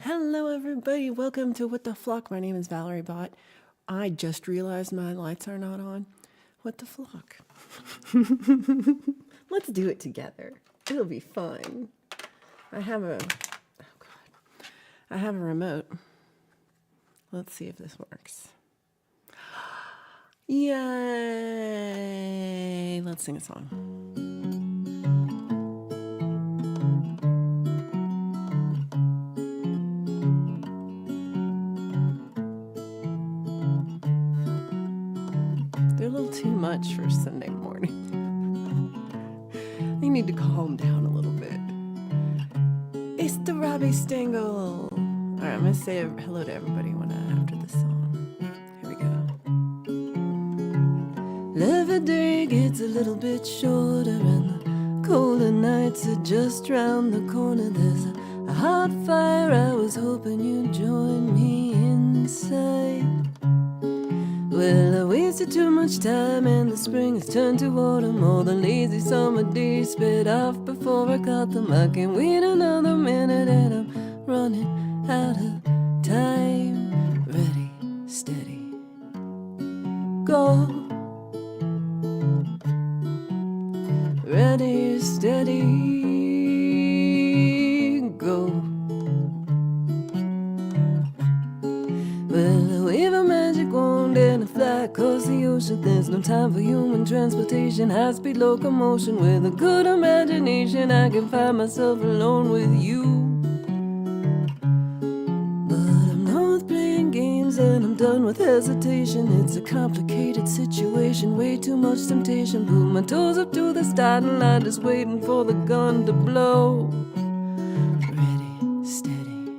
Hello, everybody. Welcome to What the Flock. My name is Valerie Bott. I just realized my lights are not on. What the flock? Let's do it together. It'll be fun. I have a remote. Let's see if this works. Yay! Let's sing a song. They're a little too much for Sunday morning. They need to calm down a little bit. It's the Robbie Stengel. All right, I'm gonna say hello to everybody after this song. Here we go. Every day gets a little bit shorter, and the colder nights are just round the corner. There's a hot fire. I was hoping you'd join me inside. Well, I wasted too much time, and the spring has turned to autumn. All the lazy summer days sped off before I caught them. I can't wait another minute, and I'm running out of time. Ready, steady, go. Ready, steady, go. Well, I wave a magic wand and I fly across the ocean. There's no time for human transportation, high-speed locomotion. With a good imagination, I can find myself alone with you. But I'm done with playing games and I'm done with hesitation. It's a complicated situation, way too much temptation. Put my toes up to the starting line, just waiting for the gun to blow. Ready, steady,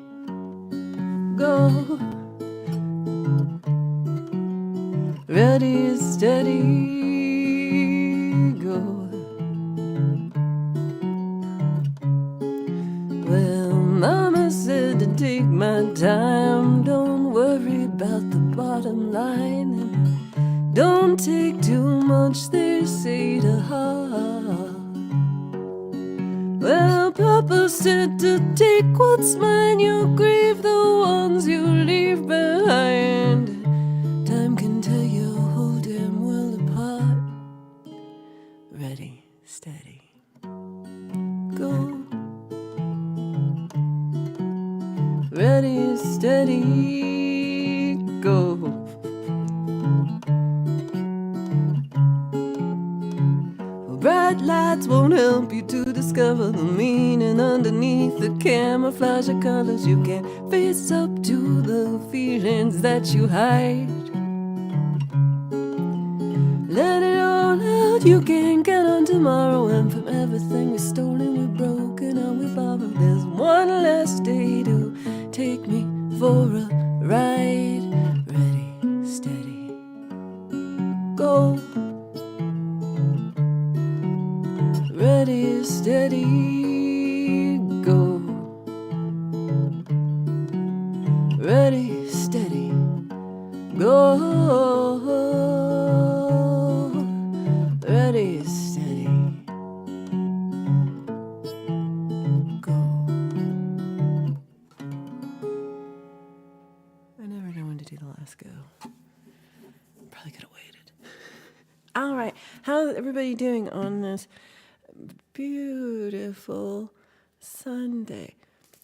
go. Ready, steady, go. Well, Mama said to take my time. Don't worry about the bottom line, and don't take too much, they say, to heart. Well, Papa said to take what's mine. You grieve the ones you leave behind. Time can tell you a whole damn world apart. Ready, steady, go. Ready, steady, go. Bright lights won't help you to discover the meaning underneath the camouflage of colors. You can't face up to the feelings that you hide. Let it all out, you can't get on tomorrow. And from everything we've stolen, we've broken, and we borrowed. There's one last day to take me for a ride. Ready, steady, go. Ready, steady, go. Ready, steady, go. Ready, steady, go. I never know when to do the last go. Probably could have waited. All right, how's everybody doing on this beautiful Sunday?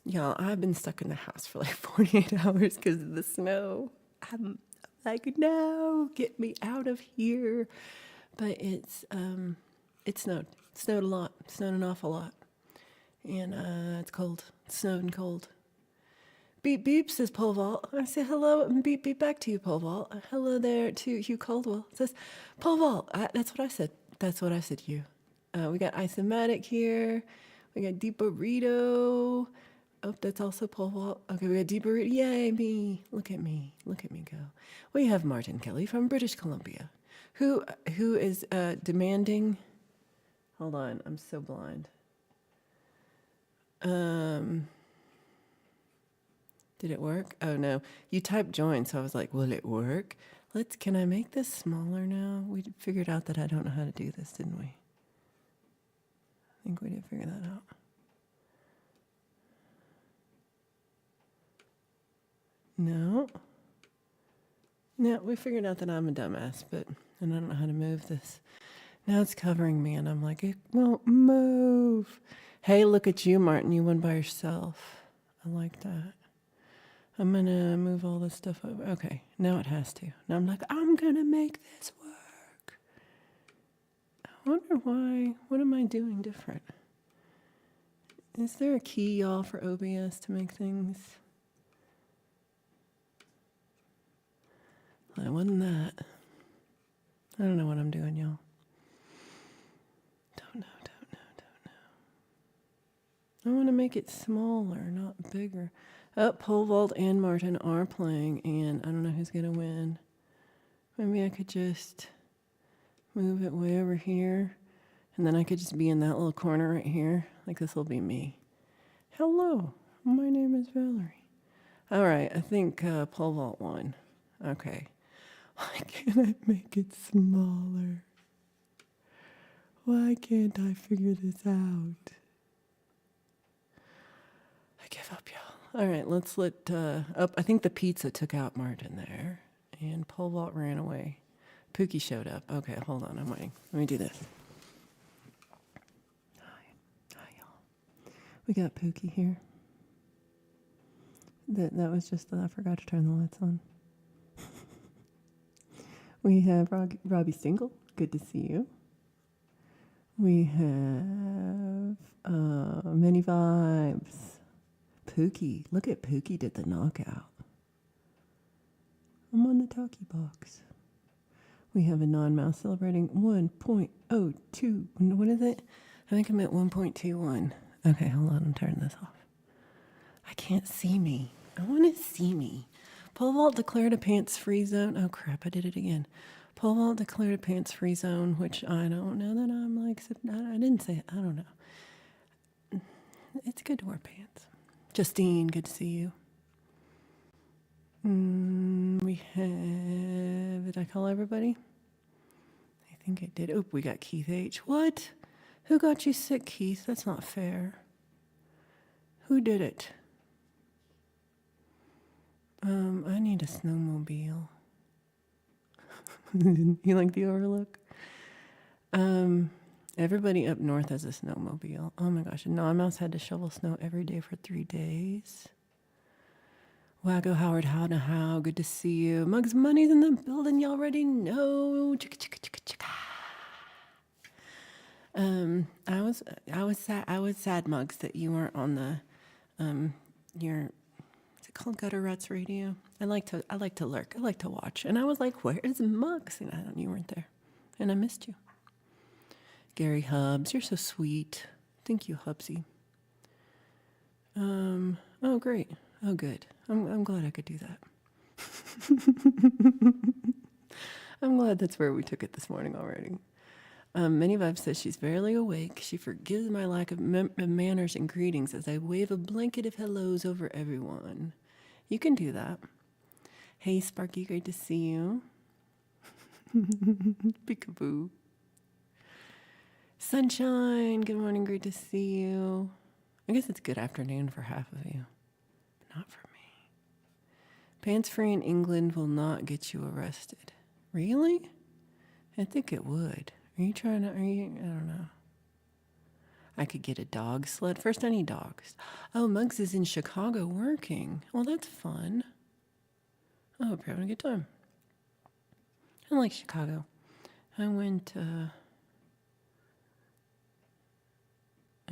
Y'all, I've been stuck in the house for like 48 hours because of the snow. I'm like, no, get me out of here. But it snowed. It snowed a lot. It snowed an awful lot. And it's cold. It snowed and cold. Beep beep, says Pole Vault. I say hello and beep beep back to you, Pole Vault. Hello there to Hugh Caldwell. It says Pole Vault. That's what I said. That's what I said, Hugh. We got Isomatic here. We got Deep Burrito. Oh, that's also Pole Vault. Okay, we got Deep Burrito. Yay, me. Look at me. Look at me go. We have Martin Kelly from British Columbia, who is demanding. Hold on, I'm so blind. Did it work? Oh no, you typed join, so I was like, will it work? Can I make this smaller now? We figured out that I don't know how to do this, didn't we? I think we did figure that out. No. No, we figured out that I'm a dumbass, and I don't know how to move this. Now it's covering me, and I'm like, it won't move. Hey, look at you, Martin. You won by yourself. I like that. I'm going to move all this stuff over. Okay, now it has to. Now I'm like, I'm going to make this work. I wonder why. What am I doing different? Is there a key, y'all, for OBS to make things? Well, it wasn't that. I don't know what I'm doing, y'all. Don't know. I want to make it smaller, not bigger. Oh, Pole Vault and Martin are playing, and I don't know who's going to win. Maybe I could just move it way over here, and then I could just be in that little corner right here. Like, this will be me. Hello, my name is Valerie. All right, I think Pole Vault won. Okay. Why can't I make it smaller? Why can't I figure this out? I give up, y'all. All right, let's let up. I think the pizza took out Martin there, and Pole Vault ran away. Pookie showed up. Okay, hold on, I'm waiting. Let me do this. Hi, y'all. We got Pookie here. That was just I forgot to turn the lights on. We have Robbie Stingle. Good to see you. We have Many Vibes. Pookie. Look at Pookie did the knockout. I'm on the talkie box. We have a non-mouse celebrating 1.02. What is it? I think I'm at 1.21. Okay, hold on. I'm turning this off. I can't see me. I want to see me. Pole Vault declared a pants-free zone. Oh, crap. I did it again. Pole Vault declared a pants-free zone, which I don't know that I'm like... I didn't say it. I don't know. It's good to wear pants. Justine, good to see you. We have... Did I call everybody? I think I did. Oh, we got Keith H. What? Who got you sick, Keith? That's not fair. Who did it? I need a snowmobile. You like the overlook? Everybody up north has a snowmobile. Oh my gosh, and Non-Mouse had to shovel snow every day for 3 days. Wacko Howard, how, good to see you. Mugs Money's in the building, you already know. Chicka, chicka, chicka, chicka. I was sad, Mugs, that you weren't on the, your, is it called Gutter Rats Radio? I like to lurk. I like to watch. And I was like, where is Mugs? And you weren't there. And I missed you. Gary Hubs, you're so sweet. Thank you, Hubsy. Oh, great. Oh, good. I'm glad I could do that. I'm glad that's where we took it this morning already. Many Vibe says she's barely awake. She forgives my lack of manners and greetings as I wave a blanket of hellos over everyone. You can do that. Hey, Sparky, great to see you. Peekaboo. Sunshine, good morning, great to see you. I guess it's good afternoon for half of you, but not for me. Pants free in England will not get you arrested. Really? I think it would. I don't know. I could get a dog sled. First, I need dogs. Oh, Muggs is in Chicago working. Well, that's fun. I hope you're having a good time. I like Chicago. I went, I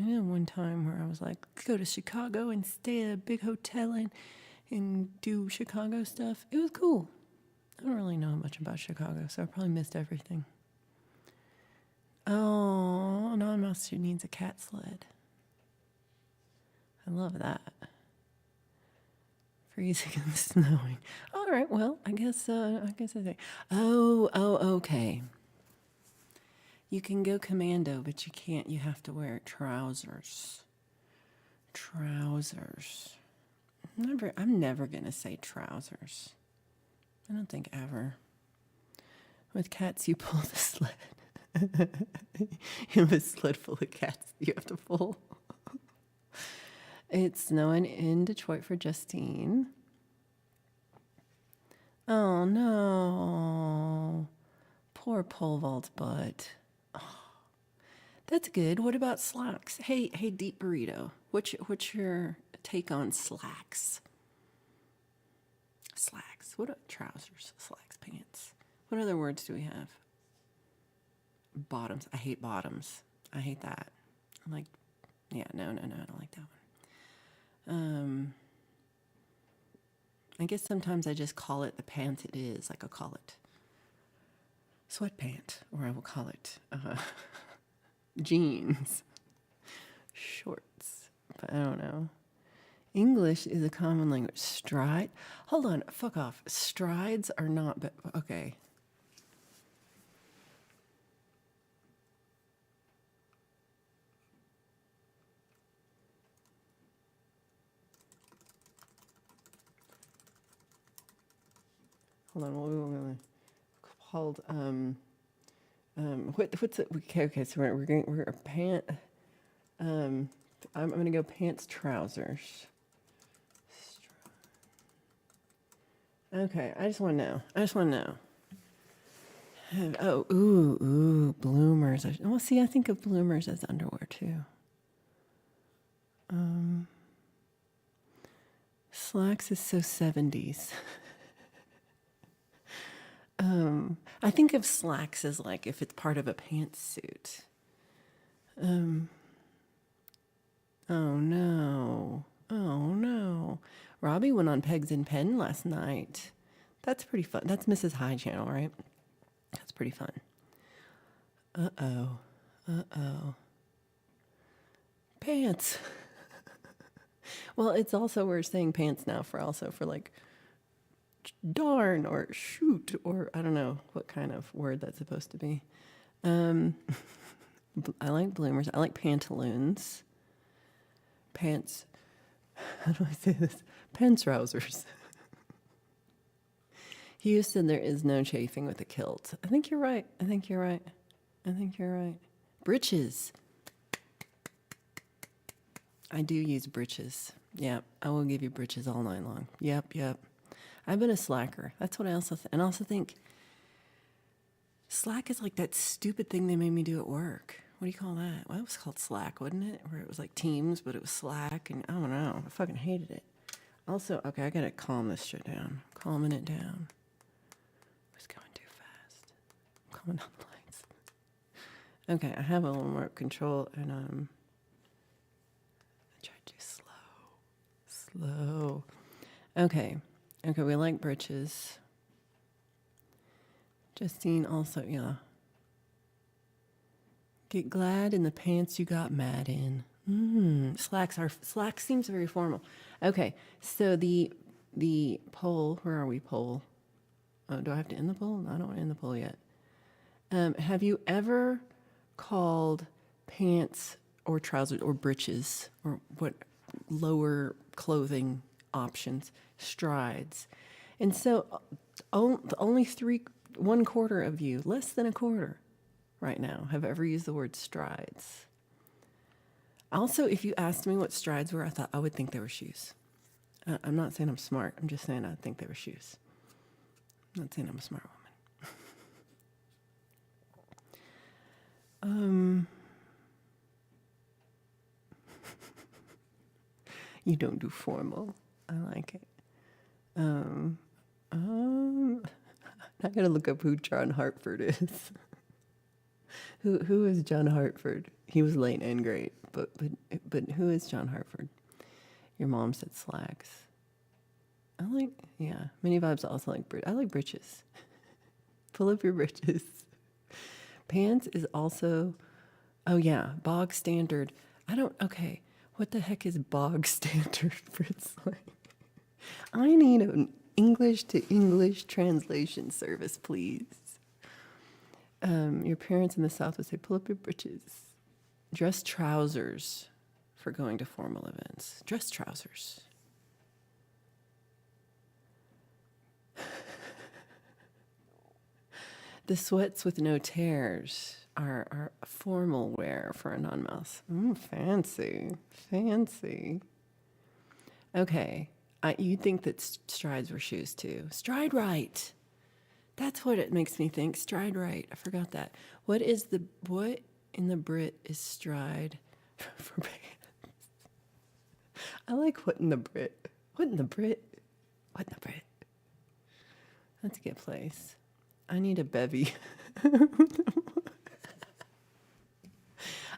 had one time where I was like, go to Chicago and stay at a big hotel and do Chicago stuff. It was cool. I don't really know much about Chicago, so I probably missed everything. Oh, Anonymous who needs a cat sled. I love that. Freezing and snowing. All right, well, I guess I say. Oh, okay. You can go commando, but you can't. You have to wear trousers. Trousers. I'm never gonna say trousers. I don't think ever. With cats, you pull the sled. You have a sled full of cats you have to pull. It's snowing in Detroit for Justine. Oh no. Poor pole vault's butt. That's good. What about slacks? Hey, deep burrito. What's your take on slacks? Slacks. What are trousers? Slacks, pants. What other words do we have? Bottoms. I hate bottoms. I hate that. I'm like, yeah, no, I don't like that one. I guess sometimes I just call it the pants it is. Like I'll call it sweatpant, or I will call it jeans, shorts. But I don't know. English is a common language. Stride. Hold on. Fuck off. Strides are not. But okay. Hold on. We're called what's it? Okay. So we're a pant. I'm gonna go pants trousers. Okay. I just want to know. Oh, bloomers. Well, see, I think of bloomers as underwear too. Slacks is so 70s. I think of slacks as like if it's part of a pantsuit. Oh no. Oh no. Robbie went on Pegs and Pen last night. That's pretty fun. That's Mrs. High Channel, right? That's pretty fun. Uh-oh. Pants. Well, it's also, we're saying pants now for like darn or shoot or I don't know what kind of word that's supposed to be. I like bloomers. I like pantaloons. Pants. How do I say this? Pants trousers. Houston, there is no chafing with a kilt. I think you're right. Breeches. I do use breeches. Yeah, I will give you breeches all night long. Yep. I've been a slacker. That's what I also and I also think slack is like that stupid thing they made me do at work. What do you call that? Well, it was called Slack, wasn't it? Where it was like Teams, but it was Slack, and I don't know. I fucking hated it. Also, okay, I gotta calm this shit down. Calming it down. It's going too fast. I'm calming down the lights. Okay, I have a little more control, and I tried to slow. Okay, we like britches. Justine also, yeah. Get glad in the pants you got mad in. Slacks seems very formal. Okay, so the poll, where are we, poll? Oh, do I have to end the poll? No, I don't want to end the poll yet. Have you ever called pants or trousers or breeches or what lower clothing options strides? And so only 1/4 of you, less than a quarter right now, have ever used the word strides. Also, if you asked me what strides were, I would think they were shoes. I'm not saying I'm smart. I'm just saying I think they were shoes. I'm not saying I'm a smart woman. You don't do formal. I like it. I gotta look up who John Hartford is. Who is John Hartford? He was late and great, but who is John Hartford? Your mom said slacks. Mini Vibes also like I like breeches. Pull up your breeches. Pants is also, oh yeah, bog standard. What the heck is bog standard for slang? I need an English to English translation service, please. Your parents in the South would say, pull up your breeches. Dress trousers for going to formal events. Dress trousers. The sweats with no tears are formal wear for a non-mouse. Fancy. Okay. You'd think that strides were shoes too. Stride right. That's what it makes me think. Stride right. I forgot that. What in the Brit is stride for pants? I like what in the Brit. What in the Brit? What in the Brit? That's a good place. I need a bevy.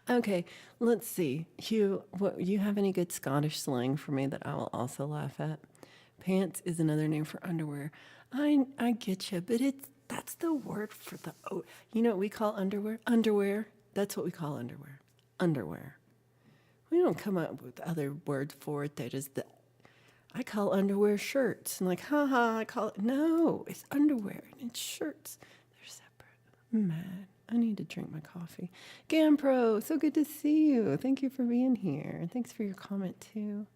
Okay, let's see. Hugh, you have any good Scottish slang for me that I will also laugh at? Pants is another name for underwear. I get you, but that's the word for the you know what we call underwear? Underwear. That's what we call underwear. Underwear. We don't come up with other words for it that is the I call underwear shirts. And like, haha, I call it no, it's underwear and it's shirts. They're separate. I'm mad. I need to drink my coffee. Gampro, so good to see you. Thank you for being here. And thanks for your comment too.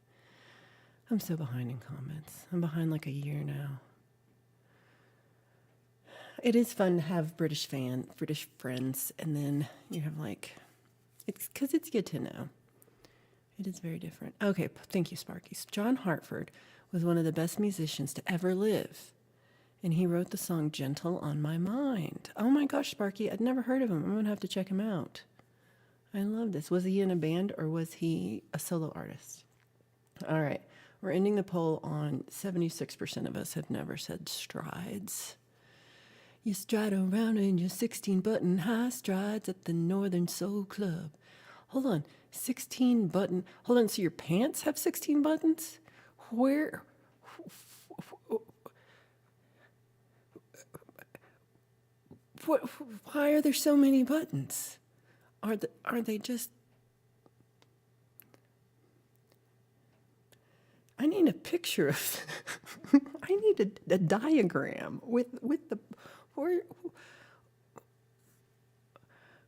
I'm so behind in comments. I'm behind like a year now. It is fun to have British friends, and then you have like, it's because it's good to know. It is very different. Okay, thank you, Sparky. John Hartford was one of the best musicians to ever live, and he wrote the song Gentle on My Mind. Oh my gosh, Sparky, I'd never heard of him. I'm going to have to check him out. I love this. Was he in a band or was he a solo artist? All right, we're ending the poll on 76% of us have never said strides. You stride around in your 16-button high strides at the Northern Soul Club. Hold on, 16 button. Hold on, so your pants have 16 buttons? Where? What? Why are there so many buttons? Are they just? I need a picture of. I need a diagram with the. Where?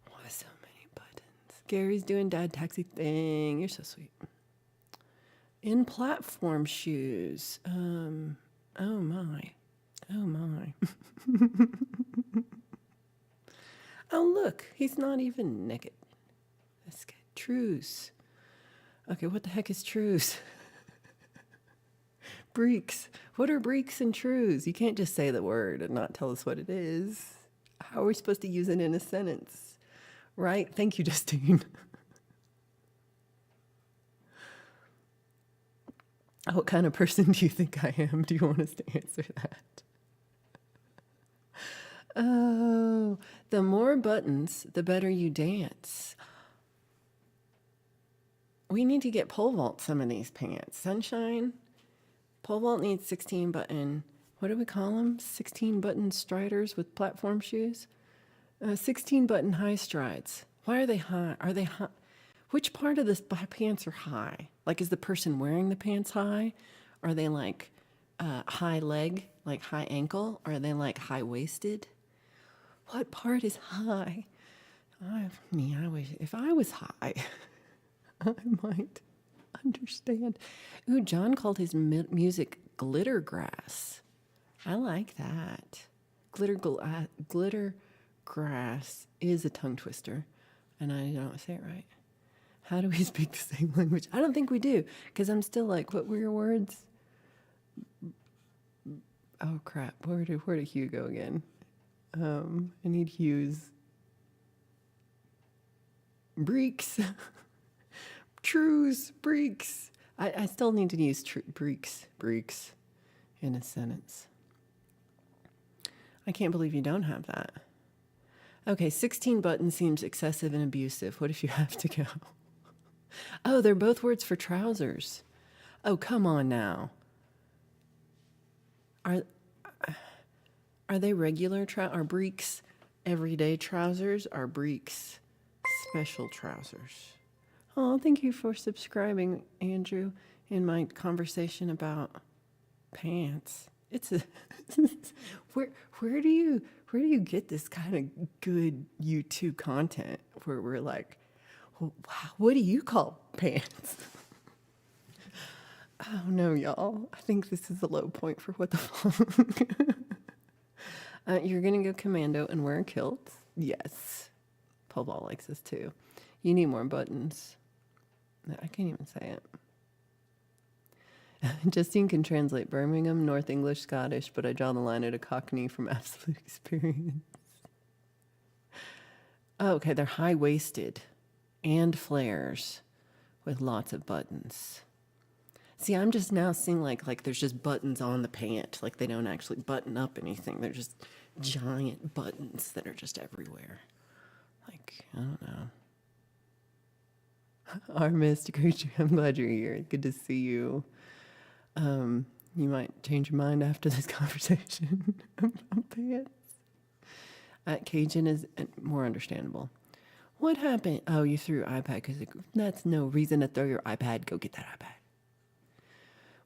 Why so many buttons? Gary's doing dad taxi thing. You're so sweet. In platform shoes. Oh my. Oh my. Oh look, he's not even naked. That's good. Trues. Okay, what the heck is trues? Breeks. What are breeks and trues? You can't just say the word and not tell us what it is. How are we supposed to use it in a sentence? Right? Thank you, Justine. What kind of person do you think I am? Do you want us to answer that? Oh, the more buttons, the better you dance. We need to get pole vault some of these pants. Sunshine, pole vault needs 16 button. What do we call them? 16 button striders with platform shoes? 16 button high strides. Why are they high? Are they high? Which part of the pants are high? Like, is the person wearing the pants high? Are they like high leg, like high ankle? Or are they like high waisted? What part is high? If I was high, I might understand. Ooh, John called his music glitter grass. I like that. Glitter grass is a tongue twister, and I don't say it right. How do we speak the same language? I don't think we do, because I'm still like, what were your words? Oh crap! Where did Hugh go again? I need Hugh's. Breeks. Trues. Breeks. I still need to use breeks in a sentence. I can't believe you don't have that. Okay, 16 buttons seems excessive and abusive. What if you have to go? Oh, they're both words for trousers. Oh, come on now. Are they regular are breeks everyday trousers? Are breeks special trousers? Oh, thank you for subscribing, Andrew, in my conversation about pants. It's a where do you get this kind of good YouTube content where we're like, wow, what do you call pants? Oh no, y'all. I think this is a low point for what the fuck. You're gonna go commando and wear a kilt? Yes. Pole vault likes this too. You need more buttons. I can't even say it. Justine can translate Birmingham, North English, Scottish, but I draw the line at a Cockney from absolute experience. Oh, okay, they're high-waisted and flares with lots of buttons. See, I'm just now seeing like there's just buttons on the pant. Like they don't actually button up anything. They're just giant buttons that are just everywhere. Like, I don't know. Our missed creature, I'm glad you're here. Good to see you. You might change your mind after this conversation about pants. Cajun is more understandable. What happened? Oh, you threw your iPad because that's no reason to throw your iPad. Go get that iPad.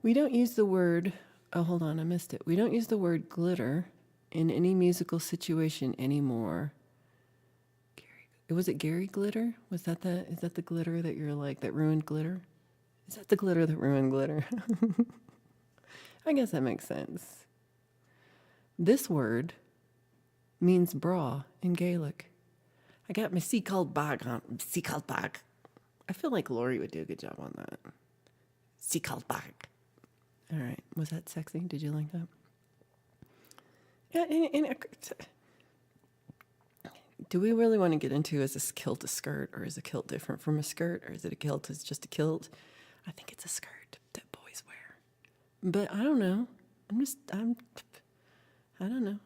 We don't use the word, oh, hold on, I missed it. We don't use the word glitter in any musical situation anymore. Was it Gary Glitter? Is that the glitter that you're like, that ruined glitter? Is that the glitter that ruined glitter? I guess that makes sense. This word means bra in Gaelic. I got my sea called bag on. Sea called bag. I feel like Lori would do a good job on that. Sea called bag. All right. Was that sexy? Did you like that? Yeah. Do we really want to get into, is a kilt a skirt, or is a kilt different from a skirt, or is it a kilt is just a kilt? I think it's a skirt that boys wear. But I don't know. I don't know.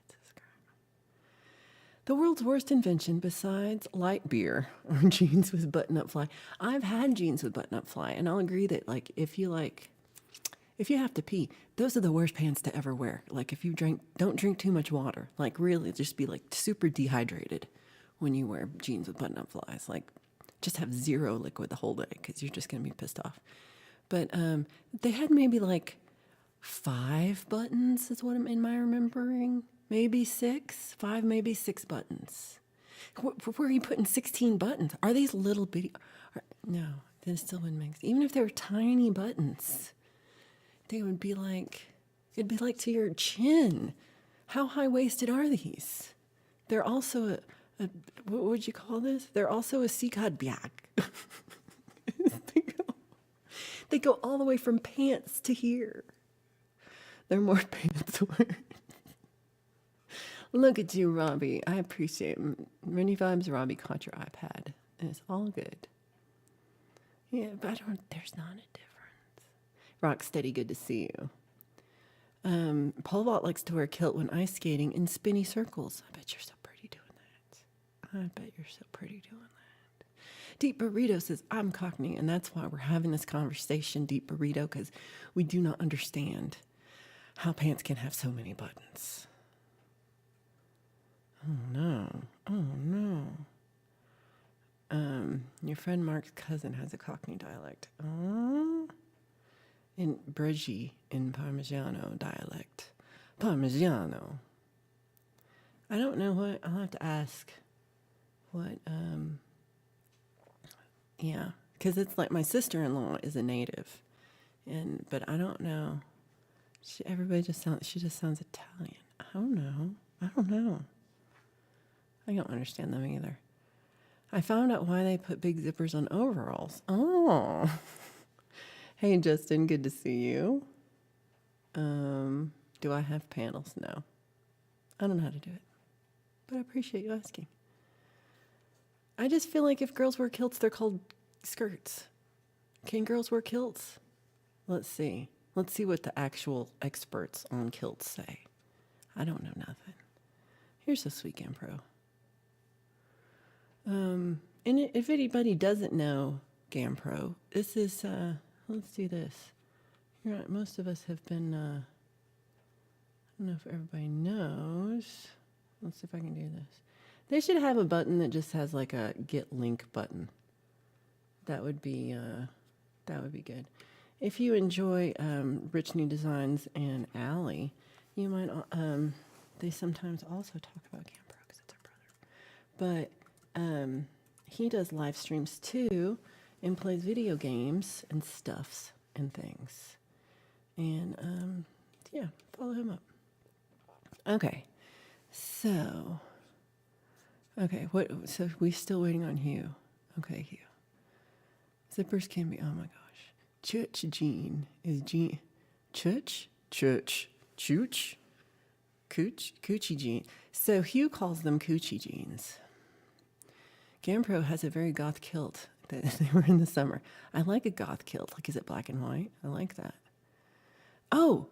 It's a skirt. The world's worst invention besides light beer are jeans with button-up fly. I've had jeans with button-up fly, and I'll agree that if you have to pee, those are the worst pants to ever wear. Like if you don't drink too much water. Like really just be like super dehydrated when you wear jeans with button-up flies. Like just have zero liquid the whole day because you're just going to be pissed off. But they had maybe like 5 buttons is what am I remembering? Maybe 6, 5, maybe 6 buttons. Where are you putting 16 buttons? Are these little bitty? No, then it still wouldn't make sense. Even if they were tiny buttons, they would be like, it'd be like to your chin. How high-waisted are these? They're also what would you call this? They're also a sikad bag. They go all the way from pants to here. They're more pants words. Look at you, Robbie. I appreciate it. Many vibes, Robbie caught your iPad. And it's all good. Yeah, but there's not a difference. Rocksteady, good to see you. Pole vault likes to wear a kilt when ice skating in spinny circles. I bet you're so pretty doing that. I bet you're so pretty doing that. Deep Burrito says, I'm Cockney, and that's why we're having this conversation, Deep Burrito, because we do not understand how pants can have so many buttons. Oh, no. Oh, no. Your friend Mark's cousin has a Cockney dialect. Oh. In Breggi, in Parmigiano dialect. Parmigiano. I don't know what, I'll have to ask what, yeah, because it's like my sister-in-law is a native, but I don't know. She just sounds Italian. I don't know. I don't understand them either. I found out why they put big zippers on overalls. Oh. Hey, Justin, good to see you. Do I have panels? No. I don't know how to do it, but I appreciate you asking. I just feel like if girls wear kilts, they're called skirts. Can girls wear kilts? Let's see. Let's see what the actual experts on kilts say. I don't know nothing. Here's a sweet GamePro. And if anybody doesn't know GamePro, this is, let's do this. You're right, most of us have been, I don't know if everybody knows. Let's see if I can do this. They should have a button that just has like a get link button. That would be good. If you enjoy Rich New Designs and Allie, you might. They sometimes also talk about GamePro because it's our brother. But he does live streams too, and plays video games and stuffs and things. And yeah, follow him up. Okay, so. Okay, so we're still waiting on Hugh. Okay, Hugh. Zippers can be, oh my gosh. Church jean is jean. Church? Church. Chooch? Coochie jean. So Hugh calls them coochie jeans. Gampro has a very goth kilt that they were in the summer. I like a goth kilt. Like, is it black and white? I like that. Oh,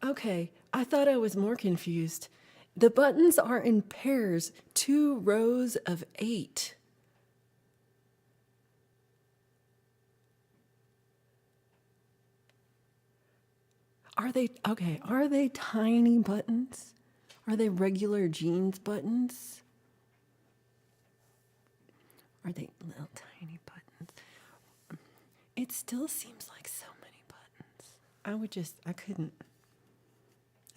okay. I thought I was more confused. The buttons are in pairs, 2 rows of 8. Are they tiny buttons? Are they regular jeans buttons? Are they little tiny buttons? It still seems like so many buttons. I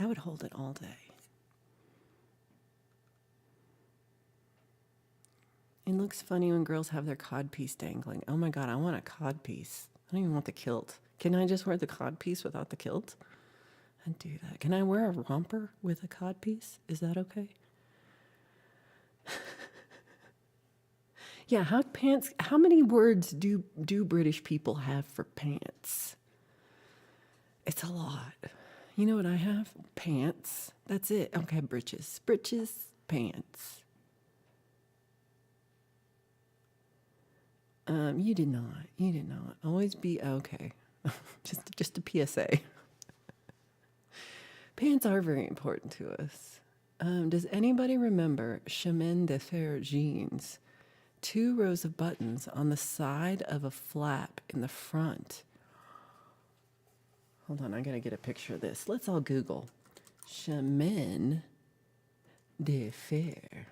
would hold it all day. It looks funny when girls have their codpiece dangling. Oh my God, I want a codpiece. I don't even want the kilt. Can I just wear the codpiece without the kilt? I'd do that. Can I wear a romper with a codpiece? Is that okay? Yeah, how many words do British people have for pants? It's a lot. You know what I have? Pants. That's it. Okay, britches, pants. You did not. Always be okay. just a PSA. Pants are very important to us. Does anybody remember chemin de fer jeans? 2 rows of buttons on the side of a flap in the front. Hold on, I gotta get a picture of this. Let's all Google chemin de fer.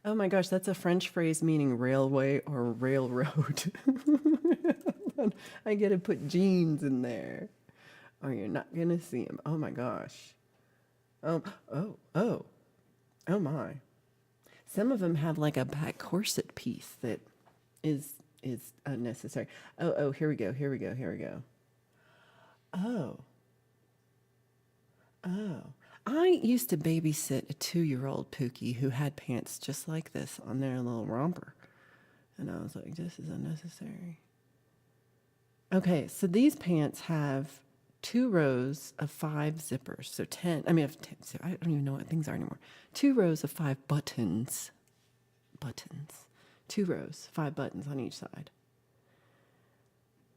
Oh my gosh, that's a French phrase meaning railway or railroad. I gotta put jeans in there, or you're not gonna see them. Oh my gosh. Oh my. Some of them have like a back corset piece that is unnecessary. Oh, here we go. Oh. I used to babysit a 2-year-old Pookie who had pants just like this on their little romper. And I was like, this is unnecessary. Okay, so these pants have 2 rows of 5 zippers. So 10, I mean, 10, so I don't even know what things are anymore. 2 rows of 5 buttons. 2 rows, 5 buttons on each side.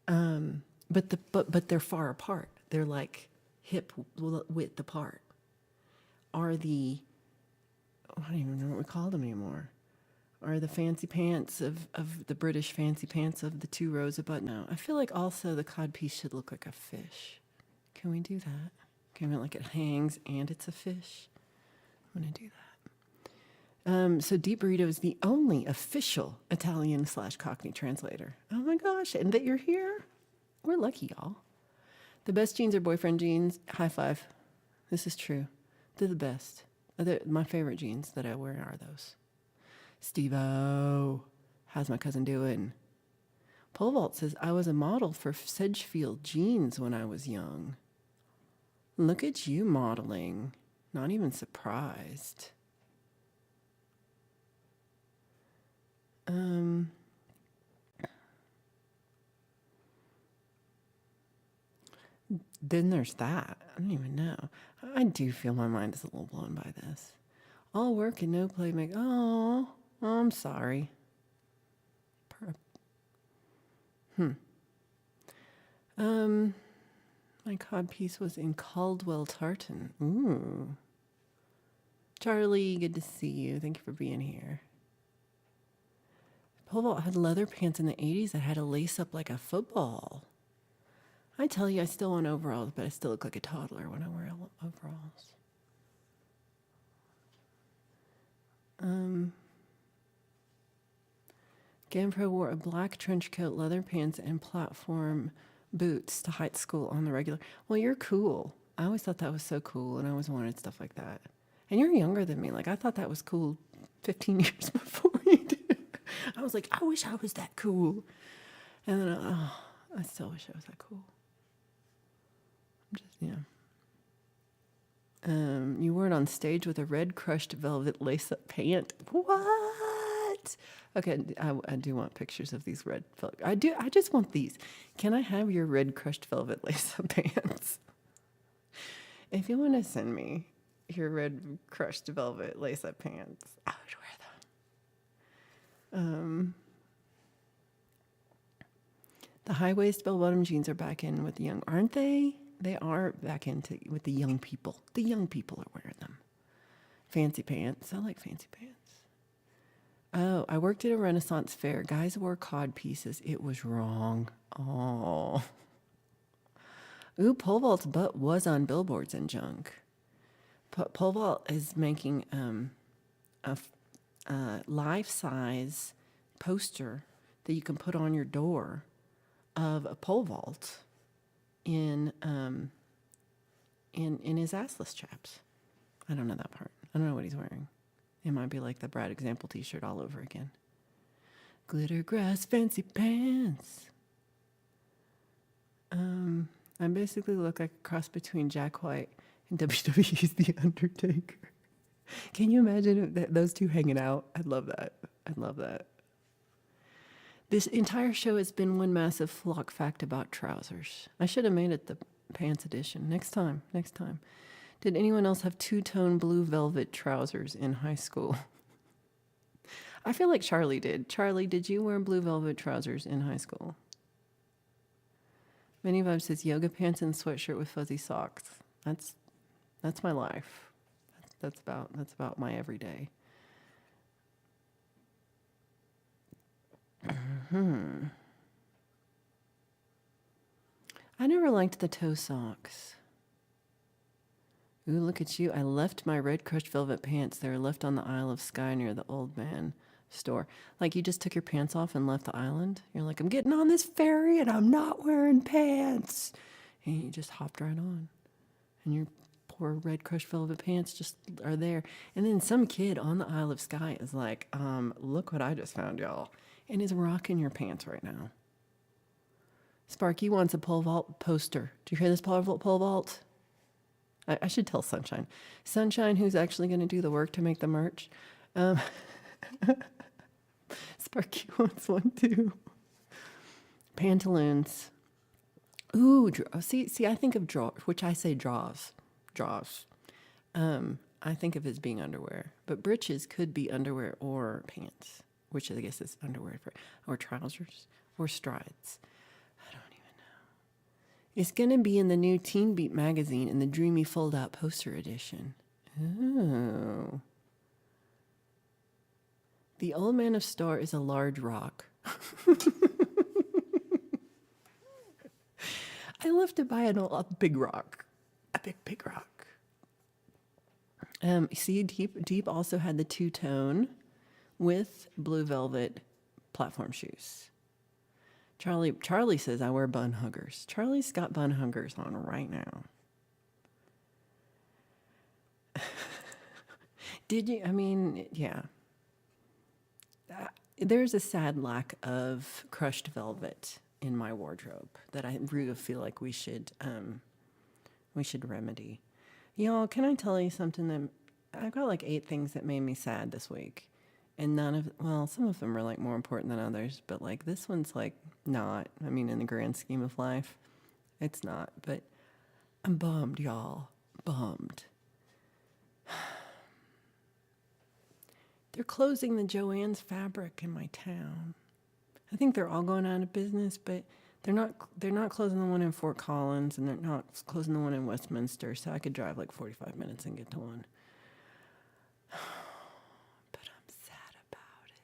But they're far apart. They're like hip width apart. I don't even know what we call them anymore. Are the fancy pants of the British fancy pants of the 2 rows of button out. I feel like also the codpiece should look like a fish. Can we do that? Can we like it hangs and it's a fish? I'm gonna do that. So Deep Burrito is the only official Italian/Cockney translator. Oh my gosh, and that you're here? We're lucky, y'all. The best jeans are boyfriend jeans. High five. This is true. They're the best. My favorite jeans that I wear are those. Steve-O, how's my cousin doing? Pole Vault says, I was a model for Sedgefield jeans when I was young. Look at you modeling. Not even surprised. Then there's that. I don't even know. I do feel my mind is a little blown by this. All work and no play make. Oh, I'm sorry. My codpiece was in Caldwell Tartan. Ooh. Charlie, good to see you. Thank you for being here. Pole Vault had leather pants in the 80s that had a lace up like a football. I tell you, I still want overalls, but I still look like a toddler when I wear overalls. Gampro wore a black trench coat, leather pants, and platform boots to high school on the regular. Well, you're cool. I always thought that was so cool, and I always wanted stuff like that. And you're younger than me. Like, I thought that was cool 15 years before you did. I was like, I wish I was that cool. And then, I still wish I was that cool. You wore it on stage with a red crushed velvet lace-up pant. What? What? Okay, I do want pictures of these red velvet. I do. I just want these. Can I have your red crushed velvet lace-up pants? If you want to send me your red crushed velvet lace-up pants, I would wear them. The high-waist bell-bottom jeans are back in with the young, aren't they? They are back into with the young people. The young people are wearing them. Fancy pants. I like fancy pants. Oh, I worked at a Renaissance fair. Guys wore cod pieces. It was wrong. Oh. Ooh, pole vault's butt was on billboards and junk. Pole vault is making a life-size poster that you can put on your door of a pole vault in his assless chaps. I don't know that part. I don't know what he's wearing. It might be like the Brad Example t-shirt all over again. Glitter grass fancy pants. I basically look like a cross between Jack White and WWE's The Undertaker. Can you imagine those two hanging out? I'd love that. I'd love that. This entire show has been one massive flock fact about trousers. I should have made it the pants edition. Next time. Did anyone else have two-tone blue velvet trousers in high school? I feel like Charlie did. Charlie, did you wear blue velvet trousers in high school? Many Vibe says yoga pants and sweatshirt with fuzzy socks. That's my life. That's about my everyday. I never liked the toe socks. Ooh, look at you. I left my red crushed velvet pants. They were left on the Isle of Skye near the Old Man store. Like you just took your pants off and left the island. You're like, I'm getting on this ferry and I'm not wearing pants. And you just hopped right on. And your poor red crushed velvet pants just are there. And then some kid on the Isle of Skye is like, look what I just found, y'all. And is rocking your pants right now. Sparky wants a pole vault poster. Do you hear this, pole vault? I should tell Sunshine. Sunshine, who's actually going to do the work to make the merch. Sparky wants one too. Pantaloons. Ooh, see, I think of draw, which I say draws. I think of as being underwear, but breeches could be underwear or pants, which I guess is underwear or trousers or strides. I don't even know. It's going to be in the new Teen Beat magazine in the Dreamy Fold-Out Poster Edition. Oh. The Old Man of Star is a large rock. I love to buy a big rock. A big rock. See, Deep also had the two-tone with blue velvet platform shoes. Charlie says I wear bun huggers. Charlie's got bun huggers on right now. Did you? I mean, yeah. There's a sad lack of crushed velvet in my wardrobe that I really feel like we should remedy. Y'all, can I tell you something that I've got like 8 things that made me sad this week. And some of them are like more important than others, but like this one's like not. I mean, in the grand scheme of life, it's not. But I'm bummed, y'all. Bummed. They're closing the Joann's Fabric in my town. I think they're all going out of business, but they're not closing the one in Fort Collins, and they're not closing the one in Westminster, so I could drive like 45 minutes and get to one. But I'm sad about it.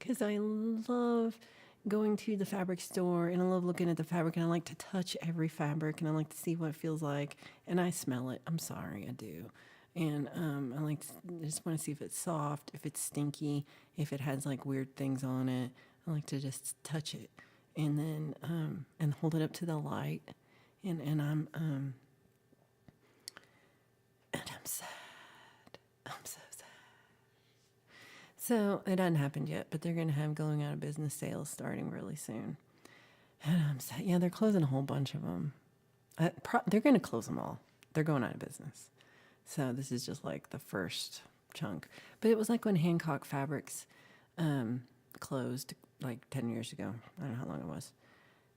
Because I love going to the fabric store, and I love looking at the fabric, and I like to touch every fabric, and I like to see what it feels like, and I smell it. I'm sorry, I do. And I just want to see if it's soft, if it's stinky, if it has like weird things on it. I like to just touch it and then and hold it up to the light. And I'm sad. I'm so sad. So it hasn't happened yet, but they're going to have going out of business sales starting really soon. And I'm sad. Yeah, they're closing a whole bunch of them. They're going to close them all. They're going out of business. So this is just like the first chunk. But it was like when Hancock Fabrics closed like 10 years ago. I don't know how long it was.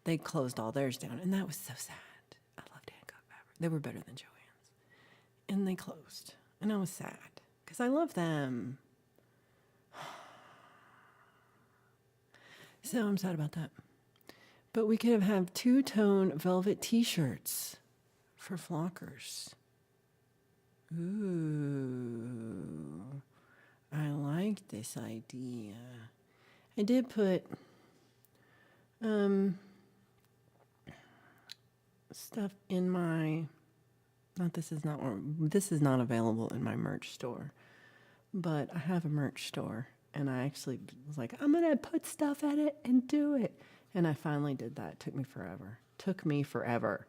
They closed all theirs down, and that was so sad. I loved Hancock Fabric. They were better than Joann's. And they closed, and I was sad because I love them. So I'm sad about that. But we could have had two-tone velvet t-shirts for flockers. Ooh, I like this idea. I did put stuff in my, this is not available in my merch store, but I have a merch store, and I actually was like, I'm gonna put stuff at it and do it, and I finally did that. It took me forever.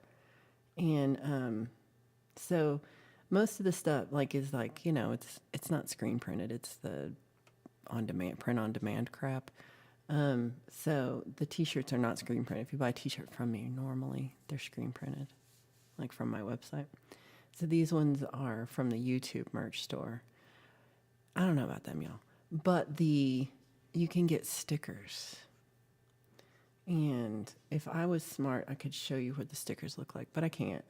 And so most of the stuff is it's not screen printed, it's the print on demand crap. So the t-shirts are not screen printed. If you buy a t-shirt from me, normally they're screen printed, like from my website. So these ones are from the YouTube merch store. I don't know about them, y'all, but you can get stickers. And if I was smart, I could show you what the stickers look like, but I can't.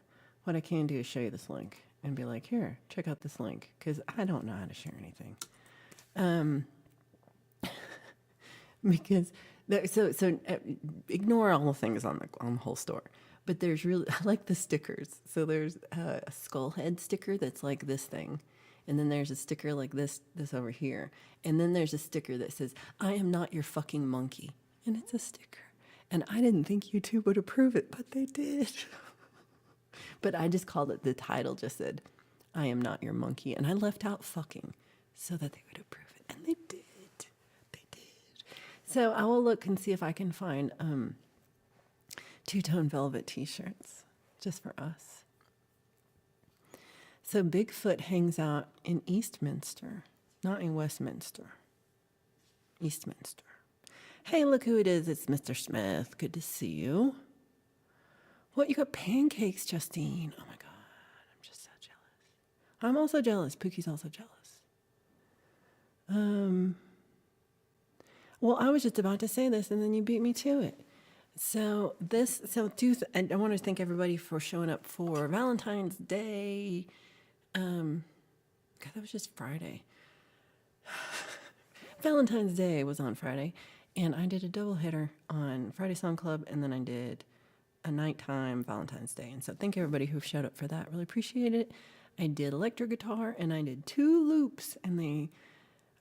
What I can do is show you this link and be like, here, check out this link, because I don't know how to share anything. Because ignore all the things on the whole store, but there's really, I like the stickers. So there's a skull head sticker that's like this thing, and then there's a sticker like this over here, and then there's a sticker that says, I am not your fucking monkey, and it's a sticker. And I didn't think YouTube would approve it, but they did. But I just called it, the title just said, I am not your monkey, and I left out fucking so that they would approve it, and they did. So I will look and see if I can find two-tone velvet t-shirts just for us. So Bigfoot hangs out in Eastminster, not in Westminster. Eastminster. Hey, look who it is. It's Mr. Smith. Good to see you. What, you got pancakes, Justine? Oh my God, I'm just so jealous. I'm also jealous. Pookie's also jealous. Well, I was just about to say this, and then you beat me to it. And I want to thank everybody for showing up for Valentine's Day. God, that was just Friday. Valentine's Day was on Friday, and I did a double hitter on Friday Song Club, and then I did a nighttime Valentine's Day. And so thank everybody who showed up for that. Really appreciate it. I did electric guitar, and I did 2 loops, and they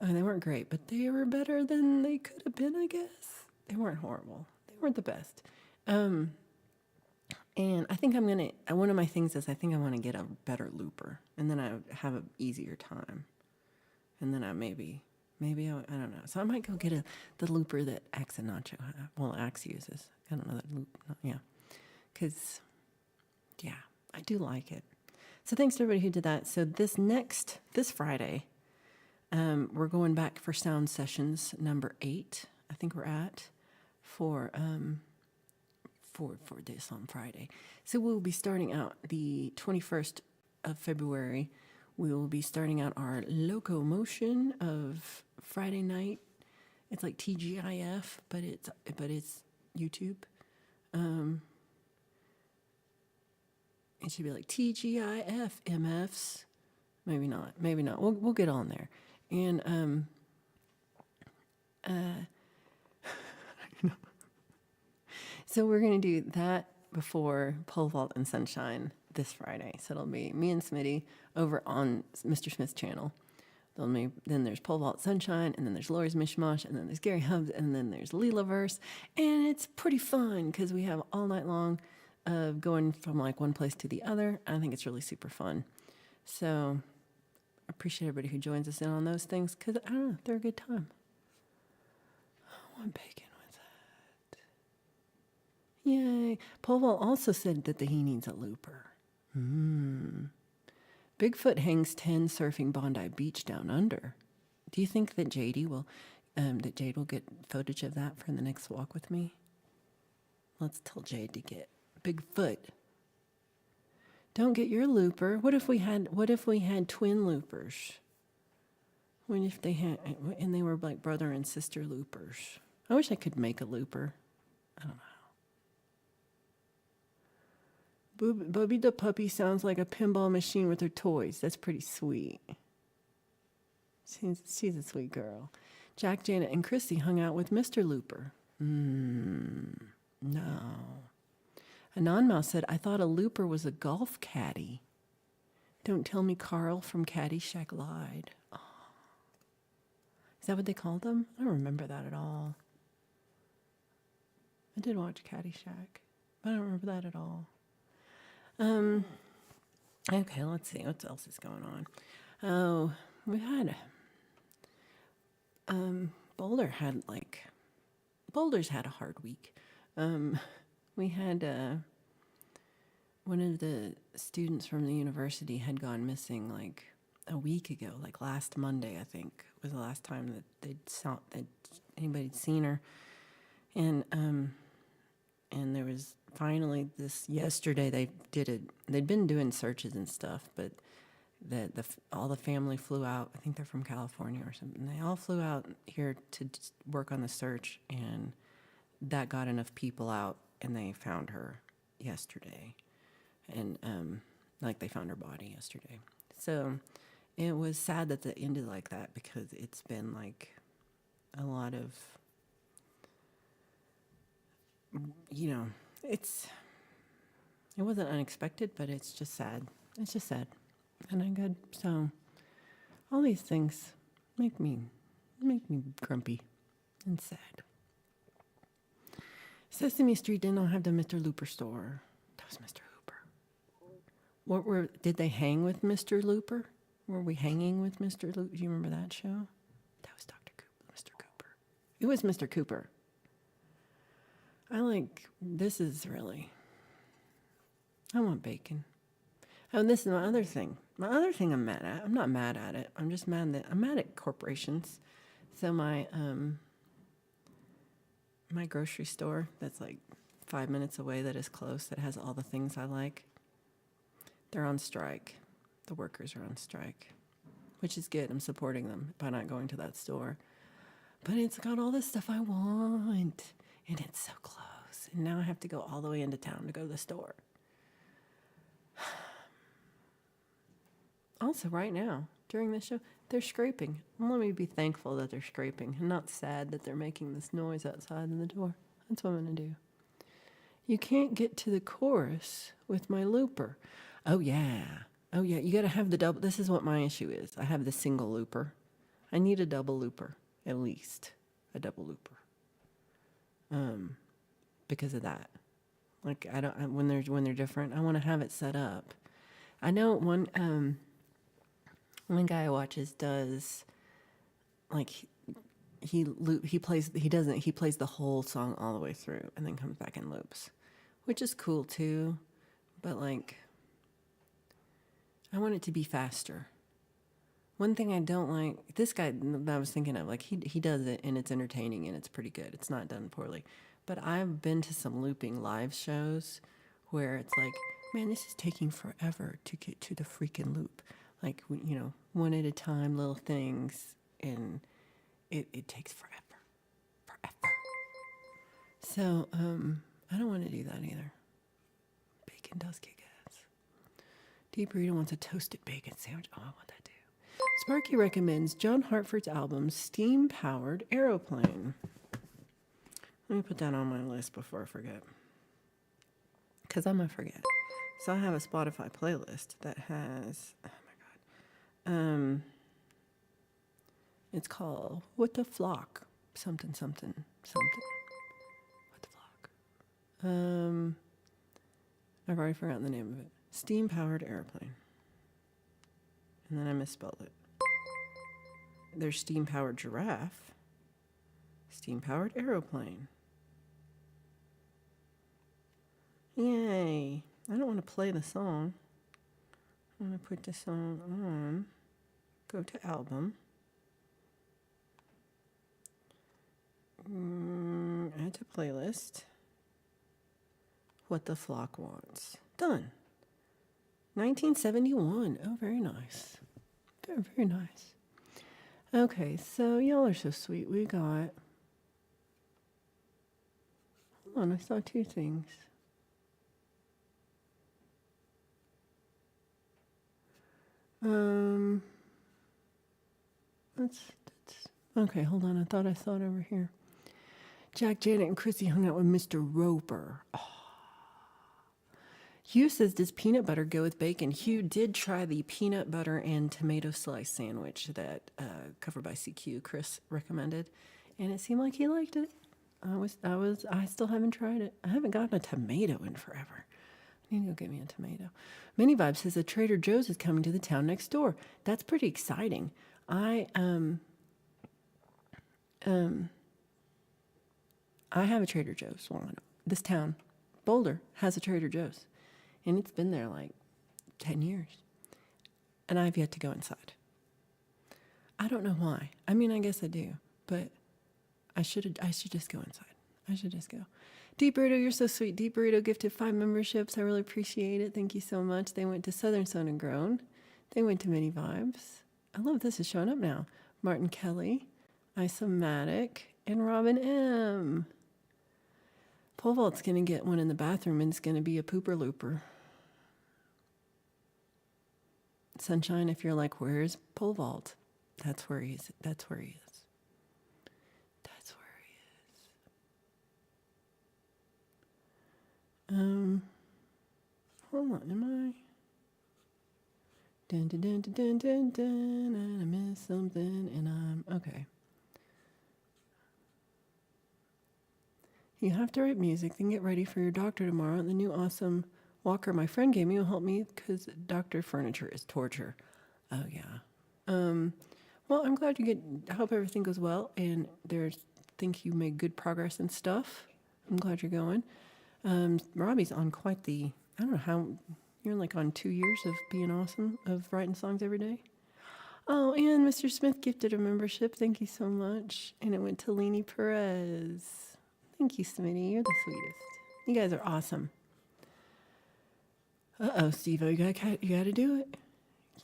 weren't great, but they were better than they could have been, I guess. They weren't horrible. They weren't the best. And I think one of my things is I think I want to get a better looper, and then I have an easier time. And then I maybe I don't know. So I might go get the looper that Axe and Nacho have. Well, Axe uses. I don't know that loop. Yeah. Because, yeah, I do like it. So thanks to everybody who did that. So this Friday, we're going back for sound sessions number 8. I think we're at for this on Friday. So we'll be starting out the 21st of February. We will be starting out our locomotion of Friday night. It's like TGIF, but it's YouTube. It should be like TGIF MFs. Maybe not. We'll get on there. And so we're gonna do that before Pole Vault and Sunshine this Friday. So it'll be me and Smitty over on Mr. Smith's channel. Then there's Pole Vault Sunshine, and then there's Lori's Mishmash, and then there's Gary Hubbs, and then there's Leelaverse. And it's pretty fun because we have all night long of going from like one place to the other. I think it's really super fun. So I appreciate everybody who joins us in on those things because, I don't know, they're a good time. Oh, I'm bacon with that. Yay. Pole Vault also said that he needs a looper. Bigfoot hangs 10 surfing Bondi Beach down under. Do you think that Jade will get footage of that for the next walk with me? Let's tell Jade to get Bigfoot. Don't get your looper. What if we had twin loopers? When if they had, and they were like brother and sister loopers. I wish I could make a looper. I don't know. Bubby the puppy sounds like a pinball machine with her toys. That's pretty sweet. She's a sweet girl. Jack, Janet, and Chrissy hung out with Mr. Looper. No. Anonmouse said, I thought a looper was a golf caddy. Don't tell me Carl from Caddyshack lied. Oh. Is that what they called them? I don't remember that at all. I did watch Caddyshack, but I don't remember that at all. Okay, let's see. What else is going on? Oh, we had... Boulder's had a hard week. We had one of the students from the university had gone missing like a week ago, like last Monday, I think, was the last time that anybody'd seen her. And there was finally this yesterday they'd been doing searches and stuff, but all the family flew out. I think they're from California or something. They all flew out here to work on the search, and that got enough people out, and they found her yesterday. And like they found her body yesterday. So it was sad that it ended like that, because it's been like a lot of, it wasn't unexpected, but it's just sad. It's just sad. And I'm good. So all these things make me grumpy and sad. Sesame Street did not have the Mr. Looper store. That was Mr. Hooper. Did they hang with Mr. Looper? Were we hanging with Mr. Looper? Do you remember that show? That was Dr. Cooper, Mr. Cooper. It was Mr. Cooper. I want bacon. Oh, and this is my other thing. My other thing I'm mad at. I'm not mad at it. I'm just mad at corporations. So my grocery store that's like 5 minutes away, that is close, that has all the things I like, they're on strike. The workers are on strike, which is good. I'm supporting them by not going to that store. But it's got all the stuff I want, and it's so close. And now I have to go all the way into town to go to the store. Also, right now, during this show, they're scraping. Let me be thankful that they're scraping and not sad that they're making this noise outside of the door. That's what I'm going to do. You can't get to the chorus with my looper. Oh, yeah. You got to have the double. This is what my issue is. I have the single looper. I need a double looper, at least. A double looper. Because of that. Like, when they're different, I want to have it set up. I know one guy I watches does, like, he plays the whole song all the way through and then comes back and loops, which is cool too, but like, I want it to be faster. One thing I don't like, this guy that I was thinking of, like, he does it and it's entertaining and it's pretty good. It's not done poorly. But I've been to some looping live shows where it's like, man, this is taking forever to get to the freaking loop. Like, one at a time, little things, and it takes forever. So, I don't want to do that either. Bacon does kick ass. Deep Burrito wants a toasted bacon sandwich. Oh, I want that too. Sparky recommends John Hartford's album, Steam Powered Aeroplane. Let me put that on my list before I forget. Because I'm going to forget. So I have a Spotify playlist that has, oh my God. It's called What the Flock? Something. What the Flock? I've already forgotten the name of it. Steam Powered Airplane. And then I misspelled it. There's Steam Powered Giraffe. Steam Powered Aeroplane. Yay. I don't want to play the song. I want to put the song on. Go to album. Add to playlist. What the Flock Wants. Done. 1971. Oh, very nice. Very, very nice. Okay, so y'all are so sweet. We got. Hold on, I saw two things. Um, that's okay. Hold on, I thought I saw it over here. Jack, Janet, and Chrissy hung out with Mr. Roper. Oh. Hugh says, does peanut butter go with bacon? Hugh did try the peanut butter and tomato slice sandwich that Covered by CQ Chris recommended, and it seemed like he liked it. I still haven't tried it. I haven't gotten a tomato in forever. I need to go get me a tomato. Mini Vibe says that Trader Joe's is coming to the town next door. That's pretty exciting. I have a Trader Joe's. Well, this town, Boulder, has a Trader Joe's. And it's been there like 10 years. And I've yet to go inside. I don't know why. I mean, I guess I do. But I should just go inside. I should just go. Deep Burrito, you're so sweet. Deep Burrito gifted 5 memberships. I really appreciate it. Thank you so much. They went to Southern Sun and Grown. They went to Mini Vibes. I love this is showing up now. Martin Kelly, Isomatic, and Robin M. Pole vault's going to get one in the bathroom, and it's going to be a pooper looper. Sunshine, if you're like, where's pole vault? That's where he is. That's where he is. That's where he is. Hold on, am I? Dun dun dun dun dun dun dun, and I missed something, and I'm okay. You have to write music, then get ready for your doctor tomorrow. And the new awesome walker my friend gave me will help me because doctor furniture is torture. Oh yeah. Well, I'm glad you get. I hope everything goes well, and think you made good progress and stuff. I'm glad you're going. Robbie's on quite the. I don't know how you're like on 2 years of being awesome of writing songs every day. Oh, and Mr. Smith gifted a membership. Thank you so much, and it went to Leni Perez. Thank you, Smitty. You're the sweetest. You guys are awesome. Uh-oh, Steve-O, you gotta do it.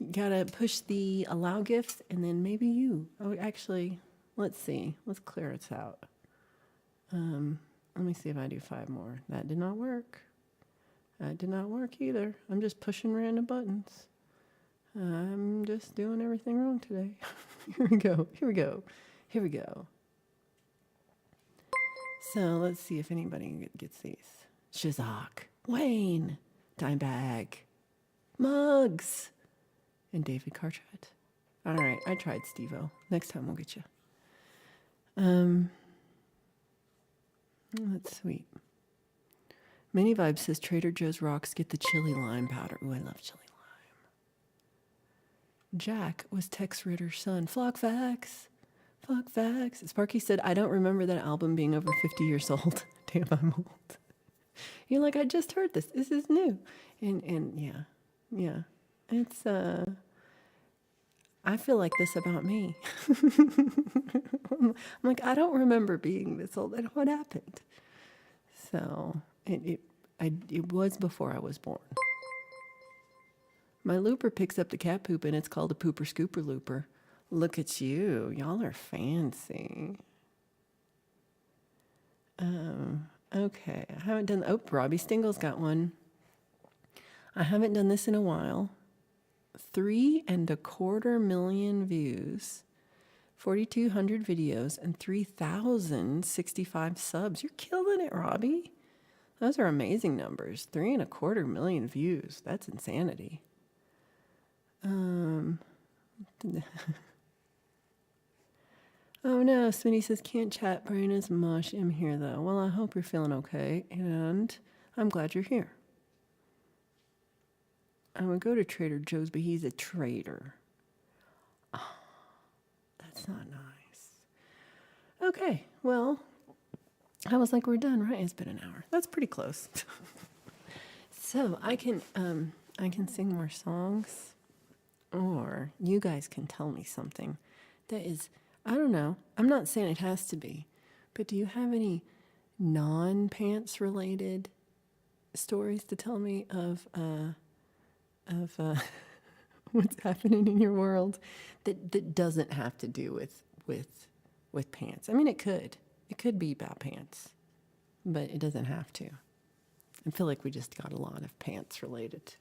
You gotta push the allow gifts, and then maybe you. Oh, actually, let's see. Let's clear it out. Let me see if I do 5 more. That did not work. That did not work either. I'm just pushing random buttons. I'm just doing everything wrong today. Here we go. Here we go. Here we go. So let's see if anybody gets these. Shazak, Wayne, Dimebag, Muggs, and David Cartwright. All right, I tried, Steve-O. Next time we'll get you. That's sweet. Mini Vibe says Trader Joe's rocks get the chili lime powder. Ooh, I love chili lime. Jack was Tex Ritter's son. Flock facts. Fuck facts. Sparky said, I don't remember that album being over 50 years old. Damn, I'm old. You're like, I just heard this. This is new. And yeah. It's, I feel like this about me. I'm like, I don't remember being this old. And what happened? So, it was before I was born. My looper picks up the cat poop, and it's called a pooper scooper looper. Look at you. Y'all are fancy. Okay. I haven't done... Oh, Robbie Stingle's got one. I haven't done this in a while. 3.25 million views, 4,200 videos, and 3,065 subs. You're killing it, Robbie. Those are amazing numbers. 3.25 million views. That's insanity. Oh no, Smitty says, can't chat, brain is mush. I'm here though. Well, I hope you're feeling okay, and I'm glad you're here. I would go to Trader Joe's, but he's a traitor. Oh, that's not nice. Okay, well, I was like, we're done, right? It's been an hour. That's pretty close. So I can sing more songs, or you guys can tell me something that is... I don't know. I'm not saying it has to be, but do you have any non-pants related stories to tell me of what's happening in your world that doesn't have to do with pants. I mean, it could. It could be about pants, but it doesn't have to. I feel like we just got a lot of pants related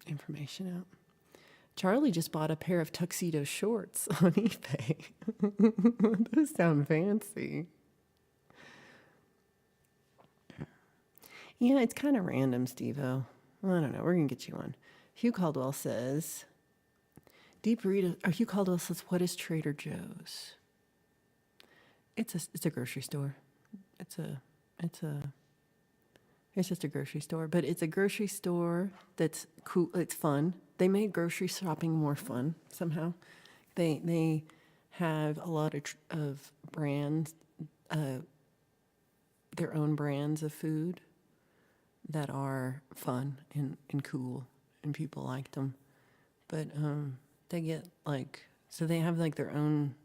information out. Charlie just bought a pair of tuxedo shorts on eBay. Those sound fancy. Yeah, it's kind of random, Steve-O. I don't know. We're going to get you one. Hugh Caldwell says, deep burrito. Or Hugh Caldwell says, what is Trader Joe's? It's a grocery store. It's just a grocery store, but it's a grocery store that's cool. It's fun. They made grocery shopping more fun somehow. They have a lot of brands, their own brands of food that are fun and cool, and people like them. But they get so they have their own.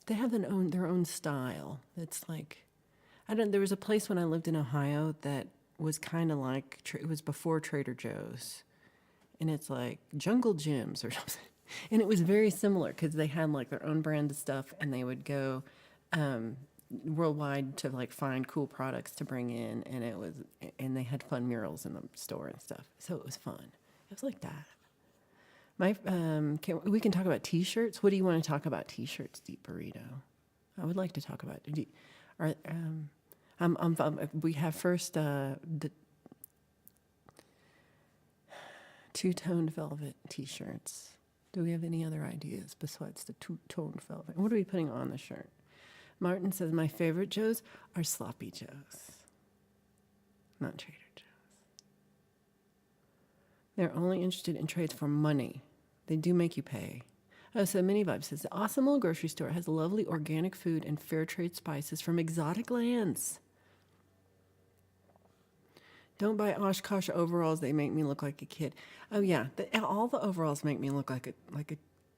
They have their own style. It's there was a place when I lived in Ohio that was kind of it was before Trader Joe's. And it's like Jungle Gyms or something. And it was very similar because they had their own brand of stuff, and they would go worldwide to find cool products to bring in. And they had fun murals in the store and stuff. So it was fun. It was like that. We can talk about T-shirts. What do you want to talk about T-shirts, Deep Burrito? I would like to talk about. We have first the two-toned velvet T-shirts. Do we have any other ideas besides the two-toned velvet? What are we putting on the shirt? Martin says my favorite Joes are Sloppy Joes, not Trader Joe's. They're only interested in trades for money. They do make you pay. Oh, so Mini Vibe says, the awesome little grocery store has lovely organic food and fair trade spices from exotic lands. Don't buy Oshkosh overalls. They make me look like a kid. Oh, yeah. All the overalls make me look like a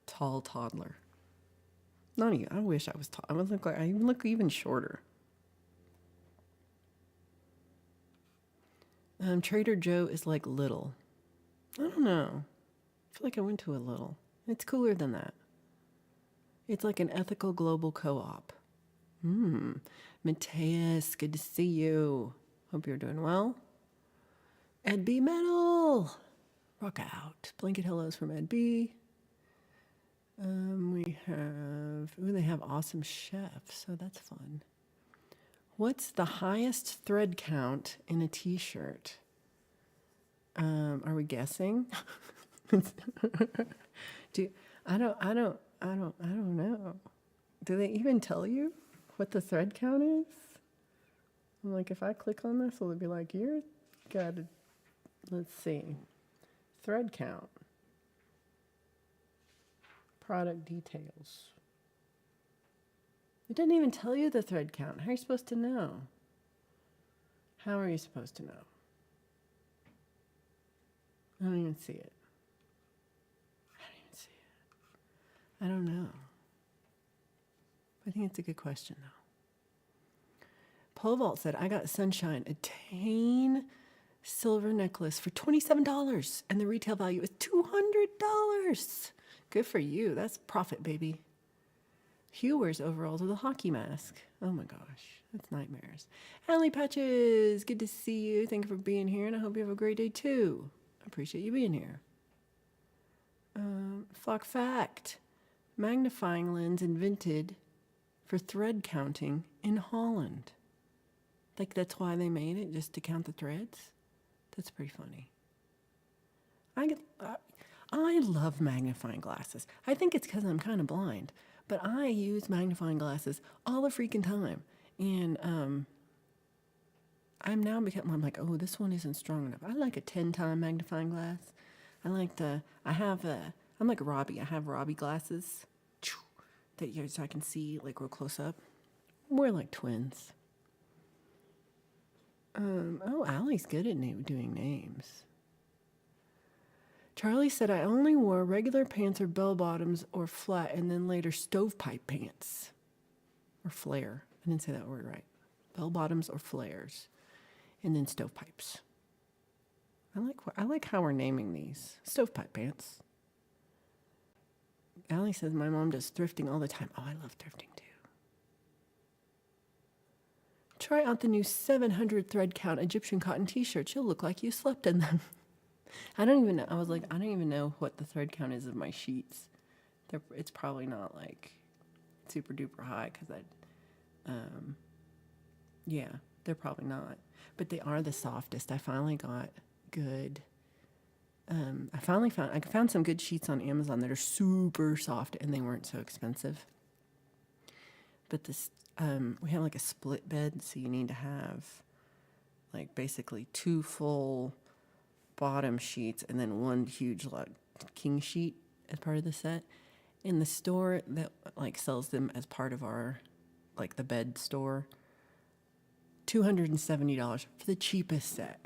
tall toddler. None of you. I wish I was tall. I look even shorter. Trader Joe is like Little. I don't know. I feel like I went to a Little. It's cooler than that. It's like an ethical global co-op. Mateus, good to see you. Hope you're doing well. Ed B Metal. Rock out. Blanket hellos from Ed B. They have awesome chefs, so that's fun. What's the highest thread count in a T-shirt? Are we guessing? I don't know. Do they even tell you what the thread count is? I'm if I click on this, will it be let's see. Thread count. Product details. It doesn't even tell you the thread count. How are you supposed to know? I don't even see it. I don't know. I think it's a good question, though. Pole Vault said, I got Sunshine, a Tane silver necklace for $27, and the retail value is $200. Good for you. That's profit, baby. Hugh wears overalls with a hockey mask. Oh my gosh, that's nightmares. Allie Patches, good to see you. Thank you for being here, and I hope you have a great day, too. I appreciate you being here. Flock Fact. Magnifying lens invented for thread counting in Holland. That's why they made it, just to count the threads? That's pretty funny. I love magnifying glasses. I think it's because I'm kind of blind, but I use magnifying glasses all the freaking time. And I'm now I'm like, oh, this one isn't strong enough. I like a 10-time magnifying glass. I'm like Robbie. I have Robbie glasses so I can see real close up. We're like twins. Allie's good at doing names. Charlie said, I only wore regular pants or bell bottoms or flat, and then later stovepipe pants. Or flare. I didn't say that word right. Bell bottoms or flares. And then stovepipes. I like how we're naming these. Stovepipe pants. Allie says my mom does thrifting all the time. Oh, I love thrifting too. Try out the new 700 thread count Egyptian cotton t-shirts. You'll look like you slept in them. I don't even know. I was like, I don't even know what the thread count is of my sheets. It's probably not like super duper high because yeah, they're probably not. But they are the softest. I finally got good. I found some good sheets on Amazon that are super soft and they weren't so expensive. But we have like a split bed, so you need to have like basically 2 full bottom sheets and then 1 huge like king sheet as part of the set. In the store that like sells them as part of our like the bed store, $270 for the cheapest set.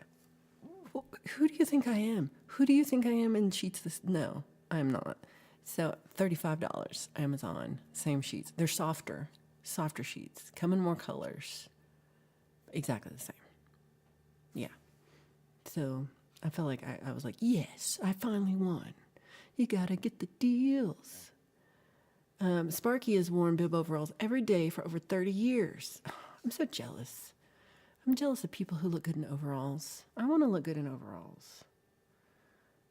Well, who do you think I am? Who do you think I am in sheets this? No, I'm not. So $35 Amazon, same sheets. They're softer sheets. Come in more colors. Exactly the same. Yeah. So I felt like I was like, yes, I finally won. You gotta get the deals. Sparky has worn bib overalls every day for over 30 years. I'm so jealous. I'm jealous of people who look good in overalls. I want to look good in overalls.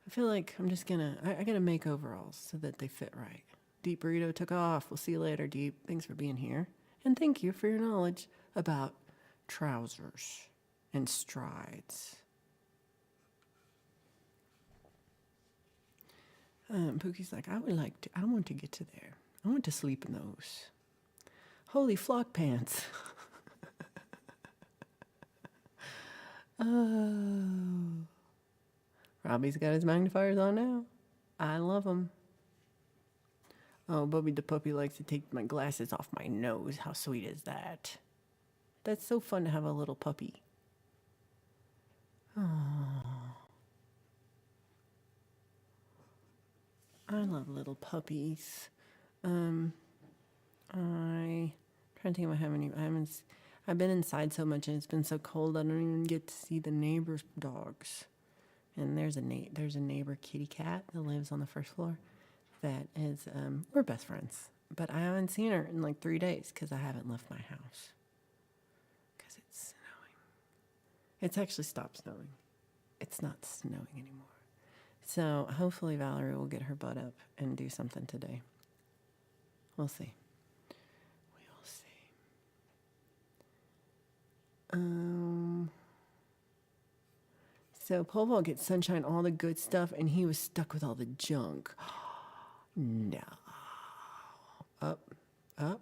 I feel like I'm just I gotta make overalls so that they fit right. Deep Burrito took off. We'll see you later, Deep. Thanks for being here. And thank you for your knowledge about trousers and strides. Pookie's like, I want to get to there. I want to sleep in those. Holy flock pants. Oh. Robbie's got his magnifiers on now. I love them. Oh, Bubby the puppy likes to take my glasses off my nose. How sweet is that? That's so fun to have a little puppy. Oh. I love little puppies. I'm trying to think if I have any. I've been inside so much and it's been so cold. I don't even get to see the neighbors' dogs. And there's a neighbor kitty cat that lives on the first floor. That is, we're best friends. But I haven't seen her in like 3 days because I haven't left my house. Because it's snowing. It's actually stopped snowing. It's not snowing anymore. So hopefully Valerie will get her butt up and do something today. We'll see. We'll see. So Pole Vault gets sunshine, all the good stuff, and he was stuck with all the junk. No. Up. That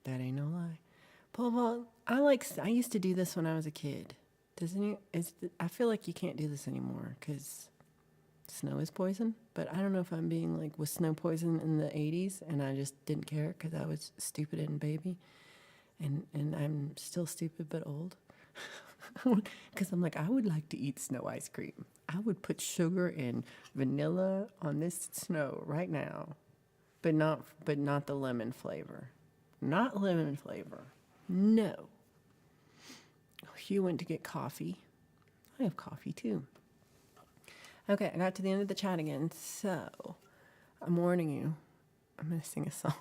ain't no lie. Pole Vault, I used to do this when I was a kid. I feel like you can't do this anymore because snow is poison. But I don't know if I'm being like, was snow poison in the 80s and I just didn't care because I was stupid and baby. And I'm still stupid but old. Because I'm like, I would like to eat snow ice cream. I would put sugar and vanilla on this snow right now, but not the lemon flavor. Not lemon flavor. No. Hugh went to get coffee. I have coffee too. Okay, I got to the end of the chat again, so I'm warning you. I'm going to sing a song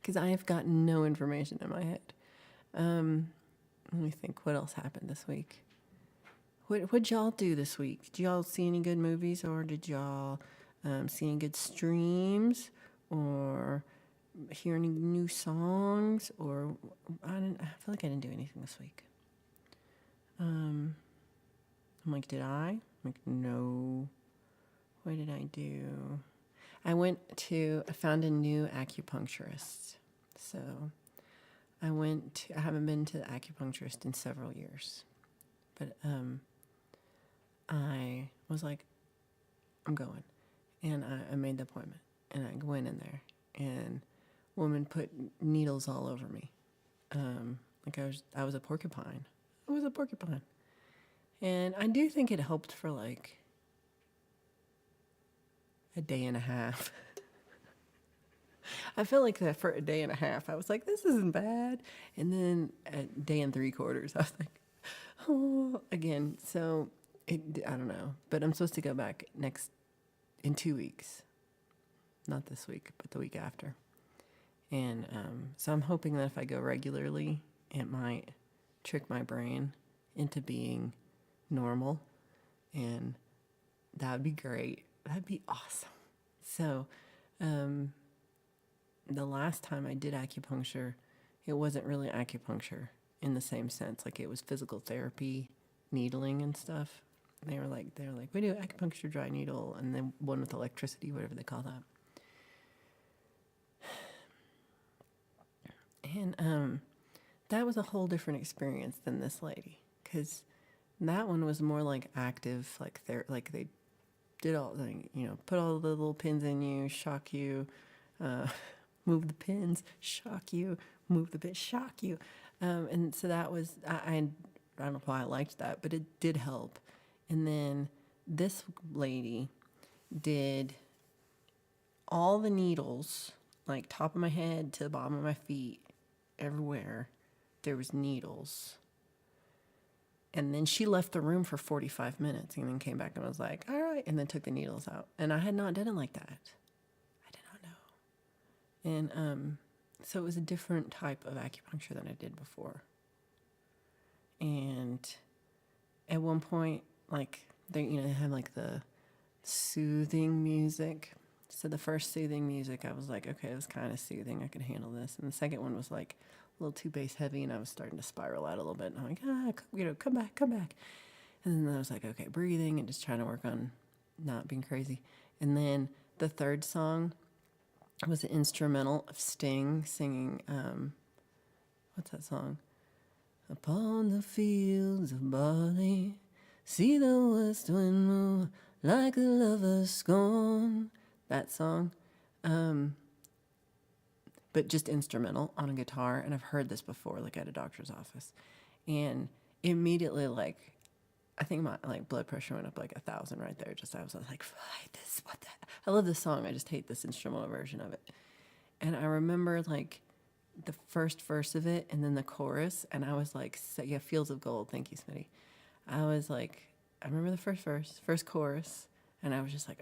because I have got no information in my head. Let me think. What else happened this week? What'd y'all do this week? Did y'all see any good movies, or did y'all see any good streams, or hear any new songs? Or I feel like I didn't do anything this week. I'm like, did I? I'm like, no. What did I do? I found a new acupuncturist. So I haven't been to the acupuncturist in several years. But I was like, I'm going. And I made the appointment. And I went in there. And a woman put needles all over me. Like I was a porcupine. I was a porcupine. And I do think it helped for like a day and a half. I felt like that for a day and a half. I was like, this isn't bad. And then at day and 3/4, I was like, Oh, again, so I don't know, but I'm supposed to go back in 2 weeks. Not this week, but the week after. And so I'm hoping that if I go regularly, it might trick my brain into being normal. And that would be great. That'd be awesome. So the last time I did acupuncture, it wasn't really acupuncture in the same sense. Like it was physical therapy, needling and stuff. They're like, we do acupuncture, dry needle, and then one with electricity, whatever they call that. And that was a whole different experience than this lady, because that one was more like active, like they did all the, put all the little pins in you, shock you, move the pins, shock you, move the pins, shock you. And so that was, I don't know why I liked that, but it did help. And then this lady did all the needles, like top of my head to the bottom of my feet, everywhere. There was needles. And then she left the room for 45 minutes and then came back and was like, all right, and then took the needles out. And I had not done it like that. I did not know. And so it was a different type of acupuncture than I did before. And at one point, like, they had like the soothing music. So the first soothing music, I was like, okay, it was kind of soothing. I could handle this. And the second one was like a little too bass heavy, and I was starting to spiral out a little bit. And I'm like, come back. And then I was like, okay, breathing and just trying to work on not being crazy. And then the third song was an instrumental of Sting singing, what's that song? Upon the fields of barley, see the west wind move like a lover's scorn. That song. But just instrumental on a guitar. And I've heard this before, like at a doctor's office. And immediately, like, I think my blood pressure went up like 1,000 right there. Just I was like, I love this song. I just hate this instrumental version of it. And I remember like the first verse of it and then the chorus, and I was like, yeah, Fields of Gold. Thank you, Smitty. I was like, I remember the first verse, first chorus, and I was just like,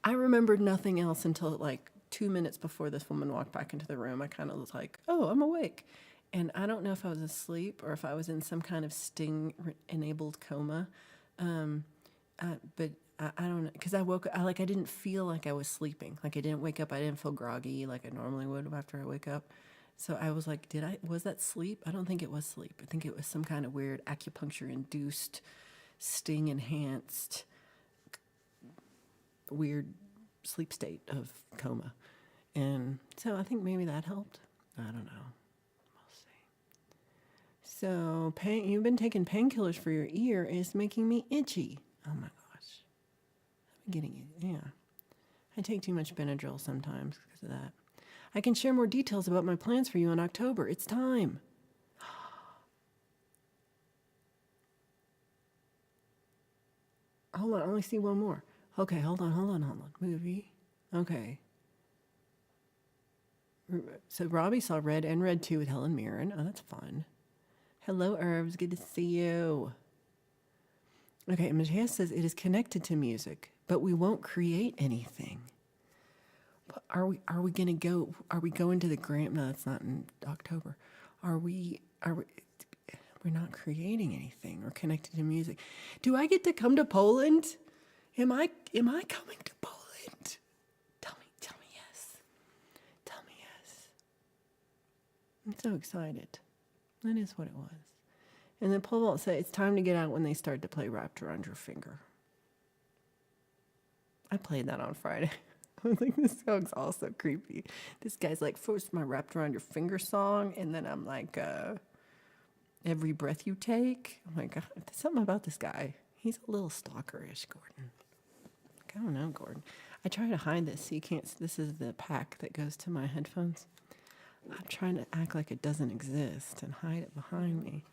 I remembered nothing else until like 2 minutes before this woman walked back into the room. I kind of was like, oh, I'm awake. And I don't know if I was asleep or if I was in some kind of Sting-enabled coma. But I don't know, because I woke up, I didn't feel like I was sleeping. Like I didn't wake up, I didn't feel groggy like I normally would after I wake up. So I was like, was that sleep? I don't think it was sleep. I think it was some kind of weird acupuncture-induced, Sting-enhanced, weird sleep state of coma. And so I think maybe that helped. I don't know. We'll see. So you've been taking painkillers for your ear, and it's making me itchy. Oh my gosh. I'm getting it. Yeah. I take too much Benadryl sometimes because of that. I can share more details about my plans for you in October. It's time. Hold on, I only see one more. Okay, hold on. Movie. Okay. So Robbie saw Red and Red 2 with Helen Mirren. Oh, that's fun. Hello, Herbs. Good to see you. Okay, Matthias says it is connected to music, but we won't create anything. But are we gonna go? Are we going to the Grand? No, that's not in October. Are we? We're not creating anything or connected to music. Do I get to come to Poland? Am I coming to Poland? Tell me yes. Tell me yes. I'm so excited. That is what it was. And then Paul Walt said, it's time to get out when they start to play Wrapped Around Your Finger. I played that on Friday. I was like, this song's also creepy. This guy's like, first my Wrapped Around Your Finger song, and then I'm like, Every Breath You Take. I'm like, there's something about this guy. He's a little stalkerish, Gordon. I don't know, Gordon. I try to hide this so you can't. This is the pack that goes to my headphones. I'm trying to act like it doesn't exist and hide it behind me.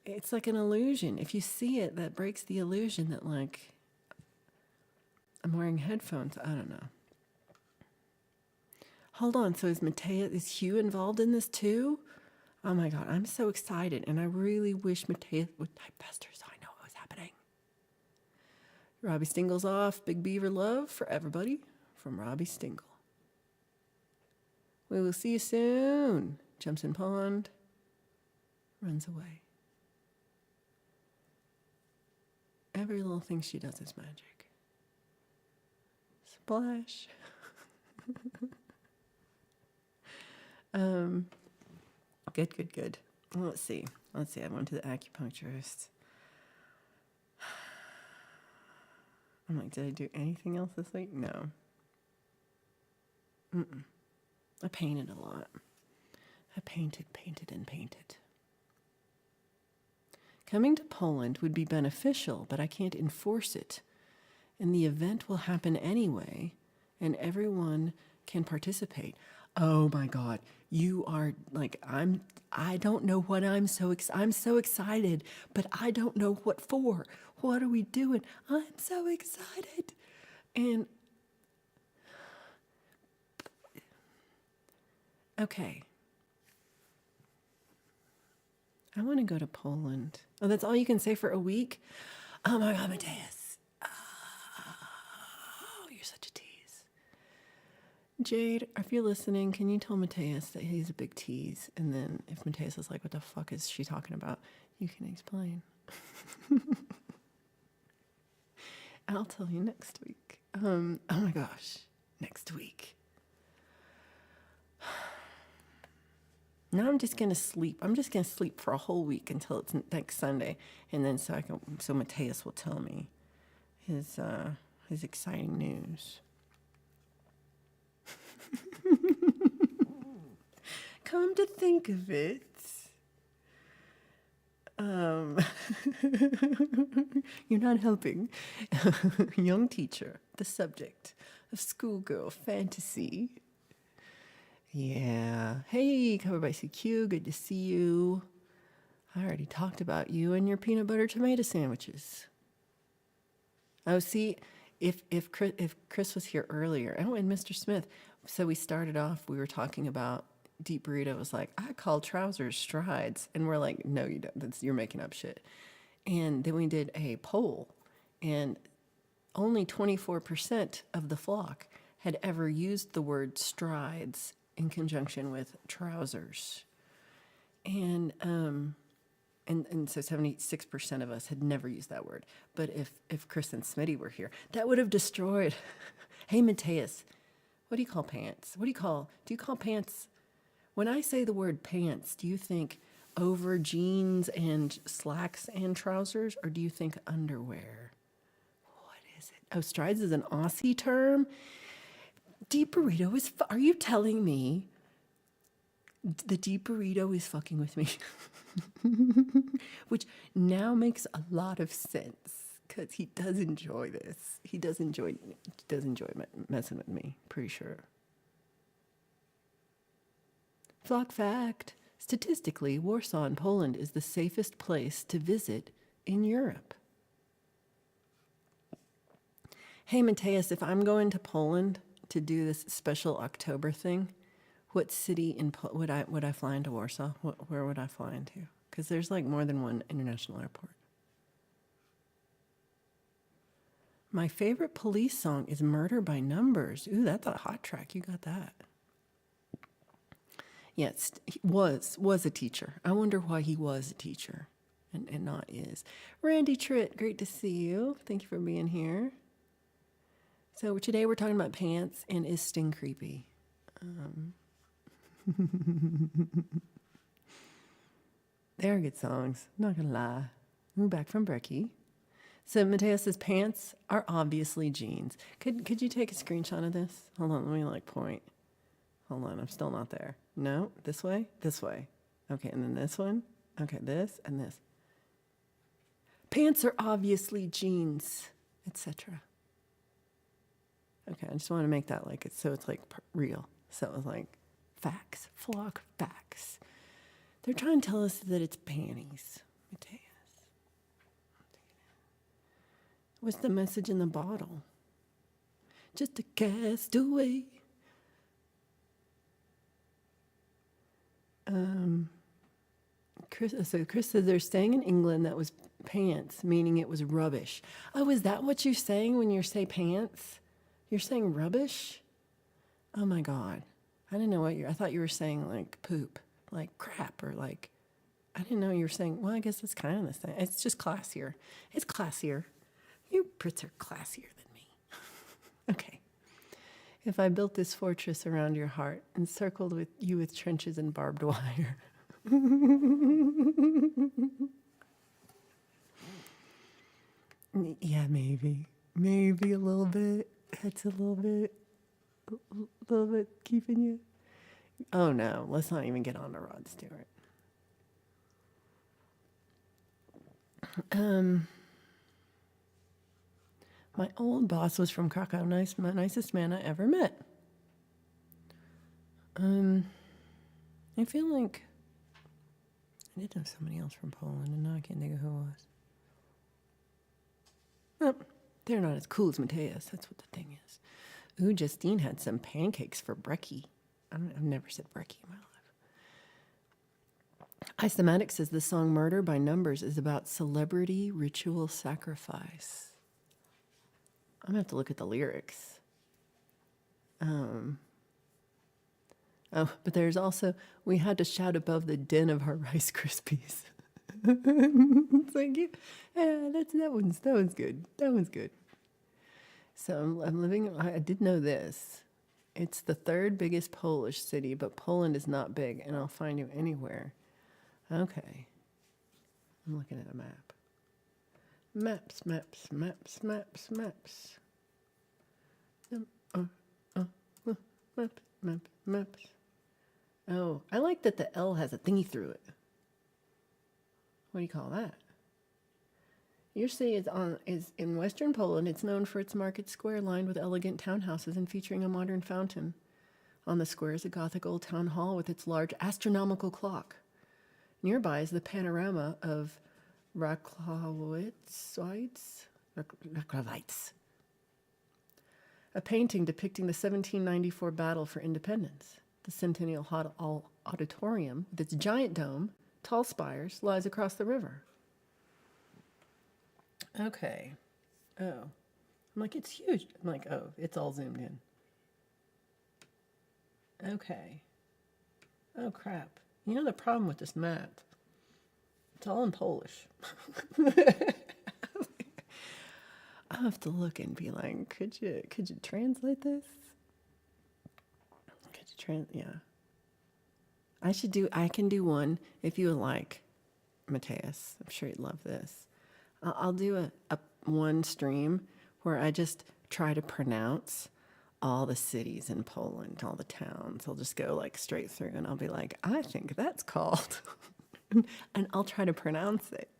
It's like an illusion. If you see it, that breaks the illusion that, like, I'm wearing headphones. I don't know. Hold on. So is Hugh involved in this too? Oh my God, I'm so excited. And I really wish Mateus would type faster so I know what was happening. Robbie Stingle's off. Big Beaver love for everybody from Robbie Stingle. We will see you soon. Jumps in pond. Runs away. Every little thing she does is magic. Splash. Good. Well, let's see. I went to the acupuncturist. I'm like, did I do anything else this week? No. I painted a lot. I painted. Coming to Poland would be beneficial, but I can't enforce it. And the event will happen anyway, and everyone can participate. Oh my God, you are like, I don't know what I'm so excited, but I don't know what for. What are we doing? I'm so excited. And okay. I want to go to Poland. Oh, that's all you can say for a week? Oh my God, Mateus. Oh, you're such a tease. Jade, if you're listening, can you tell Mateus that he's a big tease? And then if Mateus is like, what the fuck is she talking about? You can explain. I'll tell you next week. Oh my gosh, next week. Now I'm just gonna sleep. I'm just gonna sleep for a whole week until it's next Sunday, and then so Mateus will tell me his exciting news. Come to think of it, you're not helping. Young teacher, the subject of schoolgirl fantasy. Yeah. Hey, covered by CQ. Good to see you. I already talked about you and your peanut butter tomato sandwiches. Oh, see, if Chris was here earlier, and Mr. Smith. So we started off. We were talking about Deep Burrito was like, I call trousers strides, and we're like, no, you don't. You're making up shit. And then we did a poll, and only 24% of the flock had ever used the word strides in conjunction with trousers. And so 76% of us had never used that word. But if Chris and Smitty were here, that would have destroyed. Hey, Mateus, what do you call pants? Do you call pants? When I say the word pants, do you think over jeans and slacks and trousers, or do you think underwear? What is it? Oh, strides is an Aussie term? Deep Burrito is, are you telling me the Deep Burrito is fucking with me? Which now makes a lot of sense, because he does enjoy this. He does enjoy messing with me, pretty sure. Flock fact. Statistically, Warsaw in Poland is the safest place to visit in Europe. Hey, Mateus, if I'm going to Poland to do this special October thing, what city would I fly into Warsaw? Where would I fly into? Because there's like more than one international airport. My favorite police song is Murder by Numbers. Ooh, that's a hot track. You got that. Yes, he was a teacher. I wonder why he was a teacher and not is. Randy Tritt, great to see you. Thank you for being here. So today we're talking about pants and is Sting creepy? They're good songs, not gonna lie. We're back from Brecky. So Mateus's pants are obviously jeans. Could you take a screenshot of this? Hold on, let me point. Hold on, I'm still not there. No, this way. Okay, and then this one. Okay, this and this. Pants are obviously jeans, etc. Okay, I just want to make that like it's like real. So it was like facts, flock facts. They're trying to tell us that it's panties. Mateus. What's the message in the bottle? Just a castaway. Chris said they're staying in England. That was pants, meaning it was rubbish. Oh, is that what you're saying when you say pants? You're saying rubbish? Oh my God. I didn't know I thought you were saying like poop, like crap, or like, I didn't know you were saying, well, I guess it's kind of the same. It's just classier. It's classier. You Brits are classier than me. Okay. If I built this fortress around your heart, encircled with you with trenches and barbed wire. Yeah, maybe. Maybe a little bit. That's a little bit keeping you. Oh no, let's not even get on to Rod Stewart. My old boss was from Krakow, nicest man I ever met. I feel like I did know somebody else from Poland, and now I can't think of who it was. Well, they're not as cool as Mateus. That's what the thing is. Ooh, Justine had some pancakes for brekkie. I've never said brekkie in my life. Isomatic says the song Murder by Numbers is about celebrity ritual sacrifice. I'm going to have to look at the lyrics. Oh, but there's also, we had to shout above the din of our Rice Krispies. It's like, yeah, that one's good. That one's good. So I'm living, I did know this. It's the third biggest Polish city, but Poland is not big, and I'll find you anywhere. Okay. I'm looking at a map. Maps. Maps. Oh, I like that the L has a thingy through it. What do you call that? Your city is in western Poland. It's known for its market square lined with elegant townhouses and featuring a modern fountain. On the square is a Gothic old town hall with its large astronomical clock. Nearby is the panorama of Rakowitz, a painting depicting the 1794 battle for independence. The Centennial Auditorium, with its giant dome, tall spires, lies across the river. Okay. Oh. I'm like, it's huge. I'm like, oh, it's all zoomed in. Okay. Oh, crap. You know the problem with this map? It's all in Polish. I have to look and be like, could you translate this? Yeah. I can do one if you would like, Mateus. I'm sure you'd love this. I'll do a one stream where I just try to pronounce all the cities in Poland, all the towns. I'll just go like straight through and I'll be like, I think that's called. And I'll try to pronounce it.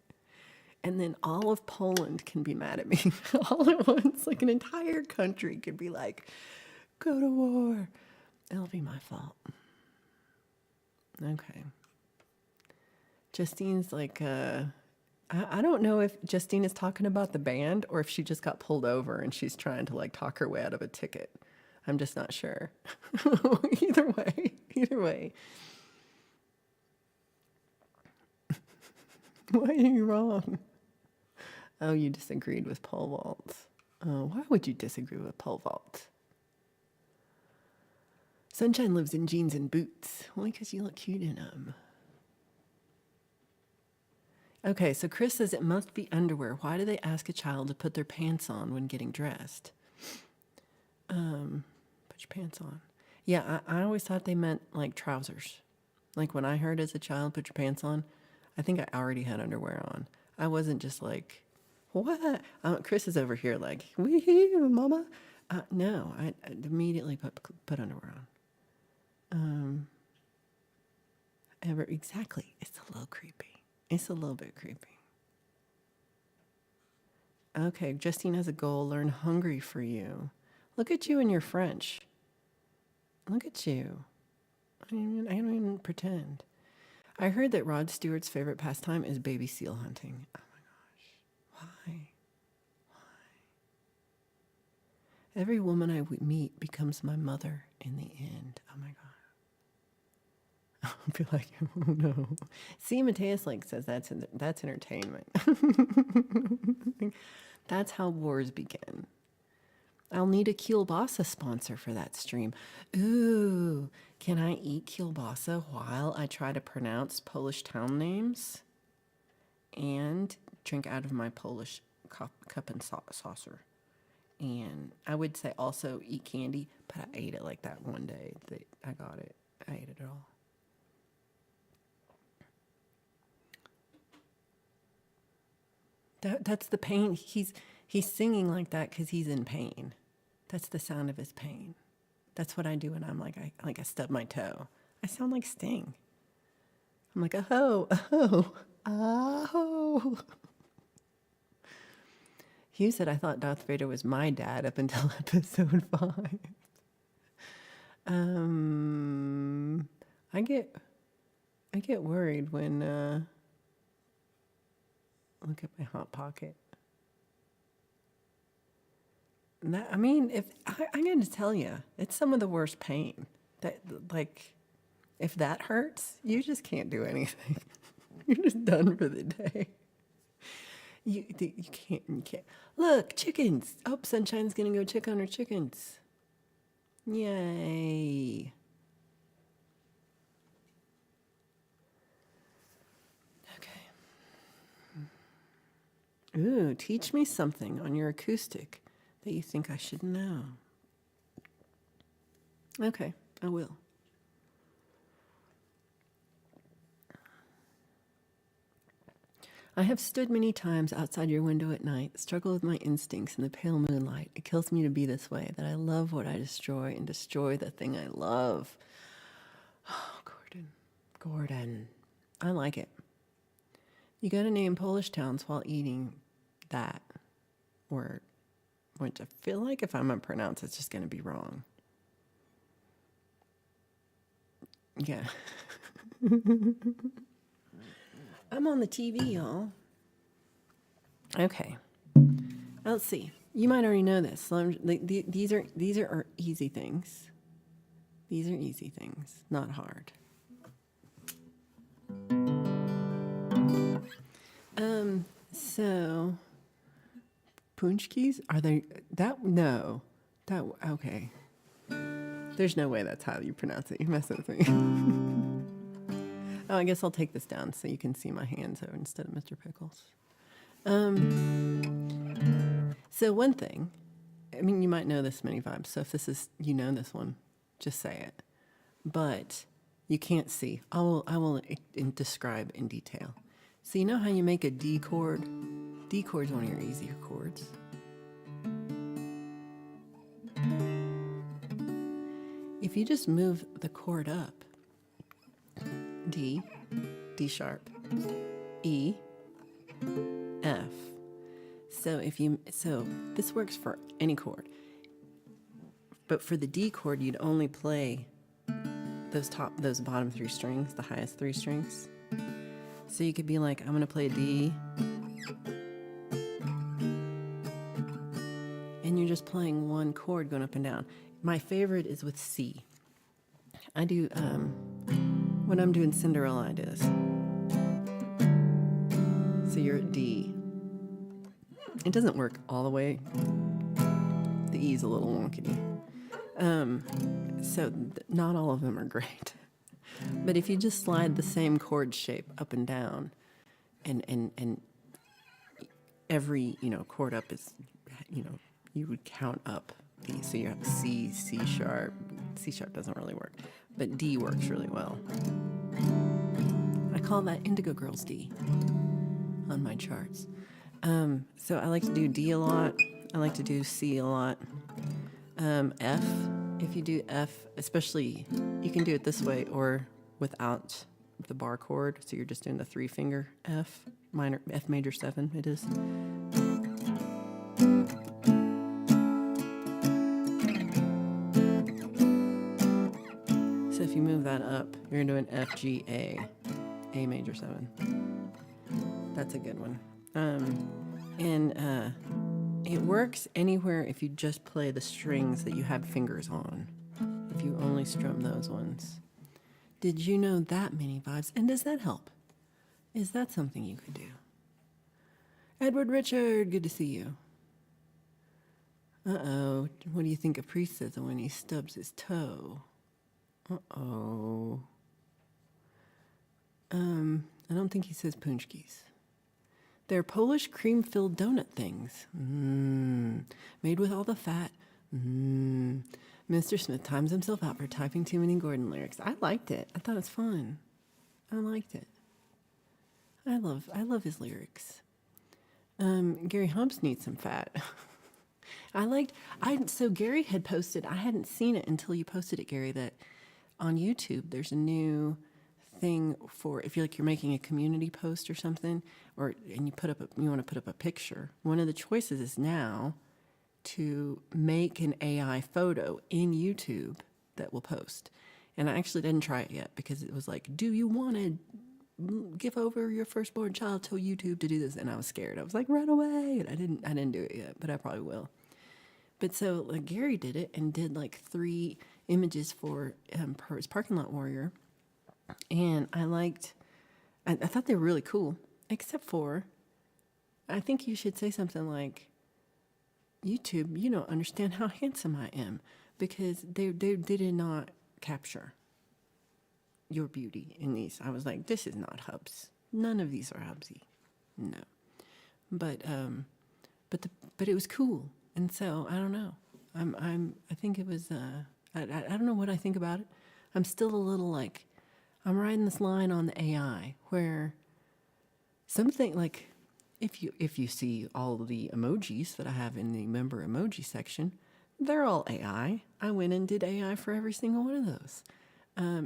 And then all of Poland can be mad at me all at once. Like an entire country could be like, go to war. It'll be my fault. Okay. Justine's like, I don't know if Justine is talking about the band or if she just got pulled over and she's trying to like talk her way out of a ticket. I'm just not sure. Either way. Why are you wrong? Oh, you disagreed with pole vaults. Oh, why would you disagree with pole vaults? Sunshine lives in jeans and boots. Only because you look cute in them. Okay, so Chris says it must be underwear. Why do they ask a child to put their pants on when getting dressed? Put your pants on. Yeah, I always thought they meant like trousers. Like when I heard as a child, put your pants on, I think I already had underwear on. I wasn't just like, what? Chris is over here like, wee-hoo, mama. No, I immediately put underwear on. Exactly. It's a little creepy. It's a little bit creepy. Okay, Justine has a goal. Learn hungry for you. Look at you and your French. Look at you. I don't even pretend. I heard that Rod Stewart's favorite pastime is baby seal hunting. Oh my gosh. Why? Every woman I meet becomes my mother in the end. Oh my God. I'll be like, oh no. See, Mateus like says that's entertainment. That's how wars begin. I'll need a kielbasa sponsor for that stream. Ooh, can I eat kielbasa while I try to pronounce Polish town names and drink out of my Polish cup and saucer? And I would say also eat candy, but I ate it like that one day that I got it. I ate it all. That's the pain. He's singing like that because he's in pain. That's the sound of his pain. That's what I do when I'm like I stub my toe. I sound like Sting. I'm like, oh, oh, oh. Hugh said I thought Darth Vader was my dad up until episode 5. I get worried when look at my hot pocket. That, I mean, if I'm going to tell you, it's some of the worst pain. That like, if that hurts, you just can't do anything. You're just done for the day. You can't. Look, chickens. Oh, Sunshine's going to go check on her chickens. Yay. Ooh, teach me something on your acoustic that you think I should know. Okay, I will. I have stood many times outside your window at night, struggled with my instincts in the pale moonlight. It kills me to be this way, that I love what I destroy and destroy the thing I love. Oh, Gordon. I like it. You got to name Polish towns while eating that word, which I feel like if I'm going to pronounce, it's just going to be wrong. Yeah. I'm on the TV, y'all. Okay. Let's see. You might already know this. So these are easy things. These are easy things, not hard. So punchkis, are they that? No, that okay. There's no way that's how you pronounce it. You're messing with me. Oh, I guess I'll take this down so you can see my hands over instead of Mr. Pickles. So one thing, I mean, you might know this many vibes. So if this is, you know this one, just say it. But you can't see. I will describe in detail. So you know how you make a D chord? D chord's one of your easier chords. If you just move the chord up, D, D sharp, E, F. So this works for any chord. But for the D chord, you'd only play those bottom 3 strings, the highest 3 strings. So you could be like, I'm going to play a D. And you're just playing one chord going up and down. My favorite is with C. I do, when I'm doing Cinderella, I do this. So you're at D. It doesn't work all the way. The E is a little wonky. So not all of them are great. But if you just slide the same chord shape up and down, and every, chord up is, you would count up these. So you have C, C sharp. C sharp doesn't really work, but D works really well. I call that Indigo Girls D on my charts. So I like to do D a lot. I like to do C a lot. F, if you do F, especially, you can do it this way or without the bar chord. So you're just doing the 3-finger F minor, F major 7 it is. So if you move that up, you're going to do an F, G, A major 7. That's a good one. It works anywhere if you just play the strings that you have fingers on. If you only strum those ones. Did you know that many vibes? And does that help? Is that something you could do? Edward Richard, good to see you. Uh-oh. What do you think a priest says when he stubs his toe? Uh-oh. I don't think he says punchkis. They're Polish cream-filled donut things. Made with all the fat. Mr. Smith times himself out for typing too many Gordon lyrics. I liked it. I thought it was fun. I liked it. I love his lyrics. Gary Humps needs some fat. So Gary had posted, I hadn't seen it until you posted it, Gary, that on YouTube there's a new thing for if you're making a community post or something, and you want to put up a picture. One of the choices is now to make an AI photo in YouTube that will post. And I actually didn't try it yet because it was like, do you want to give over your firstborn child to YouTube to do this? And I was scared. I was like, run away. And I didn't do it yet, but I probably will. But so Gary did it and did 3 images for his parking lot warrior. And I thought they were really cool, except for, I think you should say something like, YouTube, you don't understand how handsome I am, because they did not capture your beauty in these. I was like, this is not hubs. None of these are hubsy. No. But it was cool. And so I don't know. I think it was I don't know what I think about it. I'm still a little I'm riding this line on the AI where something if you see all of the emojis that I have in the member emoji section, they're all AI. I went and did AI for every single one of those,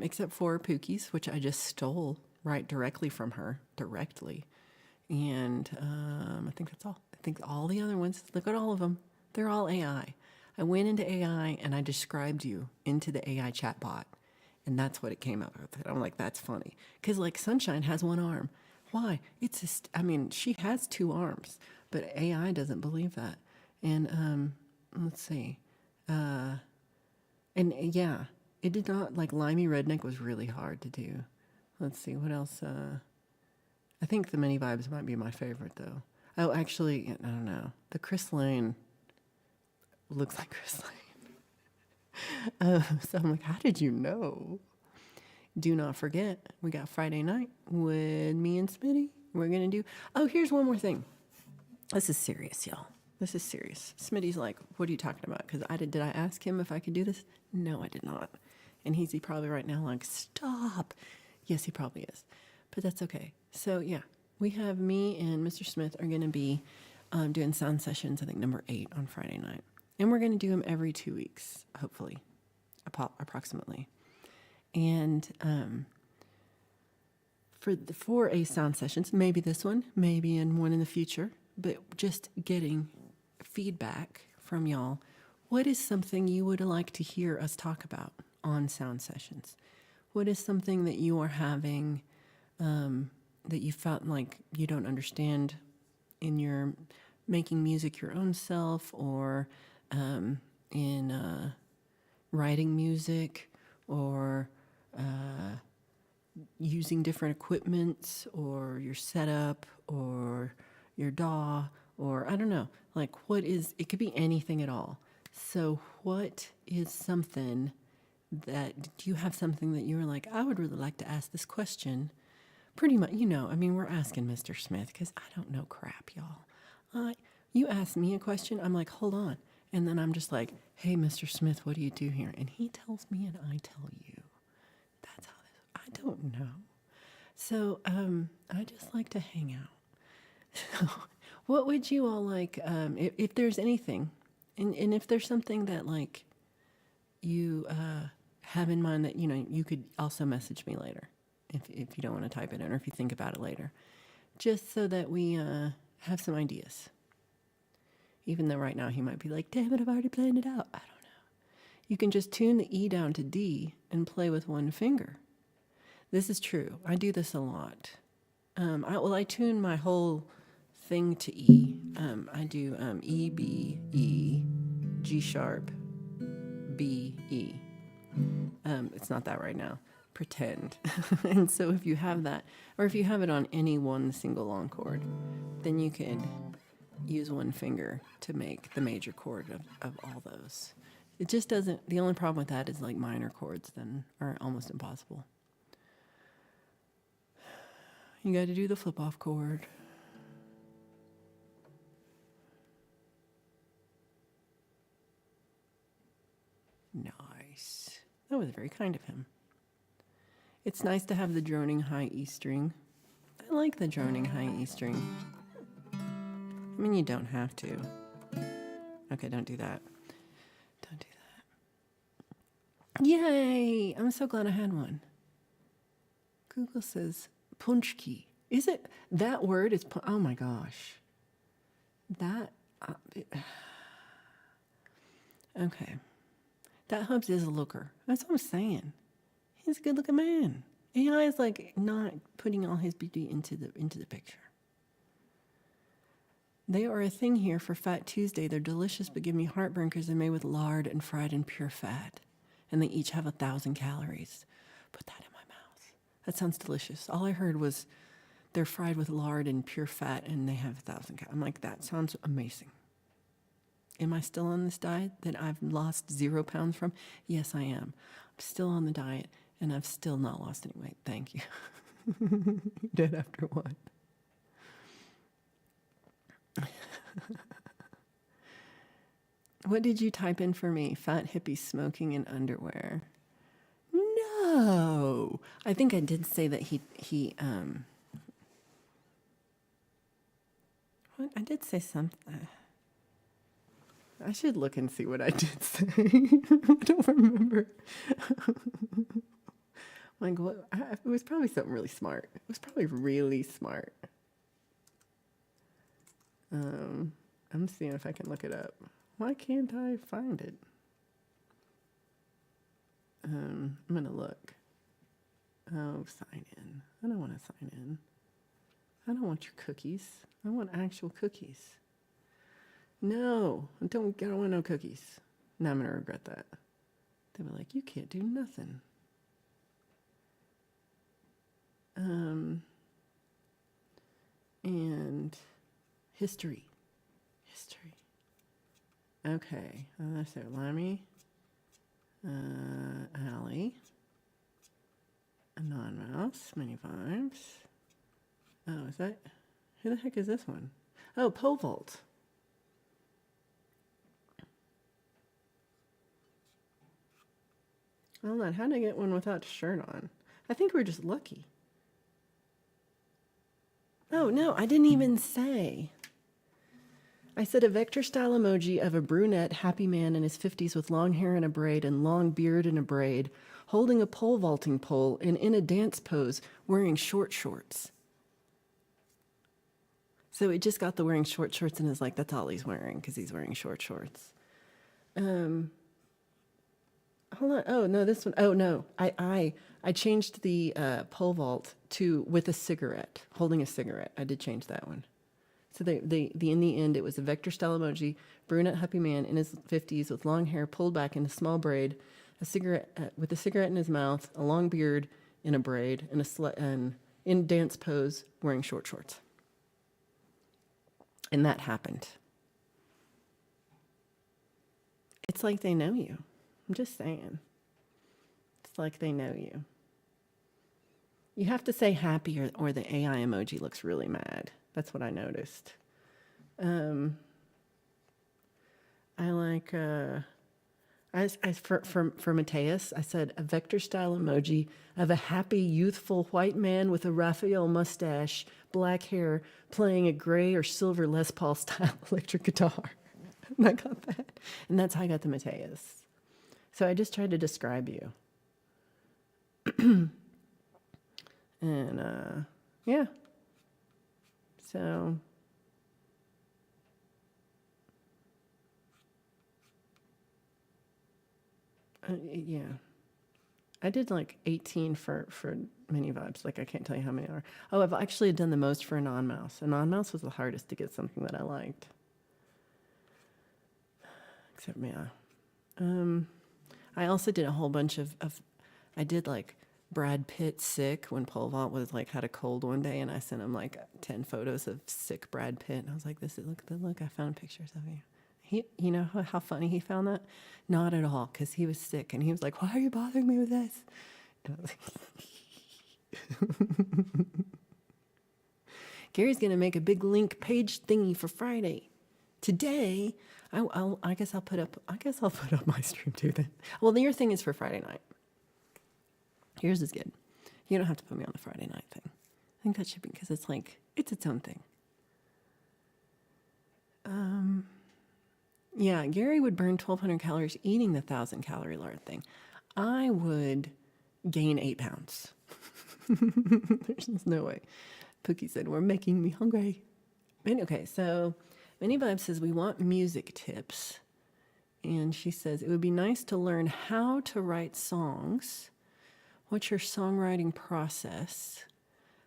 except for Pookie's, which I just stole directly from her, and I think that's all. I think all the other ones, look at all of them, they're all AI. I went into AI and I described you into the AI chatbot, and that's what it came out with. I'm like, that's funny, because Sunshine has 1 arm. Why? She has 2 arms, but AI doesn't believe that. And let's see. And yeah, it did not, Limey Redneck was really hard to do. Let's see, what else? I think the mini vibes might be my favorite, though. Oh, actually, I don't know. The Chris Lane looks like Chris Lane. So I'm like, how did you know? Do not forget, we got Friday night with me and Smitty. We're going to do... Oh, here's one more thing. This is serious, y'all. This is serious. Smitty's like, what are you talking about? Because did I ask him if I could do this? No, I did not. And he's probably right now stop. Yes, he probably is. But that's okay. So, yeah, we have me and Mr. Smith are going to be doing sound sessions, I think number 8 on Friday night. And we're going to do them every 2 weeks, hopefully, approximately. And for a sound sessions, maybe this one, maybe in one in the future, but just getting feedback from y'all. What is something you would like to hear us talk about on sound sessions? What is something that you are having that you felt like you don't understand in your making music your own self, or in writing music, or using different equipments, or your setup, or your DAW, or I don't know, it could be anything at all. So what is something do you have something that you were like, I would really like to ask this question? Pretty much, we're asking Mr. Smith because I don't know crap, y'all. You ask me a question, I'm like, hold on. And then I'm just like, hey, Mr. Smith, what do you do here? And he tells me and I tell you. That's how I don't know. So I just like to hang out. So what would you all like, if there's anything, and if there's something that you have in mind that, you could also message me later if you don't want to type it in, or if you think about it later, just so that we have some ideas. Even though right now he might be like, damn it, I've already planned it out. I don't know. You can just tune the E down to D and play with one finger. This is true. I do this a lot. I tune my whole thing to E. I do E, B, E, G sharp, B, E. It's not that right now. pretend. And so if you have that, or if you have it on any one single long chord, then you could use one finger to make the major chord of all those. It just doesn't, the only problem with that is like minor chords then are almost impossible. You got to do the flip off chord. Nice. That was very kind of him. It's nice to have the droning high E string. I like the droning high E string. I mean, you don't have to. Okay, don't do that. Don't do that. Yay! I'm so glad I had one. Google says punchki. Is it? That word is, oh my gosh. That, okay. That Hubs is a looker. That's what I'm saying. He's a good looking man. AI is like not putting all his beauty into the picture. They are a thing here for Fat Tuesday. They're delicious but give me heartburn because they're made with lard and fried in pure fat. And they each have 1,000 calories. Put that in my mouth. That sounds delicious. All I heard was they're fried with lard and pure fat and they have 1,000 calories. I'm like, that sounds amazing. Am I still on this diet that I've lost 0 pounds from? Yes, I am. I'm still on the diet and I've still not lost any weight. Thank you. Dead after what? What did you type in for me? Fat hippie smoking in underwear. No. I think I did say that he what? I did say something. I should look and see what I did say. I don't remember. Like what? It was probably something really smart. It was probably really smart. I'm seeing if I can look it up. Why can't I find it? I'm gonna look. Oh, sign in. I don't want to sign in. I don't want your cookies. I want actual cookies. No, I don't want no cookies. Now I'm gonna regret that. They were like, you can't do nothing. And history. Okay, so Lammy, Allie, Non-Mouse, Many Vibes. Oh, is that, who the heck is this one? Oh, Pole Vault. Hold on, how did I get one without a shirt on? I think we're just lucky. Oh, no, I didn't even say. I said a vector-style emoji of a brunette happy man in his 50s with long hair in a braid and long beard in a braid, holding a pole vaulting pole and in a dance pose, wearing short shorts. So it just got the wearing short shorts and is like, that's all he's wearing because he's wearing short shorts. Hold on. Oh, no, this one. Oh, no. I changed the pole vault to with a cigarette, holding a cigarette. I did change that one. So in the end, it was a vector-style emoji, brunette happy man in his 50s with long hair pulled back in a small braid, a cigarette with a cigarette in his mouth, a long beard in a braid, and in dance pose wearing short shorts. And that happened. It's like they know you. I'm just saying. It's like they know you. You have to say happy or the AI emoji looks really mad. That's what I noticed. I like, for Mateus, I said a vector style emoji of a happy, youthful white man with a Raphael mustache, black hair, playing a gray or silver Les Paul style electric guitar. And I got that. And that's how I got the Mateus. So I just tried to describe you. And, yeah. So, yeah. I did like 18 for Many Vibes. Like, I can't tell you how many are. Oh, I've actually done the most for a non-mouse. A non-mouse was the hardest to get something that I liked. Except, yeah. I also did a whole bunch of I did like Brad Pitt sick when Pole Vault was like had a cold one day, and I sent him like 10 photos of sick Brad Pitt, and I was like, "This is look, I found pictures of you." You know how funny he found that? Not at all, because he was sick, and he was like, "Why are you bothering me with this?" And I was like, Gary's gonna make a big link page thingy for Friday. Today, I guess I'll put up. I guess I'll put up my stream too. Then, well, your thing is for Friday night. Yours is good. You don't have to put me on the Friday night thing. I think that should be because it's like it's its own thing. Yeah, Gary would burn 1,200 calories eating the 1,000-calorie lard thing. I would gain 8 pounds. There's just no way. Pookie said, "We're making me hungry." Okay, so Minnie Vibe says, "We want music tips." And she says, "It would be nice to learn how to write songs. What's your songwriting process?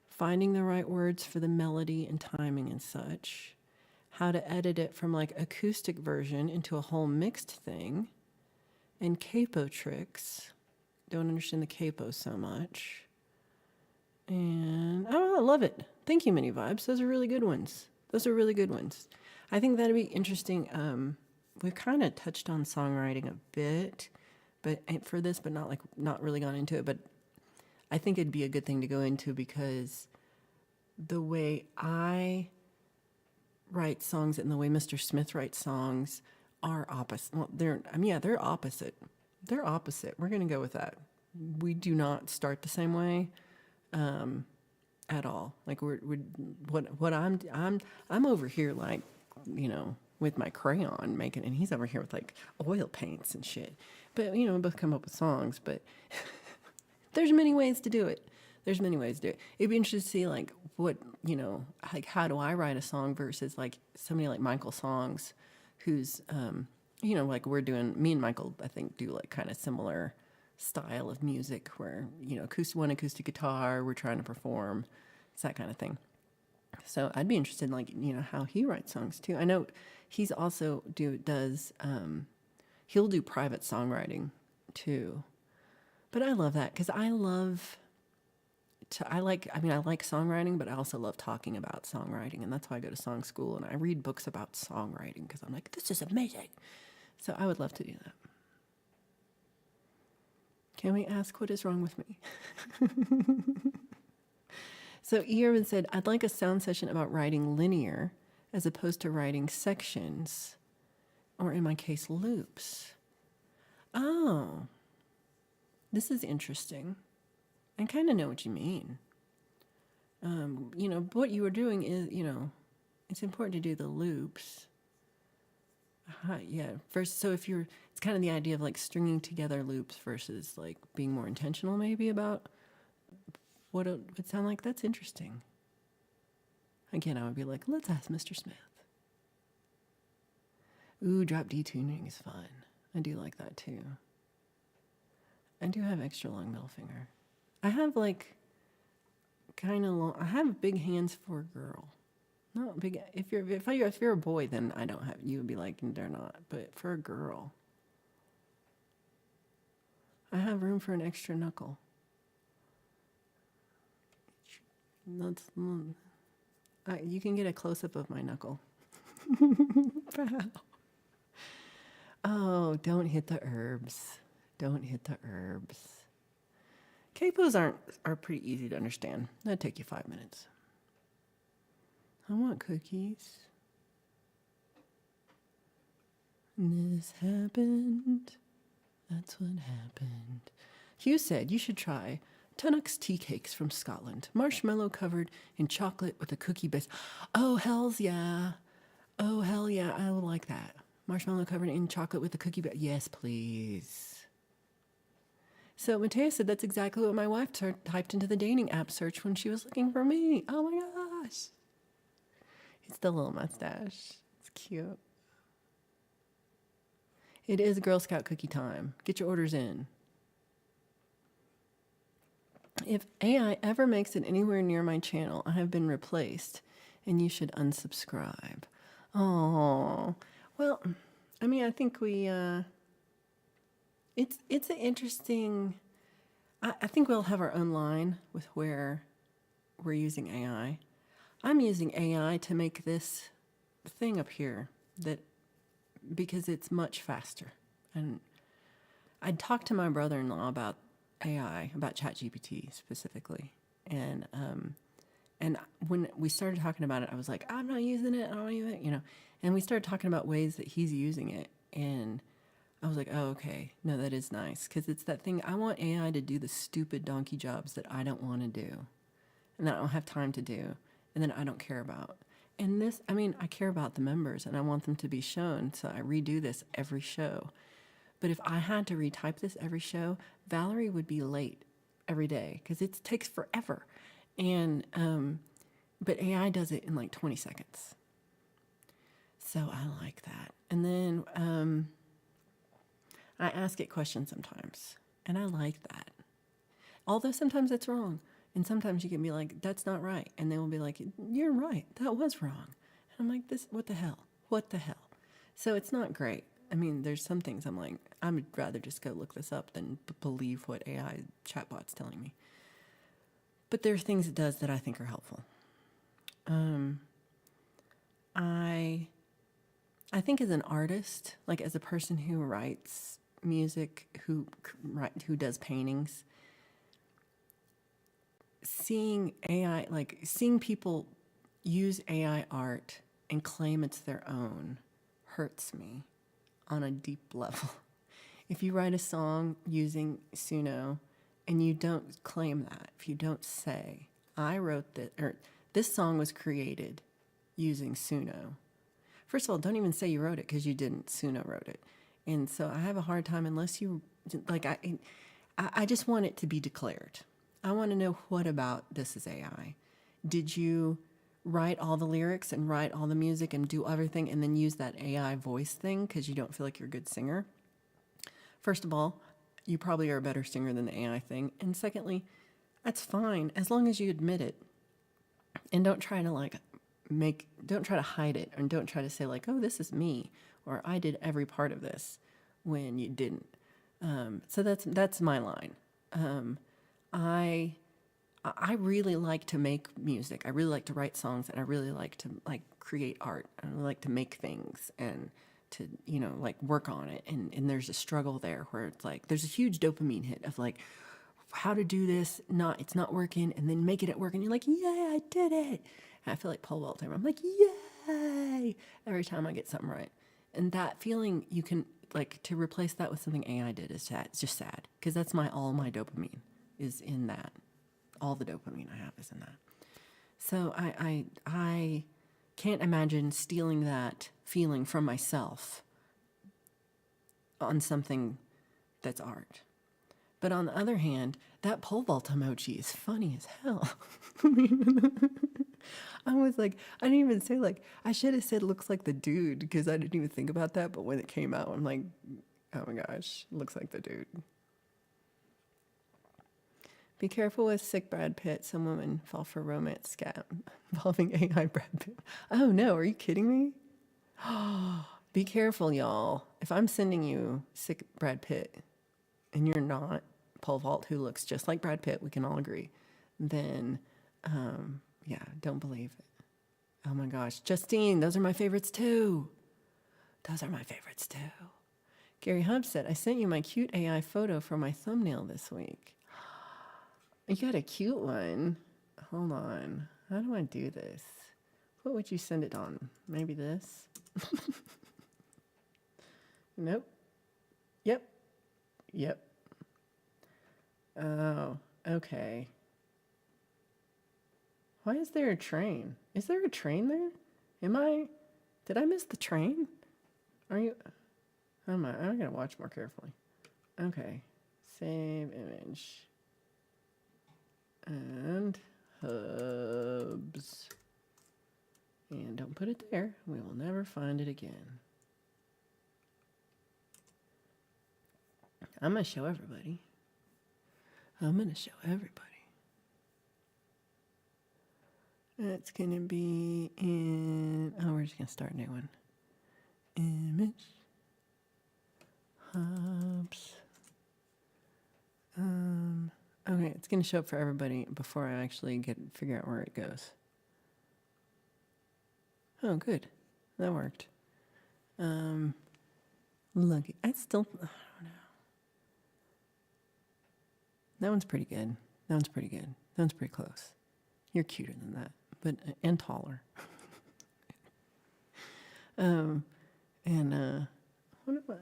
Finding the right words for the melody and timing and such. How to edit it from like acoustic version into a whole mixed thing. And capo tricks. Don't understand the capo so much. And oh, I love it. Thank you, Mini Vibes. Those are really good ones. Those are really good ones. I think that'd be interesting. We've kind of touched on songwriting a bit, but for this, but not really gone into it. But I think it'd be a good thing to go into because the way I write songs and the way Mr. Smith writes songs are opposite. Well, they're opposite. They're opposite. We're going to go with that. We do not start the same way at all. Like what I'm over here like, with my crayon making, and he's over here with like oil paints and shit. But we both come up with songs. But there's many ways to do it. There's many ways to do it. It'd be interesting to see like what like how do I write a song versus like somebody like Michael Songs, who's like we're doing. Me and Michael, I think, do like kind of similar style of music where acoustic guitar. We're trying to perform. It's that kind of thing. So I'd be interested in like how he writes songs too. I know he's also he'll do private songwriting too. But I love that because I like songwriting, but I also love talking about songwriting, and that's why I go to song school and I read books about songwriting because I'm like, this is amazing. So I would love to do that. Can we ask what is wrong with me? So Irvin said, "I'd like a sound session about writing linear as opposed to writing sections, or in my case, loops." Oh, this is interesting. I kind of know what you mean. What you were doing is, it's important to do the loops. Yeah. First, so it's kind of the idea of like stringing together loops versus like being more intentional maybe about what it would sound like. That's interesting. Again, I would be like, let's ask Mr. Smith. Ooh, drop D tuning is fun. I do like that too. I do have extra long middle finger. I have like kind of long. I have big hands for a girl. Not big. If you're a boy, then I don't have. You would be like, they're not. But for a girl, I have room for an extra knuckle. You can get a close up of my knuckle. Oh, don't hit the herbs. Don't hit the herbs. Capos are pretty easy to understand. That'd take you 5 minutes. I want cookies. This happened. That's what happened. Hugh said you should try Tunnock's tea cakes from Scotland. Marshmallow covered in chocolate with a cookie base. Oh, hells yeah. Oh, hell yeah. I would like that. Marshmallow covered in chocolate with a cookie base. Yes, please. So Matea said that's exactly what my wife typed into the dating app search when she was looking for me. Oh my gosh. It's the little mustache. It's cute. It is Girl Scout cookie time. Get your orders in. If AI ever makes it anywhere near my channel, I have been replaced, and you should unsubscribe. Oh, well, I think we. It's an interesting. I think we'll have our own line with where we're using AI. I'm using AI to make this thing up here that because it's much faster. And I talked to my brother-in-law about AI, about ChatGPT specifically, and when we started talking about it, I was like, I'm not using it. I don't even. And we started talking about ways that he's using it, and I was like, oh, okay, no, that is nice because it's that thing. I want AI to do the stupid donkey jobs that I don't want to do, and that I don't have time to do, and then I don't care about. And this, I mean, I care about the members and I want them to be shown, so I redo this every show. But if I had to retype this every show, Valerie would be late every day because it takes forever. And but AI does it in like 20 seconds. So I like that. And then I ask it questions sometimes, and I like that. Although sometimes it's wrong, and sometimes you can be like, "That's not right," and they will be like, "You're right. That was wrong." And I'm like, "This, what the hell? What the hell?" So it's not great. I mean, there's some things I'm like, I would rather just go look this up than believe what AI chatbot's telling me. But there are things it does that I think are helpful. I think as an artist, like as a person who writes music, who does paintings, seeing AI, like seeing people use AI art and claim it's their own, hurts me on a deep level. If you write a song using Suno and you don't claim that, if you don't say, I wrote this, or this song was created using Suno. First of all, don't even say you wrote it because you didn't. Suno wrote it. And so I have a hard time unless you, like, I just want it to be declared. I want to know, what about this is AI? Did you write all the lyrics and write all the music and do everything and then use that AI voice thing because you don't feel like you're a good singer? First of all, you probably are a better singer than the AI thing. And secondly, that's fine as long as you admit it. And don't try to don't try to hide it, and don't try to say like, oh, this is me, or I did every part of this when you didn't. So that's my line. I really like to make music. I really like to write songs, and I really like to like create art. I really like to make things and to like work on it. And there's a struggle there where it's like there's a huge dopamine hit of like how to do this. It's not working, and then making it work, and you're like, yeah, I did it. And I feel like Paul all the time. I'm like, yay! Every time I get something right, and that feeling you can like to replace that with something AI did is sad. It's just sad because that's all my dopamine is in that. All the dopamine I have is in that. So I can't imagine stealing that feeling from myself on something that's art. But on the other hand, that pole vault emoji is funny as hell. I was like, I didn't even say like, I should have said looks like the dude because I didn't even think about that. But when it came out, I'm like, oh my gosh, looks like the dude. Be careful with sick Brad Pitt. Some women fall for romance scam involving AI Brad Pitt. Oh no, are you kidding me? Be careful, y'all. If I'm sending you sick Brad Pitt and you're not pole vault who looks just like Brad Pitt, we can all agree, then yeah, don't believe it. Oh my gosh. Justine, those are my favorites too. Those are my favorites too. Gary Hubb said, I sent you my cute AI photo for my thumbnail this week. You got a cute one. Hold on. How do I do this? What would you send it on? Maybe this? Nope. Yep. Yep. Oh, okay. Why is there a train? Is there a train there? Did I miss the train? Are you, I'm gonna watch more carefully. Okay, save image. And hubs. And don't put it there. We will never find it again. I'm gonna show everybody. It's gonna be in, oh, we're just gonna start a new one. Image, hubs, Okay, it's going to show up for everybody before I actually figure out where it goes. Oh, good. That worked. Lucky. I don't know. That one's pretty good. That one's pretty good. That one's pretty close. You're cuter than that, but and taller. What am I?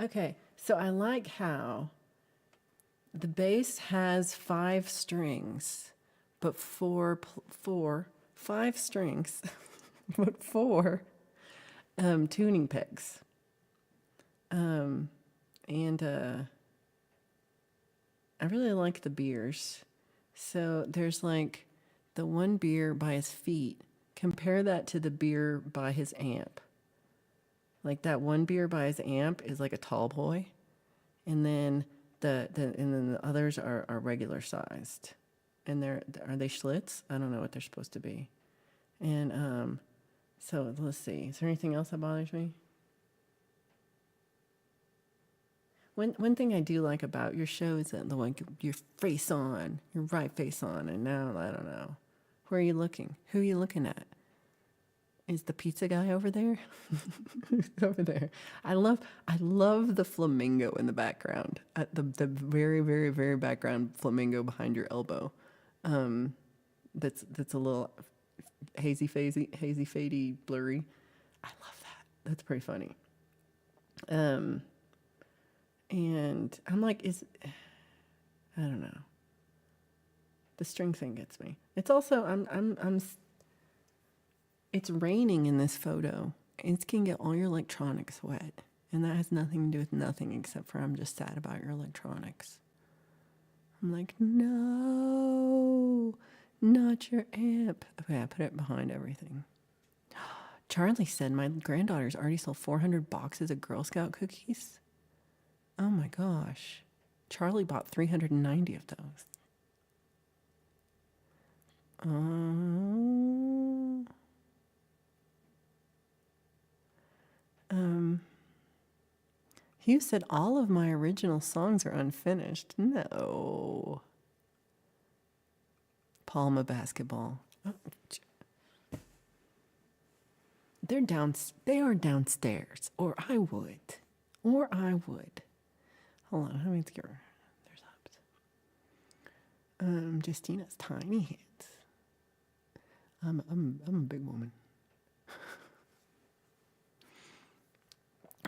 Okay, so I like how the bass has 5 strings, but five strings, but 4 tuning pegs. I really like the beers. So there's like the one beer by his feet. Compare that to the beer by his amp. Like that one beer by his amp is like a tall boy, and then the others are regular sized, and are they Schlitz? I don't know what they're supposed to be. And so let's see. Is there anything else that bothers me? One thing I do like about your show is that the one your face on, your right face on, and now I don't know. Where are you looking? Who are you looking at? Is the pizza guy over there? Who's over there? I love the flamingo in the background. The very, very, very background flamingo behind your elbow. That's a little hazy, fadey, blurry. I love that. That's pretty funny. And I'm like, I don't know. The string thing gets me. It's also it's raining in this photo. It's gonna get all your electronics wet, and that has nothing to do with nothing except for I'm just sad about your electronics. I'm like, no, not your amp. Okay, I put it behind everything. Charlie said my granddaughter's already sold 400 boxes of Girl Scout cookies. Oh my gosh. Charlie bought 390 of those. Hugh said all of my original songs are unfinished. No. Palma basketball. Oh. They are downstairs. Or I would. Hold on, how many here? There's ups. Justina's tiny hands. I'm a big woman.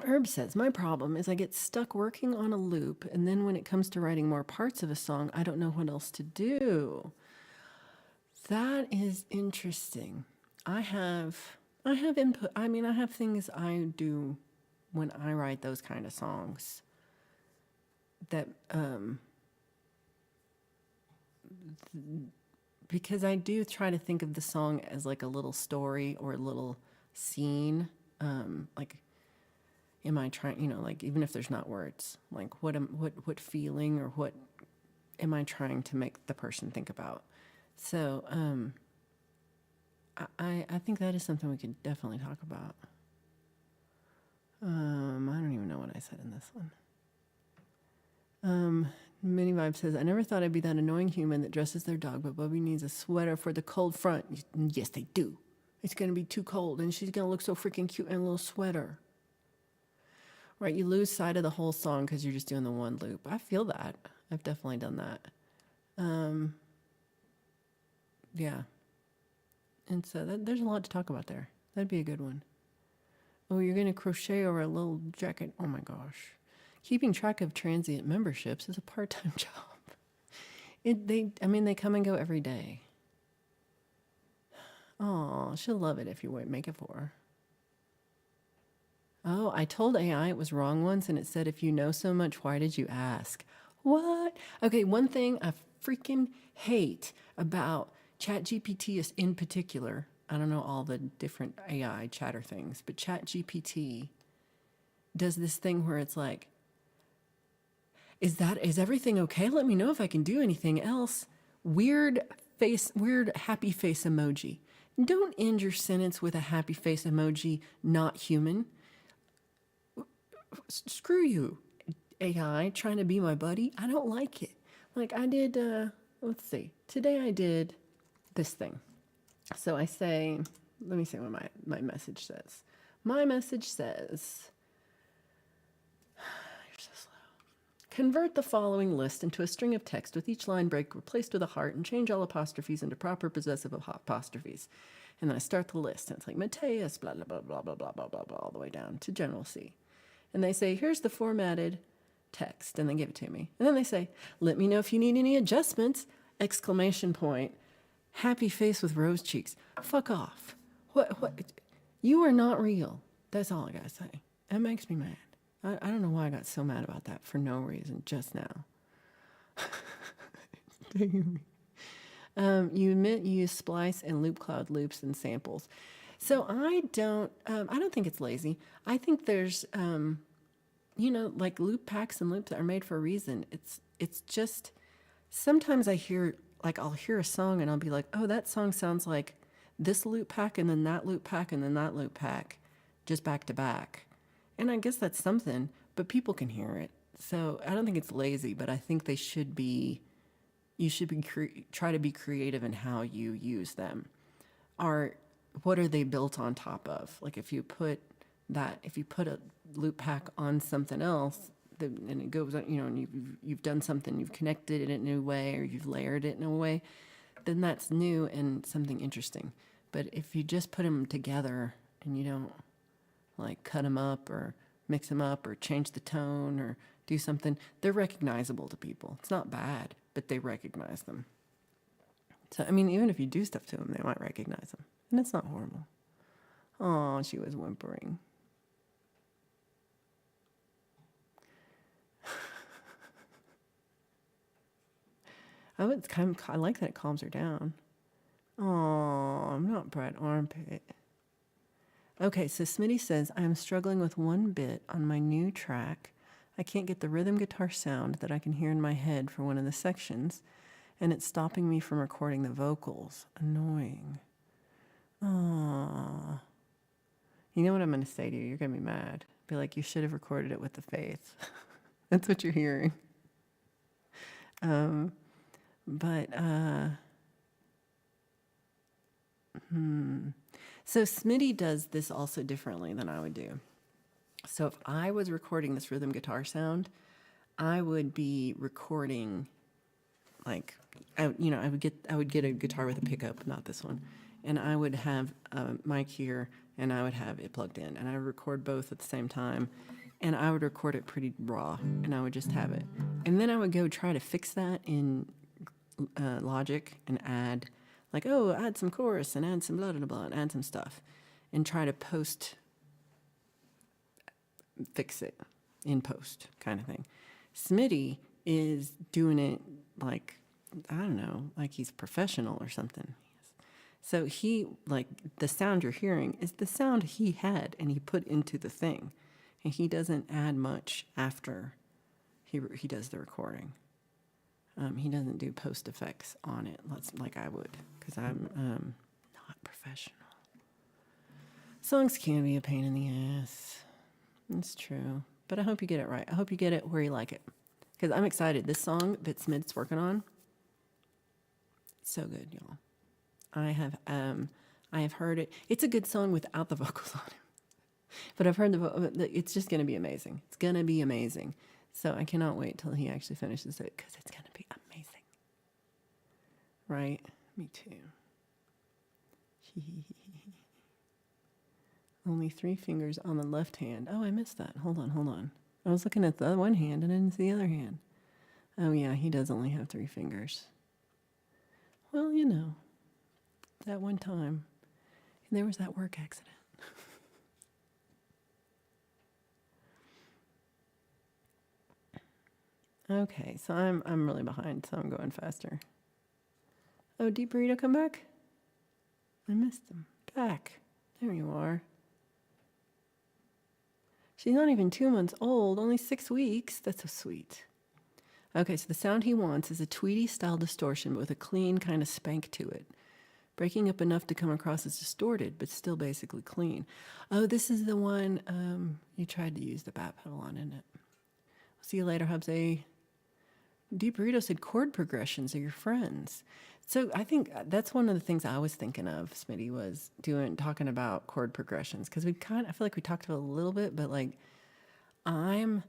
Herb says, my problem is I get stuck working on a loop, and then when it comes to writing more parts of a song, I don't know what else to do. That is interesting. I have input. I mean, I have things I do when I write those kind of songs that because I do try to think of the song as like a little story or a little scene. Like, am I trying? Like even if there's not words, like what feeling or what am I trying to make the person think about? So I think that is something we could definitely talk about. I don't even know what I said in this one. Mini Vibe says, I never thought I'd be that annoying human that dresses their dog, but Bubby needs a sweater for the cold front. Yes, they do. It's going to be too cold, and she's going to look so freaking cute in a little sweater. Right, you lose sight of the whole song because you're just doing the one loop. I feel that. I've definitely done that. Yeah. And so there's a lot to talk about there. That'd be a good one. Oh, you're going to crochet over a little jacket. Oh my gosh. Keeping track of transient memberships is a part-time job. They come and go every day. Oh, she'll love it if you make it for her. Oh, I told AI it was wrong once, and it said, if you know so much, why did you ask? What? Okay, one thing I freaking hate about ChatGPT is in particular, I don't know all the different AI chatter things, but ChatGPT does this thing where it's like, is everything okay? Let me know if I can do anything else. Weird happy face emoji. Don't end your sentence with a happy face emoji, not human. Screw you. AI trying to be my buddy. I don't like it. Like I did, let's see, today I did this thing. So I say, let me see what my message says. My message says, you're so slow. Convert the following list into a string of text with each line break replaced with a heart and change all apostrophes into proper possessive apostrophes. And then I start the list, and it's like Mateus, blah, blah, blah, blah, blah, blah, blah, blah, blah, all the way down to General C. And they say, here's the formatted text, and they give it to me. And then they say, let me know if you need any adjustments, exclamation point, happy face with rose cheeks. Fuck off. What? You are not real. That's all I gotta say. That makes me mad. I don't know why I got so mad about that for no reason just now. You admit you use splice and loop cloud loops and samples. So I don't think it's lazy. I think there's, like loop packs and loops that are made for a reason. It's just, sometimes I'll hear a song and I'll be like, oh, that song sounds like this loop pack and then that loop pack and then that loop pack, just back to back. And I guess that's something, but people can hear it. So I don't think it's lazy, but I think you should be try to be creative in how you use them. What are they built on top of? Like if you put a loop pack on something else, and it goes, and you've done something, you've connected it in a new way, or you've layered it in a way, then that's new and something interesting. But if you just put them together and you don't like cut them up or mix them up or change the tone or do something, they're recognizable to people. It's not bad, but they recognize them. So, I mean, even if you do stuff to them, they might recognize them. And it's not horrible. Oh, she was whimpering. I like that it calms her down. Oh, I'm not Brett Armpit. Okay, so Smitty says, I am struggling with one bit on my new track. I can't get the rhythm guitar sound that I can hear in my head for one of the sections, and it's stopping me from recording the vocals. Annoying. Aww. You know what I'm going to say to you? You're going to be mad. Be like, you should have recorded it with the faith. That's what you're hearing. So Smitty does this also differently than I would do. So if I was recording this rhythm guitar sound, I would be recording like, I would get a guitar with a pickup, not this one, and I would have a mic here, and I would have it plugged in, and I would record both at the same time, and I would record it pretty raw, and I would just have it, and then I would go try to fix that in Logic and add some chorus and add some blah blah blah and add some stuff, and try to fix it in post kind of thing. Smitty is doing it like, I don't know, like he's professional or something. So the sound you're hearing is the sound he had and he put into the thing, and he doesn't add much after he does the recording. He doesn't do post effects on it like I would, because I'm not professional. Songs can be a pain in the ass. It's true. But I hope you get it right. I hope you get it where you like it. Because I'm excited. This song that Smith's working on, it's so good, y'all. I have heard it. It's a good song without the vocals on it. But I've heard it's just going to be amazing. It's going to be amazing. So I cannot wait till he actually finishes it, because it's going to be amazing. Right? Me too. Only 3 fingers on the left hand. Oh, I missed that. Hold on. I was looking at the one hand and I didn't see the other hand. Oh, yeah, he does only have 3 fingers. Well, that one time, and there was that work accident. Okay, so I'm really behind, so I'm going faster. Oh, Deep Burrito, come back? I missed him. Back. There you are. She's not even 2 months old, only 6 weeks. That's so sweet. Okay, so the sound he wants is a Tweety-style distortion, but with a clean kind of spank to it. Breaking up enough to come across as distorted, but still basically clean. Oh, this is the one you tried to use the bat pedal on, isn't it? See you later, Hubsy. Deep Burrito said chord progressions are your friends. So I think that's one of the things I was thinking of, Smitty, was talking about chord progressions. Because I feel like we talked about it a little bit, but like I'm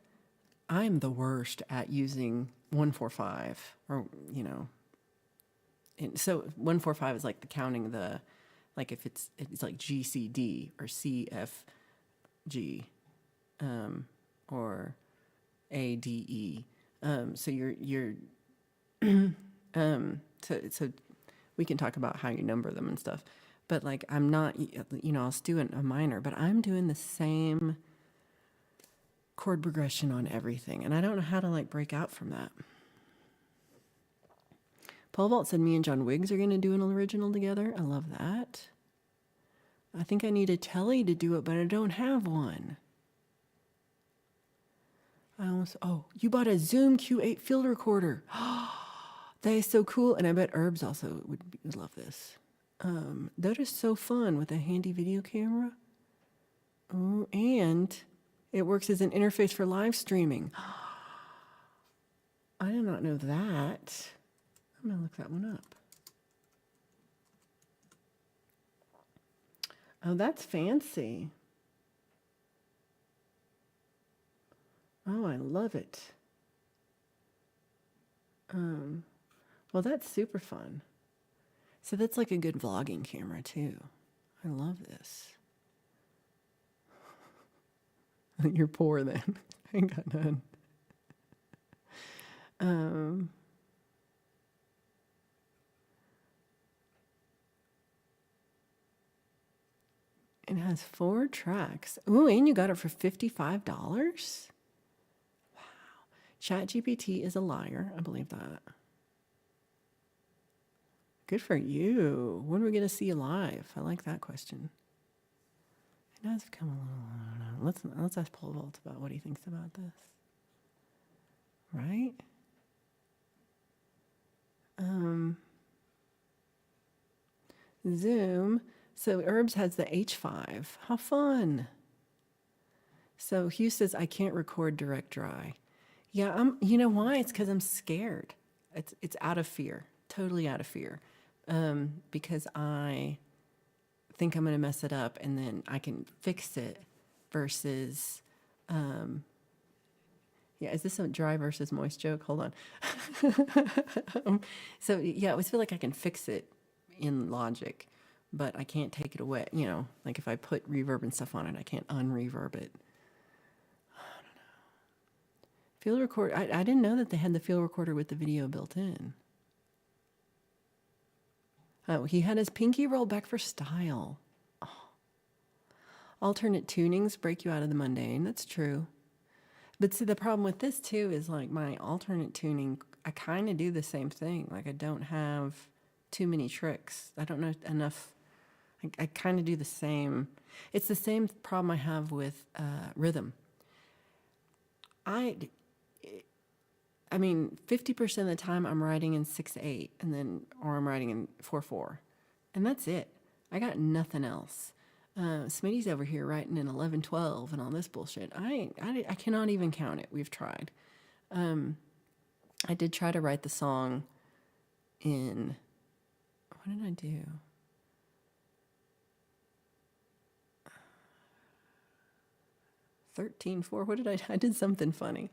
the worst at using 145 or, and so 145 is like the counting like if it's like G, C, D or C, F, G, or A, D, E. So you're so we can talk about how you number them and stuff, but like I'm not, I'll do a minor, but I'm doing the same chord progression on everything, and I don't know how to like break out from that. Paul Vault said me and John Wiggs are going to do an original together. I love that. I think I need a telly to do it, but I don't have one. You bought a Zoom Q8 field recorder. That is so cool. And I bet Herbs also would love this. That is so fun with a handy video camera. Oh, and it works as an interface for live streaming. I did not know that. I'm going to look that one up. Oh, that's fancy. Oh, I love it. Well, that's super fun. So that's like a good vlogging camera too. I love this. You're poor then. I ain't got none. It has 4 tracks. Ooh, and you got it for $55? Wow. ChatGPT is a liar. I believe that. Good for you. When are we going to see you live? I like that question. It has become a little, I don't know. Let's ask Paul Vault about what he thinks about this. Right? Zoom. So Herbs has the H5. How fun. So Hugh says, I can't record direct dry. Yeah, you know why? It's because I'm scared. It's out of fear. Totally out of fear. Because I think I'm going to mess it up and then I can fix it versus, yeah, is this a dry versus moist joke? Hold on. So yeah, I always feel like I can fix it in Logic, but I can't take it away. Like if I put reverb and stuff on it, I can't unreverb it. I don't know. Field record. I didn't know that they had the field recorder with the video built in. Oh, he had his pinky roll back for style. Oh. Alternate tunings break you out of the mundane. That's true. But see, the problem with this too is like my alternate tuning, I kind of do the same thing. Like I don't have too many tricks. I don't know enough. I kind of do the same. It's the same problem I have with rhythm. I mean, 50% of the time I'm writing in 6/8 or I'm writing in 4/4. And that's it. I got nothing else. Smitty's over here writing in 11/12 and all this bullshit. I cannot even count it. We've tried. I did try to write the song in, what did I do? (13/4). What did I did something funny.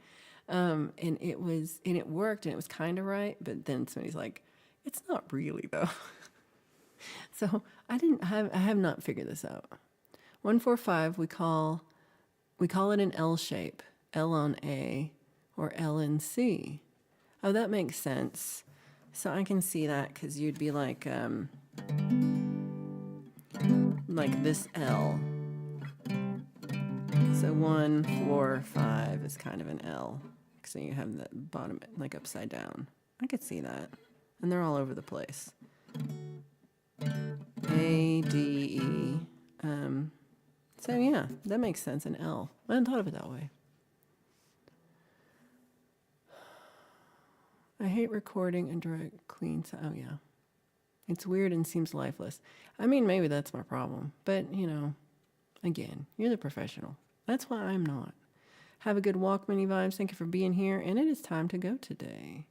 And it worked and it was kind of right, but then somebody's like, it's not really though. So I have not figured this out. 145 we call it an L shape, L on A or L in C. Oh, that makes sense. So I can see that because you'd be like this L. So 1, 4, 5 is kind of an L. So you have the bottom like upside down. I could see that. And they're all over the place. A, D, E. So yeah, that makes sense, an L. I hadn't thought of it that way. I hate recording and direct clean sound. Oh yeah. It's weird and seems lifeless. I mean, maybe that's my problem. But, again, you're the professional. That's why I'm not. Have a good walk, Mini Vibes. Thank you for being here. And it is time to go today.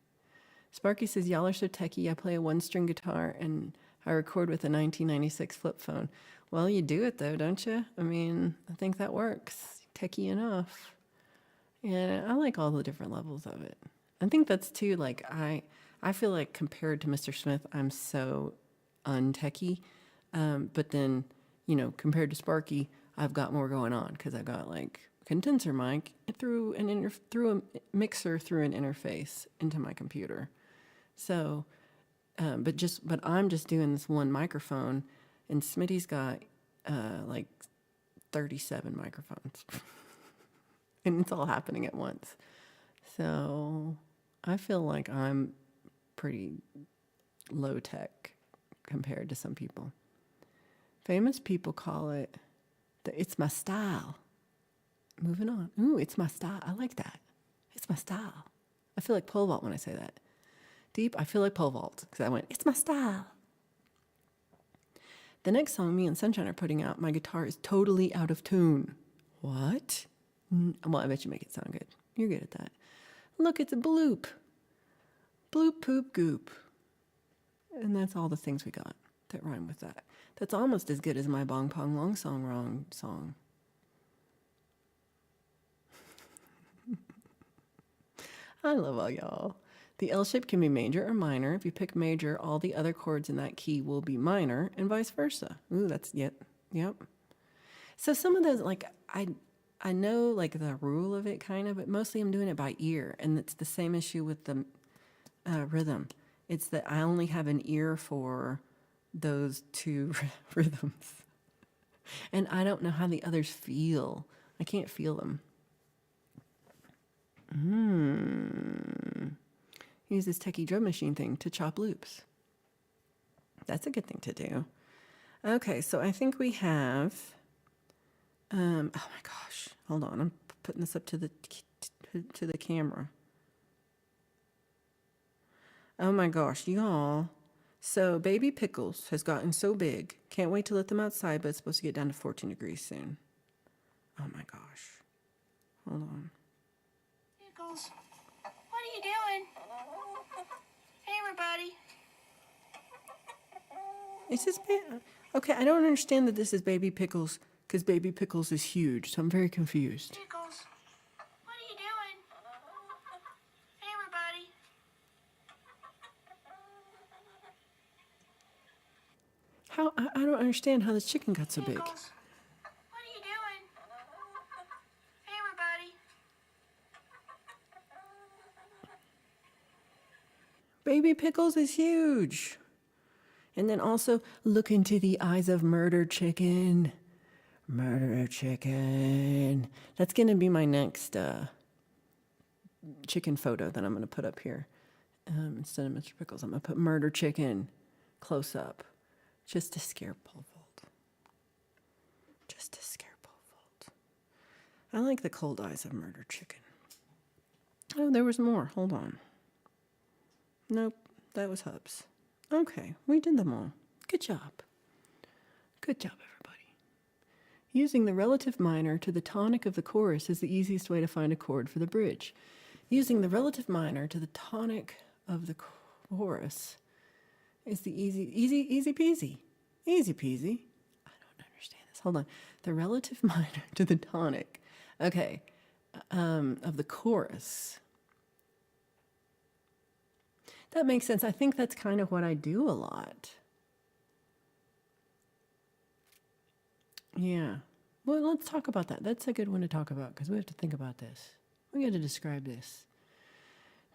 Sparky says, y'all are so techie. I play a one-string guitar and I record with a 1996 flip phone. Well, you do it though, don't you? I mean, I think that works. Techie enough. And I like all the different levels of it. I think that's too, like, I feel like compared to Mr. Smith, I'm so untechy. But then, you know, compared to Sparky, I've got more going on because I've got like condenser mic through through a mixer through an interface into my computer. So, but I'm just doing this one microphone, and Smitty's got like 37 microphones, and it's all happening at once. So, I feel like I'm pretty low tech compared to some people. Famous people call it it's my style. Moving on. Ooh, it's my style. I like that. It's my style. I feel like pole vault when I say that. Deep, I feel like pole vault because I went, it's my style. The next song me and Sunshine are putting out, my guitar is totally out of tune. What? Well, I bet you make it sound good. You're good at that. Look, it's a bloop. Bloop, poop, goop. And that's all the things we got that rhyme with that. That's almost as good as my Bong Pong Long Song Wrong song. I love all y'all. The L shape can be major or minor. If you pick major, all the other chords in that key will be minor, and vice versa. Ooh, that's yep. So some of those, like I know like the rule of it kind of, but mostly I'm doing it by ear, and it's the same issue with the rhythm. It's that I only have an ear for those two rhythms, and I don't know how the others feel. I can't feel them. Use this techie drum machine thing to chop loops. That's a good thing to do. Okay, so I think we have. Oh my gosh! Hold on, I'm putting this up to the camera. Oh my gosh, y'all! So baby Pickles has gotten so big. Can't wait to let them outside, but it's supposed to get down to 14 degrees soon. Oh my gosh! Hold on. Pickles, what are you doing? Hey, everybody. Is this okay? I don't understand that this is Baby Pickles because Baby Pickles is huge, so I'm very confused. Pickles, what are you doing? Hey, everybody. How I don't understand how this chicken got so big. Pickles, what are you doing? Hey, everybody. Baby Pickles is huge. And then also look into the eyes of Murder Chicken. Murder Chicken. That's going to be my next chicken photo that I'm going to put up here. Instead of Mr. Pickles, I'm going to put Murder Chicken close up. Just to scare Pole Vault. Just to scare Pole Vault. I like the cold eyes of Murder Chicken. Oh, there was more. Hold on. Nope, that was Hubs. Okay, we did them all. Good job. Good job, everybody. Using the relative minor to the tonic of the chorus is the easiest way to find a chord for the bridge. Using the relative minor to the tonic of the chorus is the easy peasy. Easy peasy. I don't understand this. Hold on. The relative minor to the tonic. Okay. Of the chorus. That makes sense. I think that's kind of what I do a lot. Yeah. Well, let's talk about that. That's a good one to talk about because we have to think about this. We got to describe this.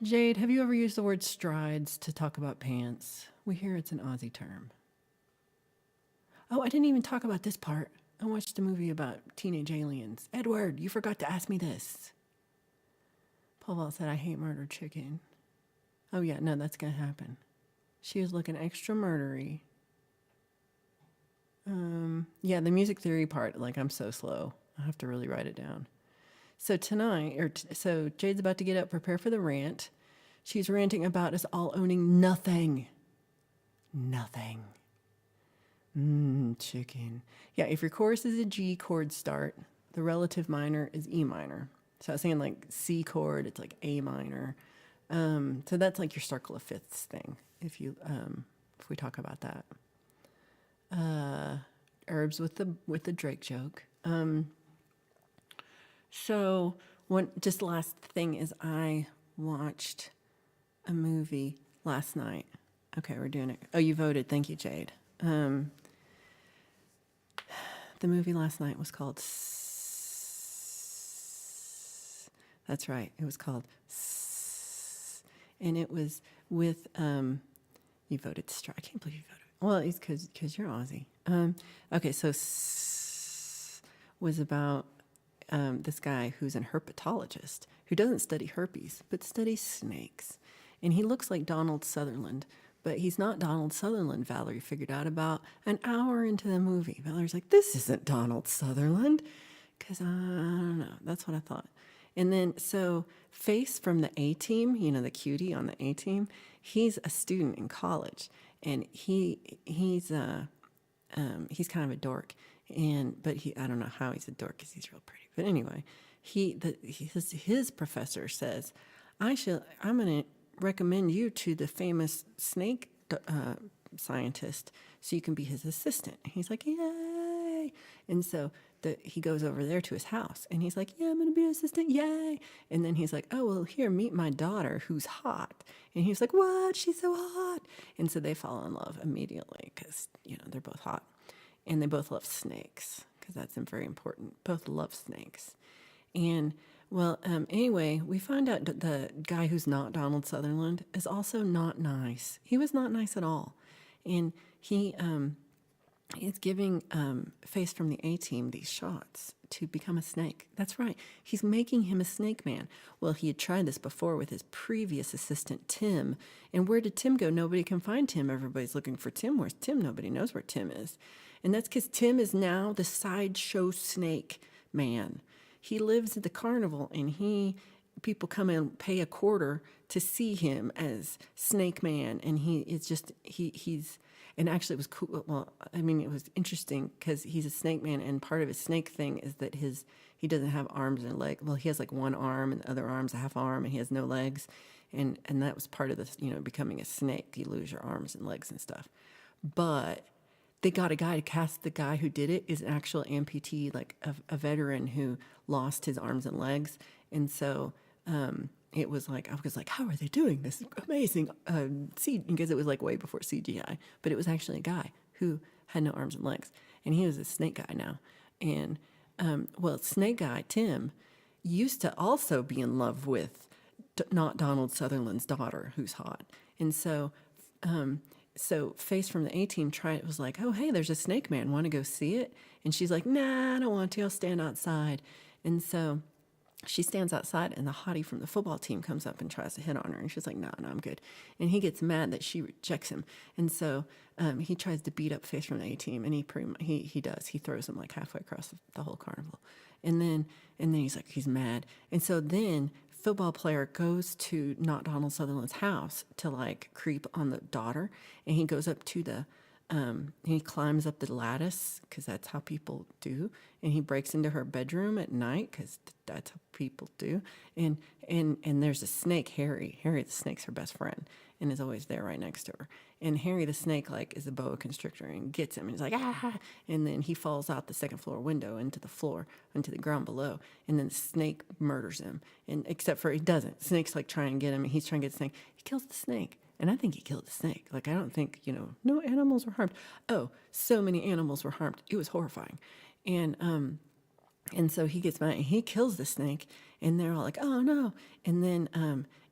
Jade, have you ever used the word strides to talk about pants? We hear it's an Aussie term. Oh, I didn't even talk about this part. I watched a movie about teenage aliens. Edward, you forgot to ask me this. Paul Vault said, I hate murder chicken. Oh, yeah, no, that's going to happen. She was looking extra murdery. Yeah, the music theory part, like, I'm so slow. I have to really write it down. So so Jade's about to get up, prepare for the rant. She's ranting about us all owning nothing. Nothing. Chicken. Yeah, if your chorus is a G chord start, the relative minor is E minor. So I was saying like C chord, it's like A minor. So that's like your circle of fifths thing. If we talk about that, herbs with the Drake joke. So one just last thing is I watched a movie last night. Okay, we're doing it. Oh, you voted. Thank you, Jade. The movie last night was called. That's right. It was called. And it was with. You voted Star. I can't believe you voted. Well, it's because you're Aussie. Okay, so was about this guy who's an herpetologist who doesn't study herpes but studies snakes, and he looks like Donald Sutherland, but he's not Donald Sutherland. Valerie figured out about an hour into the movie. Valerie's like, "This isn't Donald Sutherland," because I don't know. That's what I thought. And then so Face from the A Team, the cutie on the A Team, he's a student in college, and he's kind of a dork, but I don't know how he's a dork because he's real pretty. But anyway, his professor says, I'm going to recommend you to the famous snake scientist so you can be his assistant. And he's like, yay! And so he goes over there to his house, and he's like, yeah, I'm going to be an assistant, yay! And then he's like, oh, well, here, meet my daughter who's hot. And he's like, what? She's so hot. And so they fall in love immediately because, they're both hot. And they both love snakes because that's very important. Both love snakes. And, well, anyway, we find out that the guy who's not Donald Sutherland is also not nice. He was not nice at all. And he's giving Face from the A Team these shots to become a snake. That's right. He's making him a snake man. Well, he had tried this before with his previous assistant, Tim. And where did Tim go? Nobody can find Tim. Everybody's looking for Tim. Where's Tim? Nobody knows where Tim is. And that's because Tim is now the sideshow snake man. He lives at the carnival, and people come and pay a quarter to see him as Snake Man. And he's and actually it was cool. Well, I mean, it was interesting because he's a snake man, and part of his snake thing is that he doesn't have arms and legs. Well, he has like one arm, and the other arm's a half arm, and he has no legs. And that was part of this, becoming a snake. You lose your arms and legs and stuff. But they got a guy to cast. The guy who did it is an actual amputee, like a veteran who lost his arms and legs. And so it was like, I was like, how are they doing this amazing because it was like way before CGI, but it was actually a guy who had no arms and legs, and he was a snake guy now. And snake guy Tim used to also be in love with not Donald Sutherland's daughter, who's hot. And so Face from the A Team was like, oh, hey, there's a snake man, want to go see it? And she's like, nah, I don't want to, I'll stand outside. And so she stands outside, and the hottie from the football team comes up and tries to hit on her. And she's like, no, I'm good. And he gets mad that she rejects him. And so he tries to beat up Face from the A Team, and he does. He throws him like halfway across the whole carnival. And then he's mad. And so then football player goes to not Donald Sutherland's house to like creep on the daughter. And he goes up to he climbs up the lattice because that's how people do, and he breaks into her bedroom at night because that's how people do. And there's a snake, Harry. Harry the snake's her best friend and is always there right next to her. And Harry the snake is a boa constrictor and gets him, and he's like, ah, and then he falls out the second floor window into the ground below, and then the snake murders him. And except for he doesn't. Snake's like trying to get him, and he's trying to get the snake. He kills the snake. And I think he killed the snake. Like, I don't think, no animals were harmed. Oh, so many animals were harmed. It was horrifying. And so he gets mad and he kills the snake, and they're all like, oh no. And then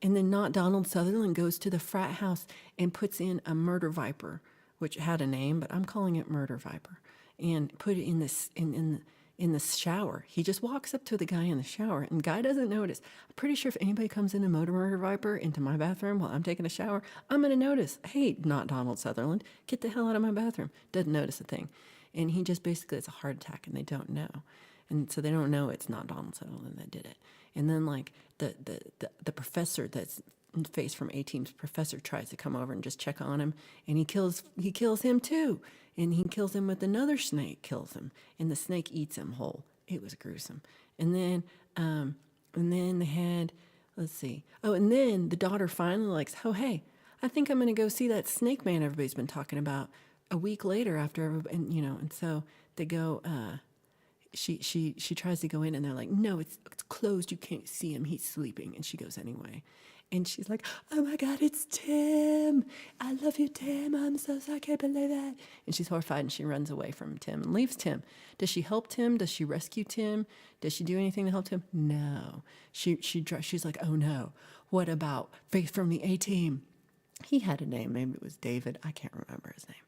not Donald Sutherland goes to the frat house and puts in a murder viper, which had a name, but I'm calling it murder viper, and put it in this, in the shower. He just walks up to the guy in the shower, and the guy doesn't notice. I'm pretty sure if anybody comes in a murder viper into my bathroom while I'm taking a shower, I'm going to notice, hey, not Donald Sutherland, get the hell out of my bathroom. Doesn't notice a thing. And he just basically, it's a heart attack, and they don't know. And so they don't know it's not Donald Sutherland that did it. And then like the professor that's Face from A Team's professor tries to come over and just check on him, and he kills him too. And he kills him with another snake, kills him, and the snake eats him whole. It was gruesome. And then And then they had, let's see. Oh, and then the daughter finally likes, oh, hey, I think I'm going to go see that snake man everybody's been talking about a week later after everybody, and so they go, she tries to go in and they're like, no, it's closed. You can't see him. He's sleeping. And she goes anyway. And she's like, oh my God, it's Tim. I love you, Tim. I'm so sorry. I can't believe that. And she's horrified and she runs away from Tim and leaves Tim. Does she help Tim? Does she rescue Tim? Does she do anything to help Tim? No. She's like, oh no. What about Faith from the A-Team? He had a name. Maybe it was David. I can't remember his name.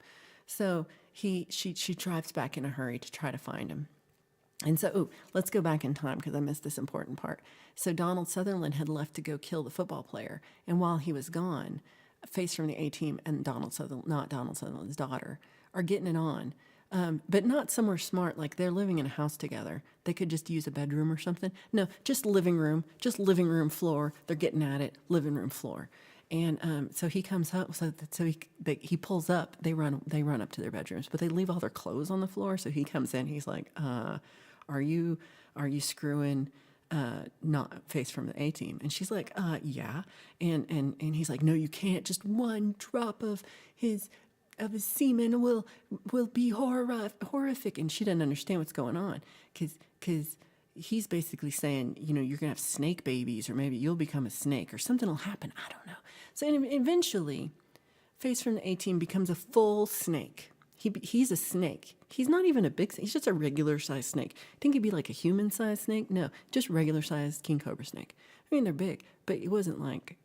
So she drives back in a hurry to try to find him. And so, let's go back in time because I missed this important part. So Donald Sutherland had left to go kill the football player, and while he was gone, Face from the A-Team and not Donald Sutherland's daughter, are getting it on, but not somewhere smart. Like they're living in a house together. They could just use a bedroom or something. No, just living room floor. They're getting at it, living room floor. And so he comes up, he pulls up. They run up to their bedrooms, but they leave all their clothes on the floor. So he comes in. He's like, "Are you screwing not Face from the A-Team?" And she's like, "Yeah." And he's like, "No, you can't. Just one drop of his semen will be horrific." And she doesn't understand what's going on because he's basically saying, you're gonna have snake babies, or maybe you'll become a snake, or something will happen. I don't know. So eventually, Face from the A-Team becomes a full snake. He's a snake. He's not even a big snake. He's just a regular sized snake. I think he'd be like a human sized snake. No, just regular sized king cobra snake. I mean, they're big, but it wasn't like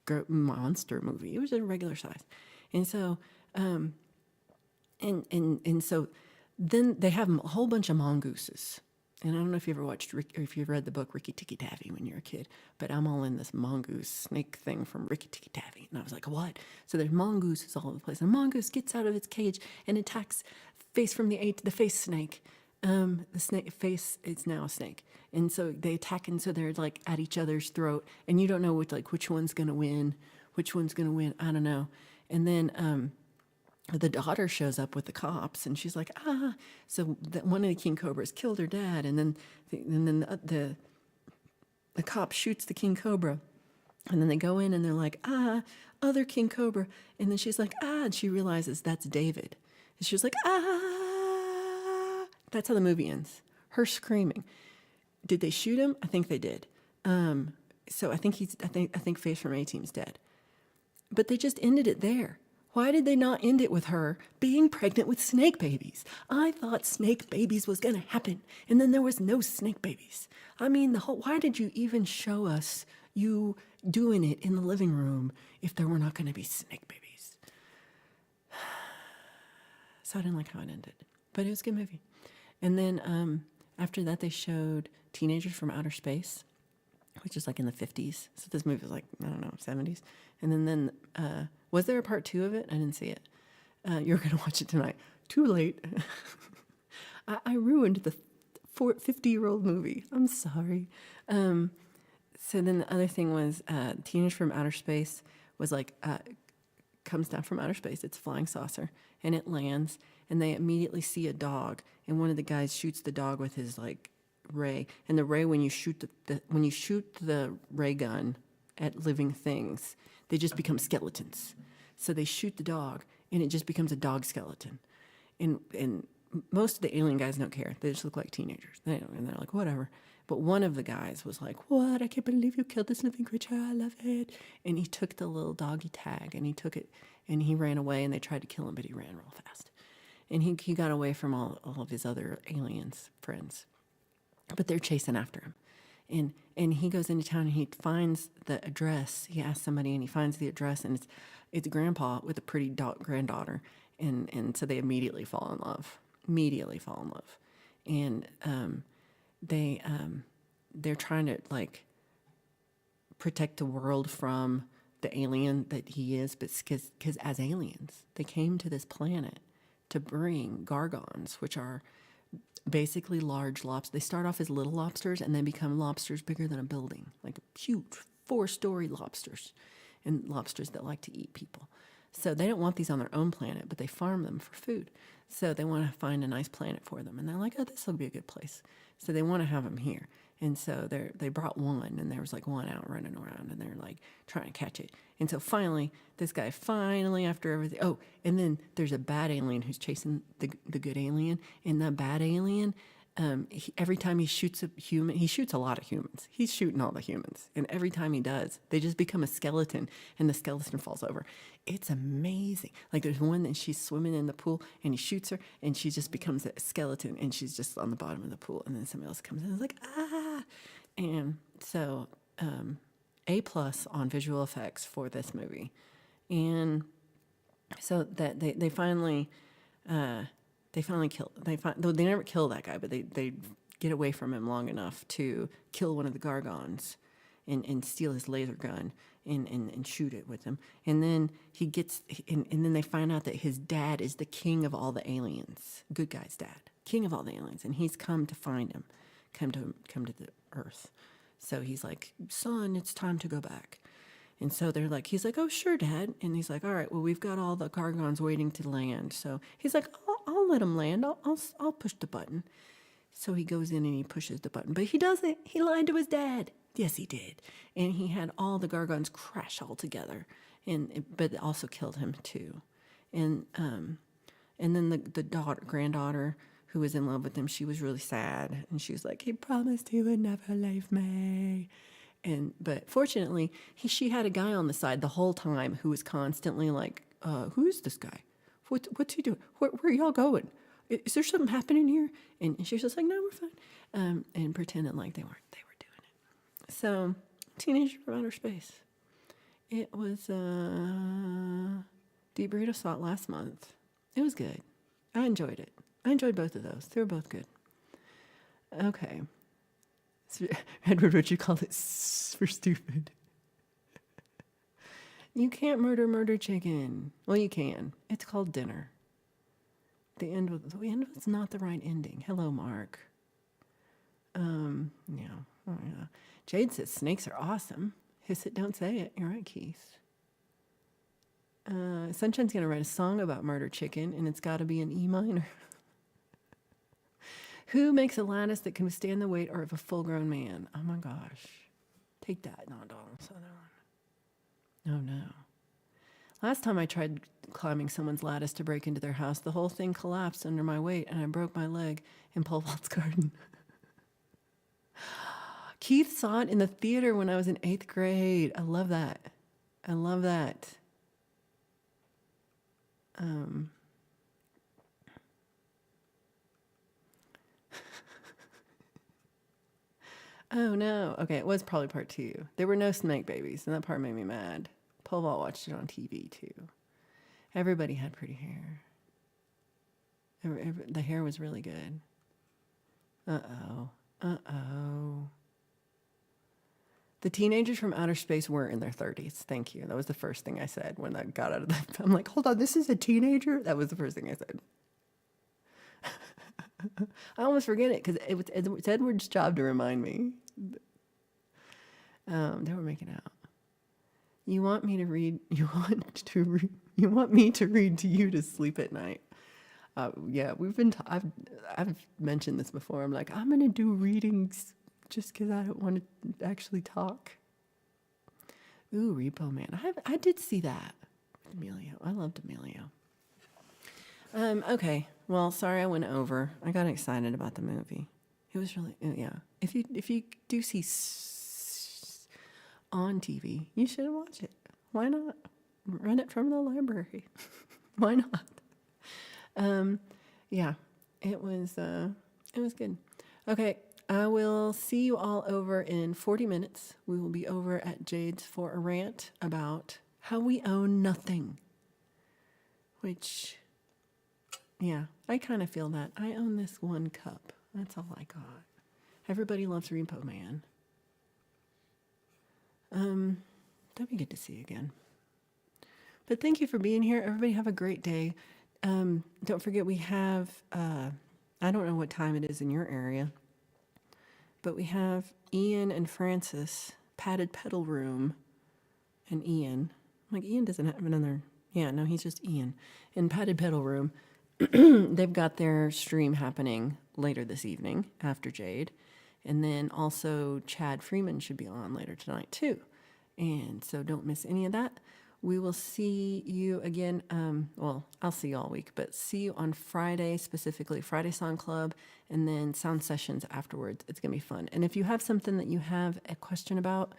a monster movie. It was just a regular size. And so, and so then they have a whole bunch of mongooses. And I don't know if you ever watched or if you've read the book Rikki Tikki Tavi when you were a kid, but I'm all in this mongoose snake thing from Rikki Tikki Tavi. And I was like, what? So there's mongooses all over the place. And a mongoose gets out of its cage and attacks Face from the face snake. The snake face, it's now a snake. And so they attack, and so they're like at each other's throat. And you don't know which one's going to win. Which one's going to win? I don't know. And then the daughter shows up with the cops, and she's like, So one of the king cobras killed her dad, and then the cop shoots the king cobra, and then they go in and they're like, other king cobra, and then she's like, and she realizes that's David, and she was like, That's how the movie ends. Her screaming. Did they shoot him? I think they did. So I think Face from A-Team's dead, but they just ended it there. Why did they not end it with her being pregnant with snake babies? I thought snake babies was going to happen, and then there was no snake babies. I mean, why did you even show us you doing it in the living room if there were not going to be snake babies? So I didn't like how it ended, but it was a good movie. And then after that, they showed Teenagers from Outer Space, which is like in the 50s. So this movie was like, I don't know, 70s. And then was there a part 2 of it? I didn't see it. You're going to watch it tonight. Too late. I ruined the 50-year-old movie. I'm sorry. So then the other thing was Teenagers from Outer Space was like, comes down from outer space. It's a flying saucer. And it lands. And they immediately see a dog. And one of the guys shoots the dog with his like ray. And the ray, when you shoot the ray gun at living things, they just become skeletons. So they shoot the dog, and it just becomes a dog skeleton. And most of the alien guys don't care. They just look like teenagers. And they're like, whatever. But one of the guys was like, what? I can't believe you killed this living creature. I love it. And he took the little doggy tag, and he took it, and he ran away, and they tried to kill him, but he ran real fast. And he got away from all of his other aliens friends. But they're chasing after him. And he goes into town, and he finds the address. He asks somebody, and he finds the address, and it's grandpa with a pretty granddaughter. And so they immediately fall in love. And they're trying to like protect the world from the alien that he is, but because as aliens, they came to this planet to bring gargons, which are basically large lobsters. They start off as little lobsters and then become lobsters bigger than a building, like huge 4-story lobsters, and lobsters that like to eat people. So they don't want these on their own planet, but they farm them for food. So they want to find a nice planet for them. And they're like, oh, this will be a good place. So they want to have them here. And so they brought one, and there was like one out running around, and they're like trying to catch it. And so finally, this guy finally, after everything, oh, and then there's a bad alien who's chasing the good alien, and the bad alien, every time he shoots a human, he shoots a lot of humans. He's shooting all the humans, and every time he does, they just become a skeleton, and the skeleton falls over. It's amazing. Like there's one that she's swimming in the pool, and he shoots her, and she just becomes a skeleton, and she's just on the bottom of the pool, and then somebody else comes in and is like, ah. And so A+ on visual effects for this movie. And so that they finally kill, though they never kill that guy, but they get away from him long enough to kill one of the Gargons and steal his laser gun and shoot it with him. And then he gets, and then they find out that his dad is the king of all the aliens, good guy's dad, king of all the aliens, and he's come to find him, come to the Earth. So he's like, son, it's time to go back. And so he's like, oh, sure, Dad. And he's like, all right, well, we've got all the Gargons waiting to land. So he's like, I'll let him land. I'll push the button. So he goes in and he pushes the button. But he doesn't. He lied to his dad. Yes, he did. And he had all the Gargons crash all together. But it also killed him, too. And then the granddaughter who was in love with him, she was really sad. And she was like, he promised he would never leave me. But fortunately, she had a guy on the side the whole time who was constantly like, who is this guy? What's he doing? Where are y'all going? Is there something happening here? And she was just like, no, we're fine. And pretending like they were doing it. So, Teenager from Outer Space. It was Deep Burrito Salt last month. It was good. I enjoyed it. I enjoyed both of those. They were both good. Okay. Edward, what you call it? For stupid. You can't murder chicken. Well, you can. It's called dinner. The end was not the right ending. Hello, Mark. Yeah. Oh, yeah. Jade says snakes are awesome. Hiss it, don't say it. You're right, Keith. Sunshine's gonna write a song about murder chicken, and it's got to be in E minor. Who makes a lattice that can withstand the weight of a full-grown man? Oh my gosh. Take that, not Donald Sutherland. Oh no. Last time I tried climbing someone's lattice to break into their house, the whole thing collapsed under my weight and I broke my leg in Pole Vault's garden. Keith saw it in the theater when I was in 8th grade. I love that. I love that. Oh no. Okay, it was probably part 2. There were no snake babies, and that part made me mad. Pole Vault watched it on TV too. Everybody had pretty hair. The hair was really good. Uh-oh. The teenagers from outer space were in their 30s. Thank you. That was the first thing I said when I got out of that. I'm like, hold on, this is a teenager? That was the first thing I said. I almost forget it because it's Edward's job to remind me. They were making out. You want me to read to you to sleep at night. Yeah, I've mentioned this before. I'm like, I'm gonna do readings just because I don't want to actually talk. Ooh, Repo Man. I did see that with Emilio. I loved Emilio. Okay. Well, sorry I went over. I got excited about the movie. It was really, yeah. If you do see on TV, you should watch it. Why not? Rent it from the library. Why not? Yeah. It was good. Okay. I will see you all over in 40 minutes. We will be over at Jade's for a rant about how we own nothing. Which, yeah, I kind of feel that. I own this one cup. That's all I got. Everybody loves Repo Man. That'd be good to see you again. But thank you for being here. Everybody have a great day. Don't forget we have, I don't know what time it is in your area, but we have Ian and Francis, Padded Pedal Room, and Ian. I'm like, Ian doesn't have another, yeah, no, he's just Ian. In Padded Pedal Room, they've got their stream happening later this evening after Jade. And then also Chad Freeman should be on later tonight too. And so don't miss any of that. We will see you again. Well, I'll see you all week, but see you on Friday, specifically Friday Song Club, and then sound sessions afterwards. It's going to be fun. And if you have something that you have a question about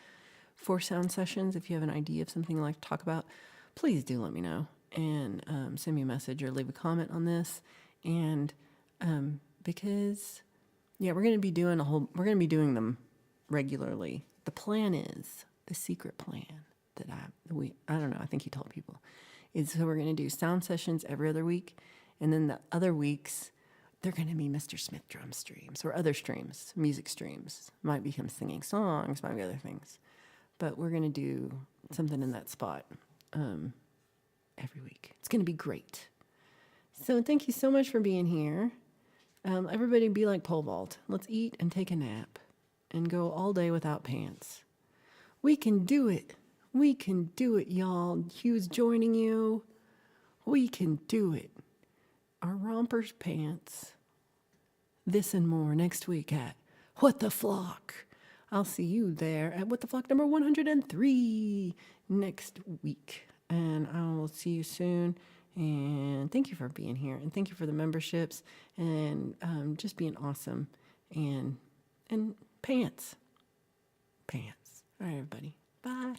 for sound sessions, if you have an idea of something you'd like to talk about, please do let me know and send me a message or leave a comment on this. And because, yeah, we're going to be doing them regularly. The plan is, the secret plan that I don't know, I think he told people, is so we're going to do sound sessions every other week. And then the other weeks, they're going to be Mr. Smith drum streams or other streams, music streams. Might be him singing songs, might be other things. But we're going to do something in that spot every week. It's going to be great. So thank you so much for being here. Everybody be like pole vault. Let's eat and take a nap and go all day without pants. We can do it. We can do it, y'all. Hugh's joining you. We can do it. Our rompers pants. This and more next week at What the Flock. I'll see you there at What the Flock number 103 next week. And I will see you soon. And thank you for being here. And thank you for the memberships and just being awesome. And pants. Pants. All right, everybody. Bye.